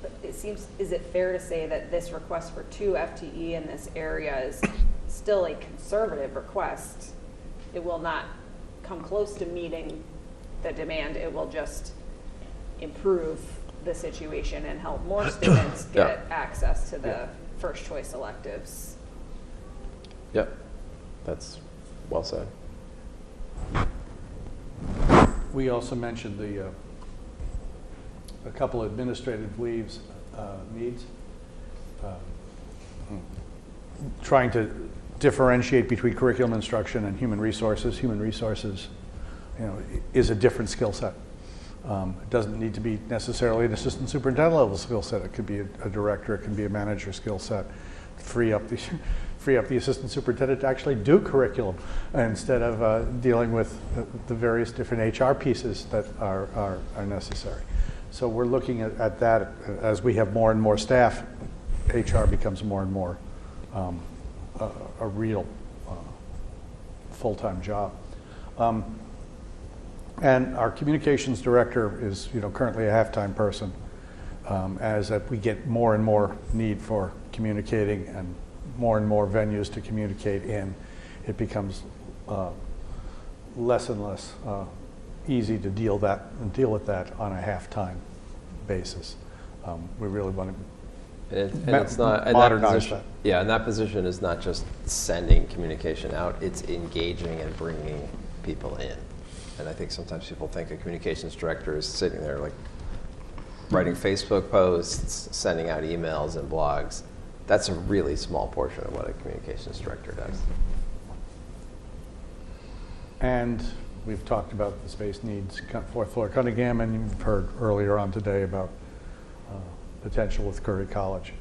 B: But is it fair to say that this request for 2 FTE in this area is still a conservative request? It will not come close to meeting the demand. It will just improve the situation and help more students get access to the first choice electives.
A: Yep, that's well said.
D: We also mentioned a couple administrative leaves needs. Trying to differentiate between curriculum instruction and human resources. Human resources, is a different skill set. It doesn't need to be necessarily an assistant superintendent level skill set. It could be a director. It can be a manager skill set. Free up the assistant superintendent to actually do curriculum instead of dealing with the various different HR pieces that are necessary. So we're looking at that as we have more and more staff. HR becomes more and more a real full-time job. And our communications director is, currently a half-time person. As we get more and more need for communicating and more venues to communicate in, it becomes less and less easy to deal with that on a half-time basis. We really want to.
A: And it's not
D: modernize that.
A: Yeah, and that position is not just sending communication out; it's engaging and bringing people in. And I think sometimes people think a communications director is sitting there like writing Facebook posts, sending out emails and blogs. That's a really small portion of what a communications director does.
D: And we've talked about the space needs, fourth floor Cunningham, and you've heard earlier on today about potential with Curry College.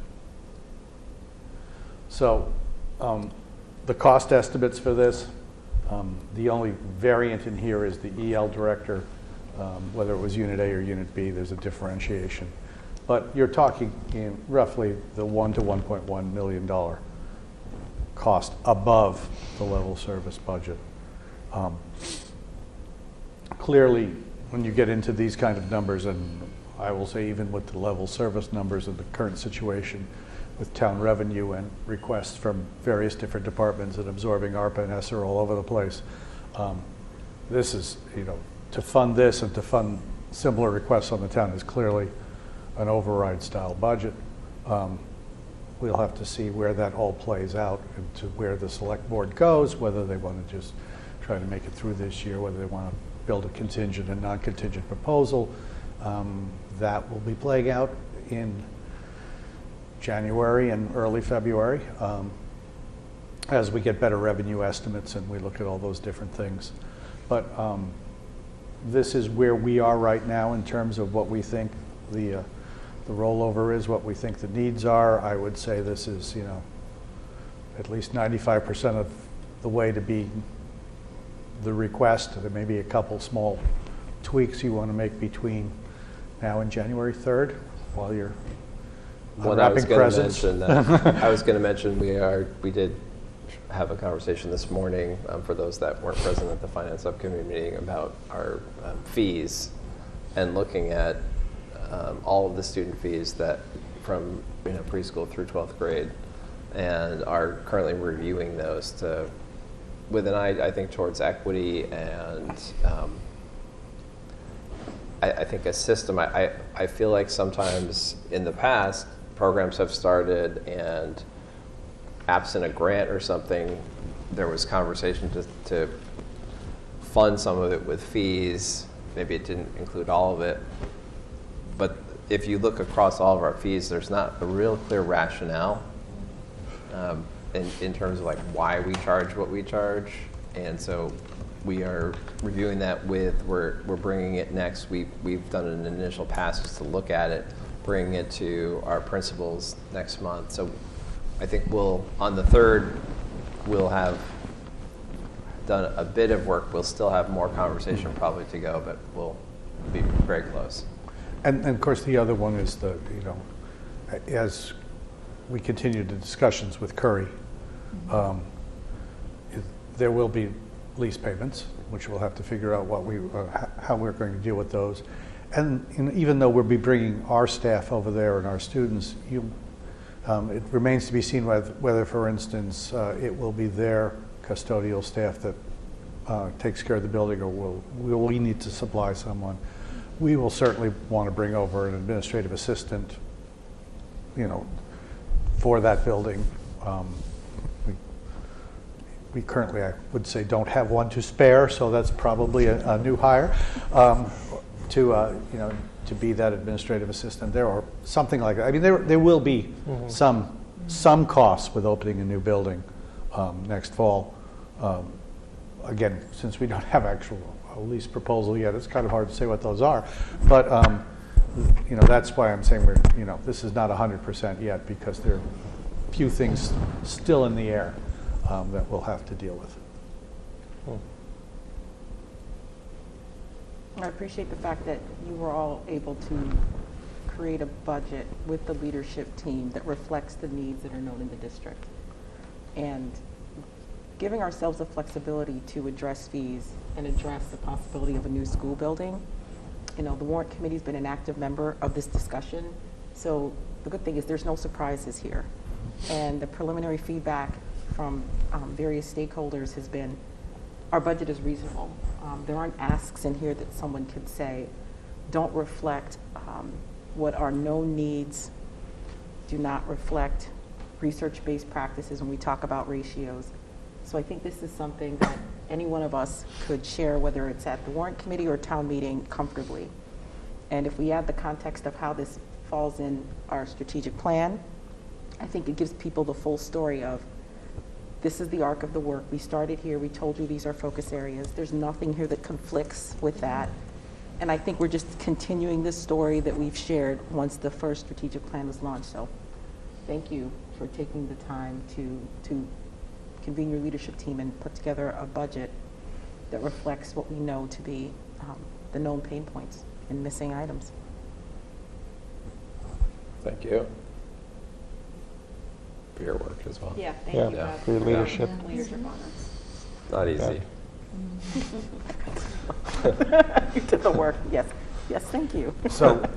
D: So the cost estimates for this, the only variant in here is the EL director, whether it was Unit A or Unit B, there's a differentiation. But you're talking in roughly the $1 to $1.1 million cost above the level service budget. Clearly, when you get into these kind of numbers, and I will say even with the level service numbers in the current situation with town revenue and requests from various different departments and absorbing ARPA and ESSER all over the place, this is, to fund this and to fund similar requests on the town is clearly an override style budget. We'll have to see where that all plays out and to where the select board goes, whether they want to just try to make it through this year, whether they want to build a contingent and non-contingent proposal. That will be playing out in January and early February as we get better revenue estimates and we look at all those different things. But this is where we are right now in terms of what we think the rollover is, what we think the needs are. I would say this is, at least 95% of the way to be the request. There may be a couple small tweaks you want to make between now and January 3rd while you're unwrapping presents.
A: I was going to mention we did have a conversation this morning for those that weren't present at the finance subcommittee meeting about our fees and looking at all of the student fees that from preschool through 12th grade, and are currently reviewing those with an eye, I think, towards equity and I think a system. I feel like sometimes in the past programs have started and absent a grant or something, there was conversation to fund some of it with fees. Maybe it didn't include all of it. But if you look across all of our fees, there's not a real clear rationale in terms of like why we charge what we charge. And so we are reviewing that we're bringing it next. We've done an initial pass just to look at it, bringing it to our principals next month. So I think on the 3rd, we'll have done a bit of work. We'll still have more conversation probably to go, but we'll be very close.
D: And of course, the other one is as we continue the discussions with Curry, there will be lease payments, which we'll have to figure out how we're going to deal with those. And even though we'll be bringing our staff over there and our students, it remains to be seen whether, for instance, it will be their custodial staff that takes care of the building, or will we need to supply someone. we will certainly want to bring over an administrative assistant, for that building. We currently, I would say, don't have one to spare, so that's probably a new hire to be that administrative assistant there, or something like that. I mean, there will be some costs with opening a new building next fall. Again, since we don't have actual lease proposal yet, it's kind of hard to say what those are. But that's why I'm saying this is not 100% yet, because there are a few things still in the air that we'll have to deal with.
L: I appreciate the fact that you were all able to create a budget with the leadership team that reflects the needs that are known in the district. And giving ourselves the flexibility to address fees and address the possibility of a new school building. The warrant committee's been an active member of this discussion. So the good thing is there's no surprises here. And the preliminary feedback from various stakeholders has been, our budget is reasonable. There aren't asks in here that someone could say don't reflect what our known needs, do not reflect research-based practices when we talk about ratios. So I think this is something that any one of us could share, whether it's at the warrant committee or town meeting, comfortably. And if we add the context of how this falls in our strategic plan, I think it gives people the full story of, this is the arc of the work. We started here. We told you these are focus areas. There's nothing here that conflicts with that. And I think we're just continuing this story that we've shared once the first strategic plan was launched. So thank you for taking the time to convene your leadership team and put together a budget that reflects what we know to be the known pain points and missing items.
A: Thank you for your work as well.
B: Yeah, thank you, Bob.
H: For your leadership.
B: Leadership on us.
A: Not easy.
L: You did the work. Yes, thank you.
D: So,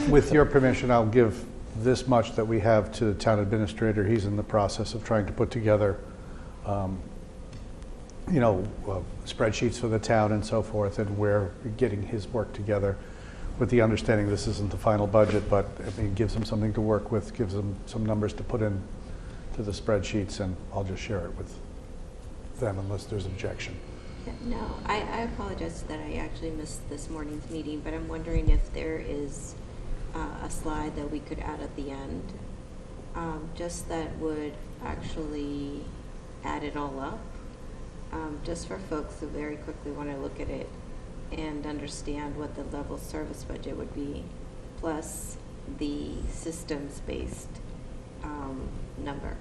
D: with your permission, I'll give this much that we have to the town administrator. He's in the process of trying to put together, spreadsheets for the town and so forth, and we're getting his work together with the understanding this isn't the final budget, but it gives him something to work with, gives him some numbers to put in to the spreadsheets, and I'll just share it with them unless there's objection.
F: No, I apologize that I actually missed this morning's meeting, but I'm wondering if there is a slide that we could add at the end, just that would actually add it all up, just for folks who very quickly want to look at it and understand what the level service budget would be, plus the systems-based number.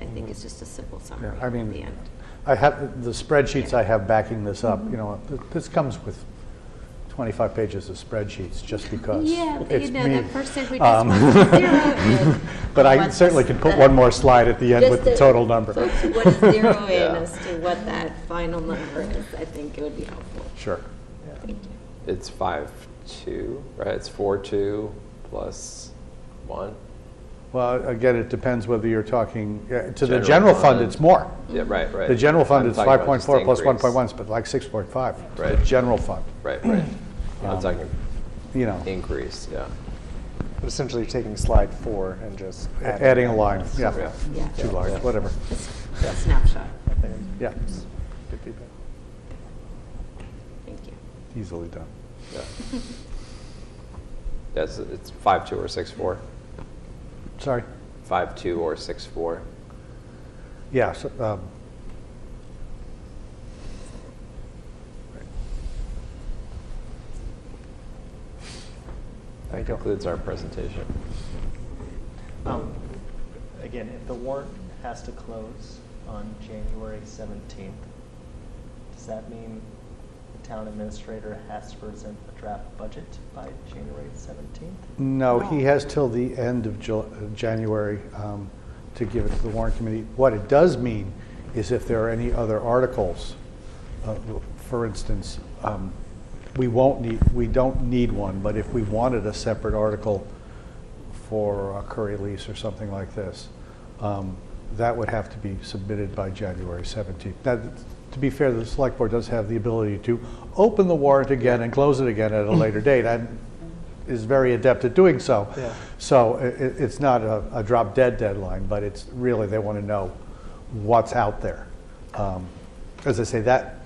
F: I think it's just a simple summary
D: Yeah, I mean,
F: at the end.
D: I have the spreadsheets I have backing this up. This comes with 25 pages of spreadsheets just because it's me.
F: The first thing we just want to zero in.
D: But I certainly can put one more slide at the end with the total number.
F: Folks who want to zero in as to what that final number is, I think it would be helpful.
D: Sure.
F: Thank you.
A: It's 5.2, right? It's 4.2 plus 1.
D: Well, again, it depends whether you're talking, to the
A: General
D: general fund,
A: fund.
D: it's more.
A: Yeah, right.
D: The general fund
A: I'm
D: is
A: talking about
D: 5.4
A: just
D: plus
A: increase.
D: 1.1, but like 6.5.
A: Right.
D: The general fund.
A: Right. I'm talking increase, yeah.
H: But essentially, you're taking slide 4 and just
D: Adding a line, yeah.
F: Yeah.
D: 2 lines, whatever.
F: A snapshot.
D: Yeah,
H: Good feedback.
F: Thank you.
D: easily done.
A: Yeah. Yes, it's 5.2 or 6.4.
D: Sorry?
A: 5.2 or 6.4.
D: Yeah, so,
A: That concludes our presentation.
O: Again, if the warrant has to close on January 17th, does that mean the town administrator has to present a draft budget by January 17th?
D: No, he has till the end of January to give it to the warrant committee. What it does mean is if there are any other articles, for instance, we don't need one, but if we wanted a separate article for a Curry lease or something like this, that would have to be submitted by January 17th. Now, to be fair, the select board does have the ability to open the warrant again and close it again at a later date, and is very adept at doing so.
H: Yeah.
D: So it's not a drop dead deadline, but it's really, they want to know what's out there. As I say, that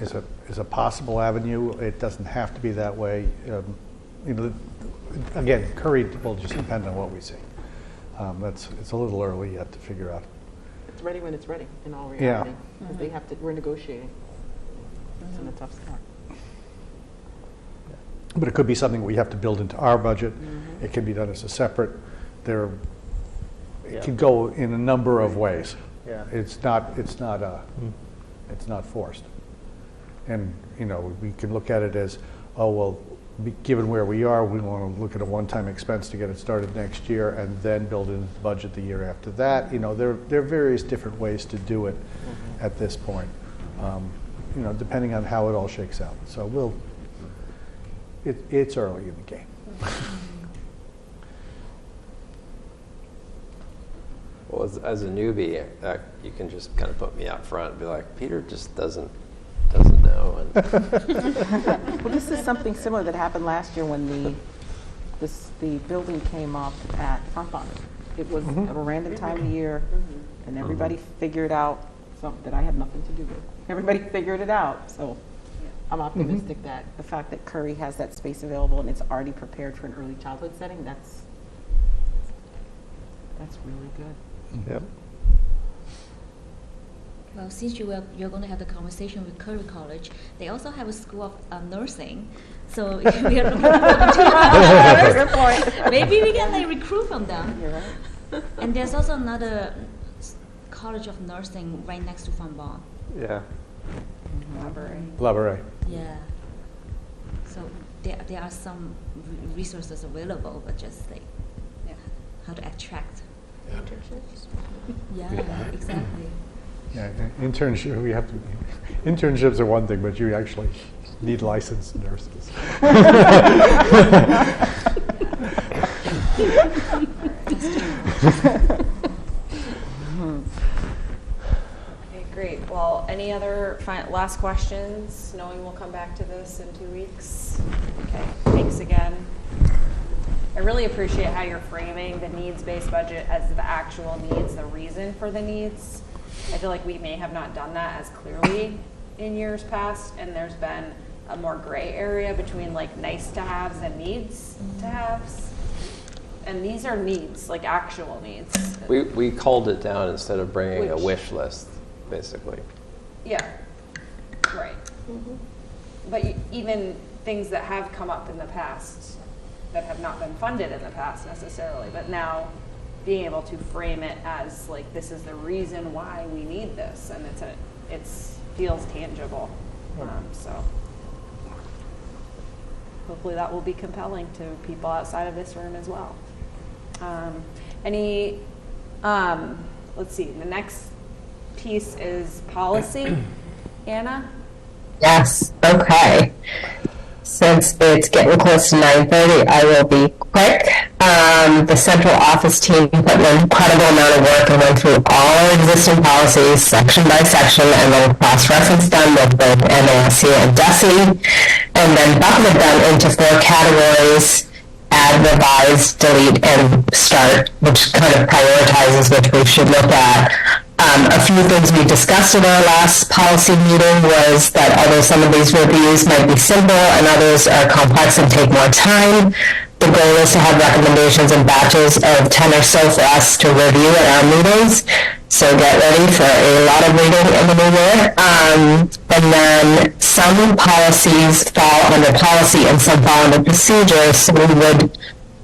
D: is a possible avenue. It doesn't have to be that way. You know, again, Curry will just depend on what we see. It's a little early yet to figure out.
L: It's ready when it's ready, in all
D: Yeah.
L: reality. Because they have to, we're negotiating. It's in a tough spot.
D: But it could be something we have to build into our budget. It can be done as a separate. It can go in a number of ways.
H: Yeah.
D: It's not forced. And, you know, we can look at it as, oh, well, given where we are, we want to look at a one-time expense to get it started next year and then build it into the budget the year after that. You know, there are various different ways to do it at this point, you know, depending on how it all shakes out. So it's early in the game.
A: Well, as a newbie, you can just kind of put me out front and be like, Peter just doesn't know. And
L: Well, this is something similar that happened last year when the building came up at Front Bar. It was at a random time of year, and everybody figured out something that I had nothing to do with. Everybody figured it out, so I'm optimistic that the fact that Curry has that space available and it's already prepared for an early childhood setting, that's really good.
H: Yep.
C: Well, since you're going to have the conversation with Curry College, they also have a school of nursing. So we are looking for
L: Good point.
C: maybe we can recruit from them.
L: You're right.
C: And there's also another college of nursing right next to Van Bon.
H: Yeah.
D: Labouré.
C: Yeah. So there are some resources available, but just like how to attract internships. Yeah, exactly.
D: Yeah, internship. Internships are one thing, but you actually need licensed nurses.
B: Okay, great. Well, any other last questions, knowing we'll come back to this in 2 weeks? Okay, thanks again. I really appreciate how you're framing the needs-based budget as the actual needs, the reason for the needs. I feel like we may have not done that as clearly in years past, and there's been a more gray area between like nice to haves and needs to haves. And these are needs, like actual needs.
A: we culled it down instead of bringing a wish list, basically.
B: Yeah, right. But even things that have come up in the past that have not been funded in the past necessarily, but now being able to frame it as like, this is the reason why we need this, and it feels tangible. So hopefully that will be compelling to people outside of this room as well. Let's see, the next piece is policy. Anna?
M: Yes, okay. Since it's getting close to 9:30, I will be quick. The central office team put an incredible amount of work and went through all our existing policies section by section and then cross-referenced them with both MASC and DESE, and then bucketed them into 4 categories: add, revise, delete, and start, which kind of prioritizes which we should look at. A few things we discussed at our last policy meeting was that although some of these reviews might be simple and others are complex and take more time, the goal is to have recommendations in batches of 10 or so for us to review at our meetings. So get ready for a lot of reading in the new year. And then some policies fall under policy and some fall under procedures. So we would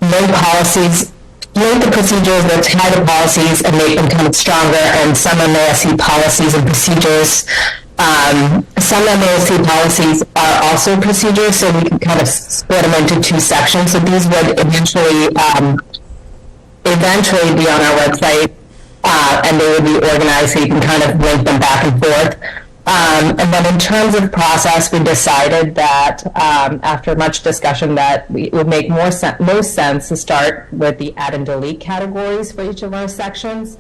M: make policies, make the procedures that tie the policies and make them kind of stronger, and some MASC policies and procedures. Some MASC policies are also procedures, so we can kind of split them into 2 sections. So these would eventually be on our website, and they would be organized so you can kind of link them back and forth. And then in terms of process, we decided that after much discussion that it would make most sense to start with the add and delete categories for each of our sections.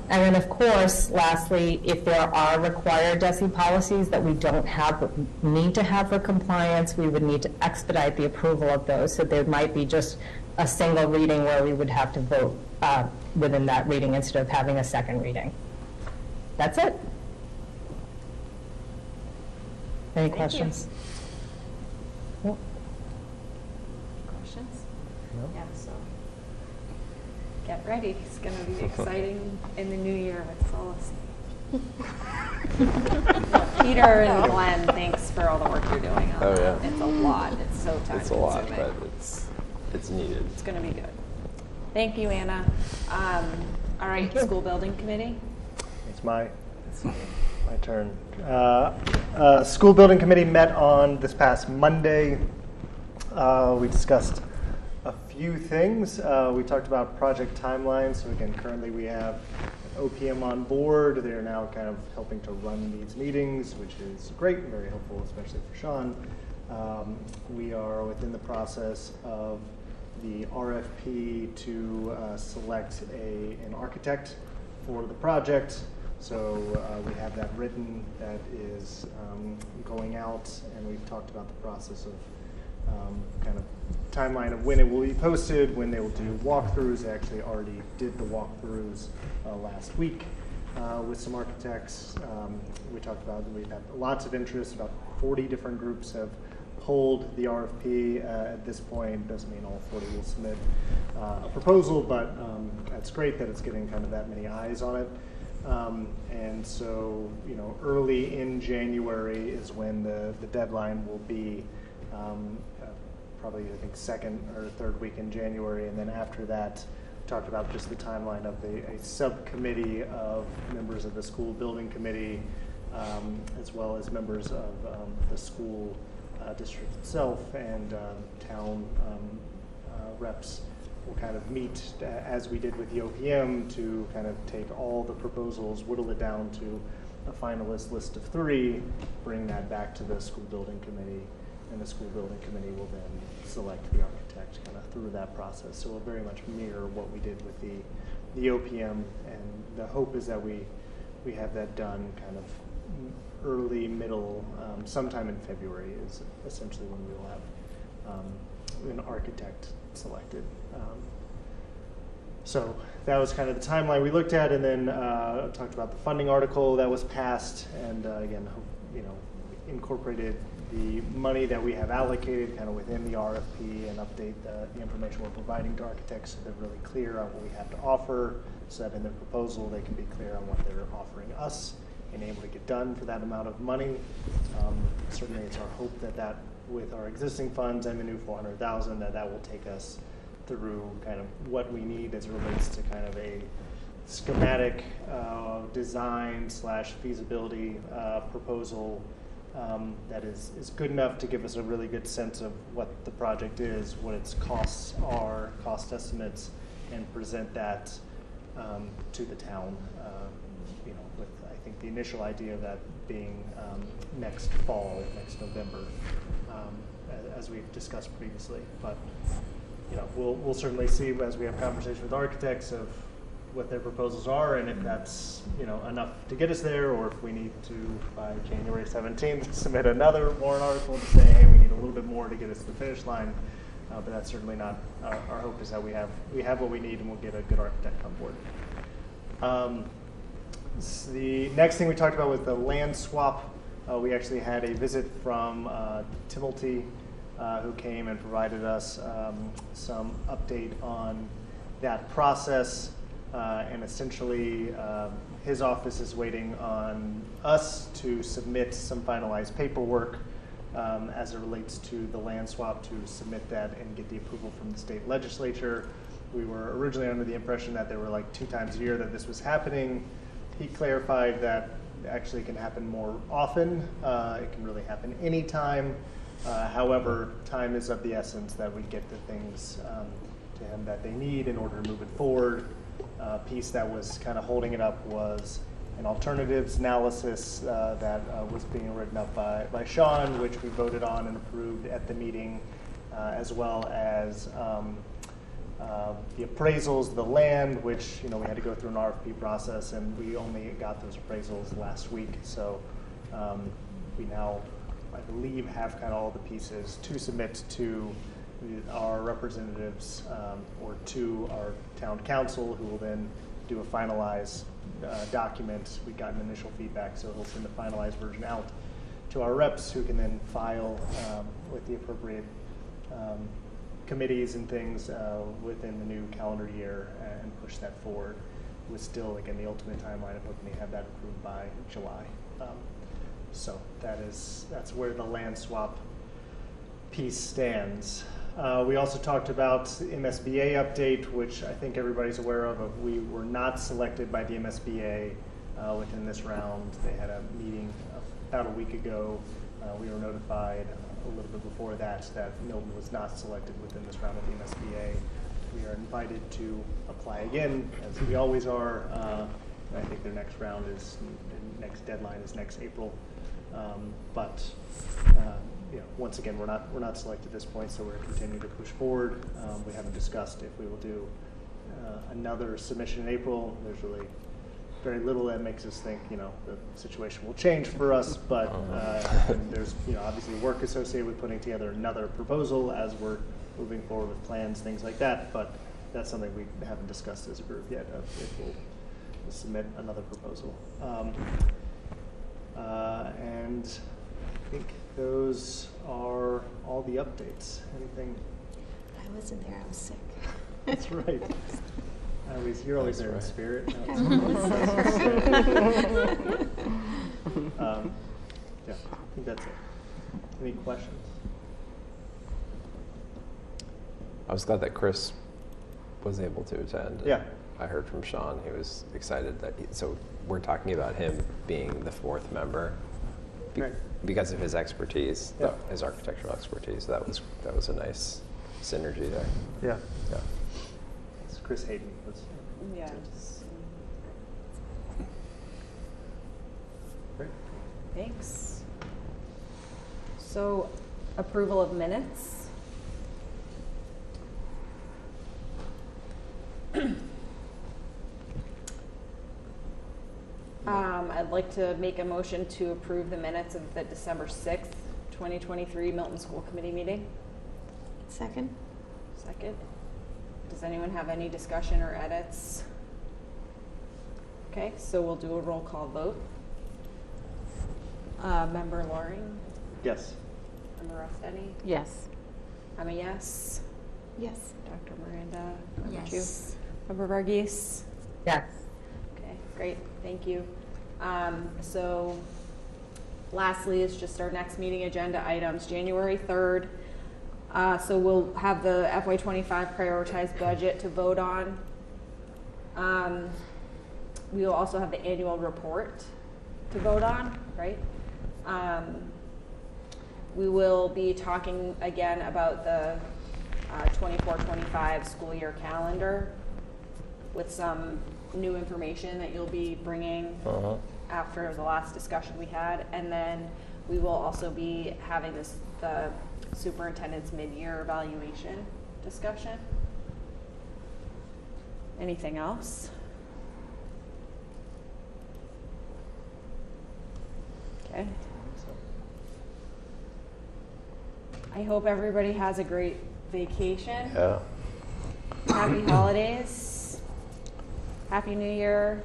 M: And then, of course, lastly, if there are required DESI policies that we don't have, need to have for compliance, we would need to expedite the approval of those. So there might be just a single reading where we would have to vote within that reading instead of having a second reading. That's it. Any questions? No?
B: Questions?
H: No?
B: Yeah, so get ready. It's going to be exciting in the new year with Solace. Peter and Glenn, thanks for all the work you're doing on that.
A: Yeah.
B: It's a lot. It's so time
A: It's a lot,
B: consuming.
A: but it's needed.
B: It's going to be good. Thank you, Anna. All right, School Building Committee.
H: It's my turn. School Building Committee met on this past Monday. We discussed a few things. We talked about project timelines. So again, currently we have OPM on board. They're now kind of helping to run these meetings, which is great and very helpful, especially for Sean. We are within the process of the RFP to select an architect for the project. So we have that written, that is going out, and we've talked about the process of kind of timeline of when it will be posted, when they will do walkthroughs. They actually already did the walkthroughs last week with some architects. We talked about, we've had lots of interest. About 40 different groups have pulled the RFP at this point. Doesn't mean all 40 will submit a proposal, but that's great that it's getting kind of that many eyes on it. And so, early in January is when the deadline will be, probably I think second or third week in January, and then after that, we talked about just the timeline of a subcommittee of members of the School Building Committee, as well as members of the school district itself and town reps will kind of meet as we did with the OPM to kind of take all the proposals, whittle it down to a finalist list of 3, bring that back to the School Building Committee, and the School Building Committee will then select the architect kind of through that process. So we'll very much mirror what we did with the OPM, and the hope is that we have that done kind of early, middle, sometime in February is essentially when we will have an architect selected. So that was kind of the timeline we looked at, and then talked about the funding article that was passed, and again, incorporated the money that we have allocated kind of within the RFP and update the information we're providing to architects so they're really clear on what we have to offer, so that in their proposal they can be clear on what they're offering us and able to get done for that amount of money. Certainly it's our hope that with our existing funds and the new $400,000, that will take us through kind of what we need as it relates to kind of a schematic design / feasibility proposal that is good enough to give us a really good sense of what the project is, what its costs are, cost estimates, and present that to the town. With I think the initial idea of that being next fall, next November, as we've discussed previously. But we'll certainly see as we have conversations with architects of what their proposals are, and if that's enough to get us there, or if we need to by January 17th submit another warrant article to say, hey, we need a little bit more to get us to the finish line. But that's certainly not our hope. Is that we have what we need, and we'll get a good architect on board. The next thing we talked about was the land swap. We actually had a visit from Timilty, who came and provided us some update on that process. And essentially, his office is waiting on us to submit some finalized paperwork as it relates to the land swap, to submit that and get the approval from the state legislature. We were originally under the impression that there were like 2 times a year that this was happening. He clarified that actually can happen more often. It can really happen anytime. However, time is of the essence, that we get the things to him that they need in order to move it forward. Piece that was kind of holding it up was an alternatives analysis that was being written up by Sean, which we voted on and approved at the meeting, as well as the appraisals, the land, which, you know, we had to go through an RFP process, and we only got those appraisals last week. So we now, I believe, have kind of all the pieces to submit to our representatives or to our town council, who will then do a finalized document. We got an initial feedback, so he'll send the finalized version out to our reps, who can then file with the appropriate committees and things within the new calendar year and push that forward, with still, again, the ultimate timeline of looking to have that approved by July. So that's where the land swap piece stands. We also talked about the MSBA update, which I think everybody's aware of. We were not selected by the MSBA within this round. They had a meeting about a week ago. We were notified a little bit before that Milton was not selected within this round of the MSBA. We are invited to apply again, as we always are. I think their next round is, the next deadline is next April. You know, once again, we're not selected at this point, so we're continuing to push forward. We haven't discussed if we will do another submission in April. There's really very little that makes us think, you know, the situation will change for us, but and there's, you know, obviously work associated with putting together another proposal as we're moving forward with plans, things like that, but that's something we haven't discussed as a group yet, if we'll submit another proposal. And I think those are all the updates. Anything?
F: I wasn't there, I was sick.
H: That's right. You're always there in spirit.
F: Yeah,
H: Yeah, I think that's it. Any questions?
A: I was glad that Chris was able to attend.
H: Yeah.
A: I heard from Sean, he was excited that, so we're talking about him being the fourth member
H: Right.
A: because of his expertise,
H: Yeah.
A: his architectural expertise. That was a nice synergy there.
H: Yeah.
A: Yeah.
H: It's Chris Hayden.
B: Yes.
H: Great.
B: Thanks. So, approval of minutes. I'd like to make a motion to approve the minutes of the December 6th, 2023 Milton School Committee meeting.
F: Second?
B: Second. Does anyone have any discussion or edits? Okay, so we'll do a roll call vote. Member Loring?
H: Yes.
B: Member Rostetti?
L: Yes.
B: I'm a yes.
F: Yes.
B: Dr. Miranda? Member
K: Yes.
B: Chu? Member Varghese?
M: Yes.
B: Okay, great, thank you. So lastly is just our next meeting agenda items, January 3rd. So we'll have the FY25 prioritized budget to vote on. We will also have the annual report to vote on, right? We will be talking again about the 24-25 school year calendar with some new information that you'll be bringing after the last discussion we had. And then we will also be having the superintendent's mid-year evaluation discussion. Anything else? Okay. I hope everybody has a great vacation.
A: Yeah.
B: Happy holidays. Happy New Year.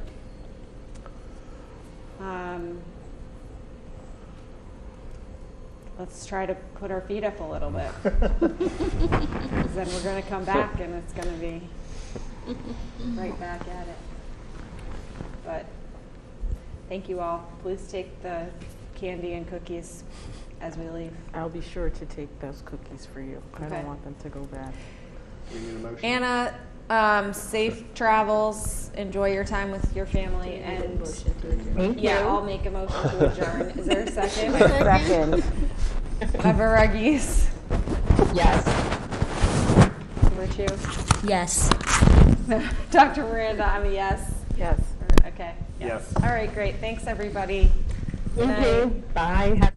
B: Let's try to put our feet up a little bit. 'Cause then we're going to come back and it's going to be right back at it. But thank you all. Please take the candy and cookies as we leave.
L: I'll be sure to take those cookies for you. I
B: Okay.
L: don't want them to go bad.
H: We need a motion.
B: Anna, safe travels. Enjoy your time with your family. And
F: Motion to adjourn.
M: Thank
B: yeah,
M: you.
B: I'll make a motion to adjourn. Is there a second?
L: Second.
B: Member Varghese?
M: Yes.
B: Member Chu?
C: Yes.
B: Dr. Miranda, I'm a yes.
L: Yes.
B: Okay.
H: Yes.
B: All right, great. Thanks, everybody. Good
M: Thank
B: night.
M: you. Bye.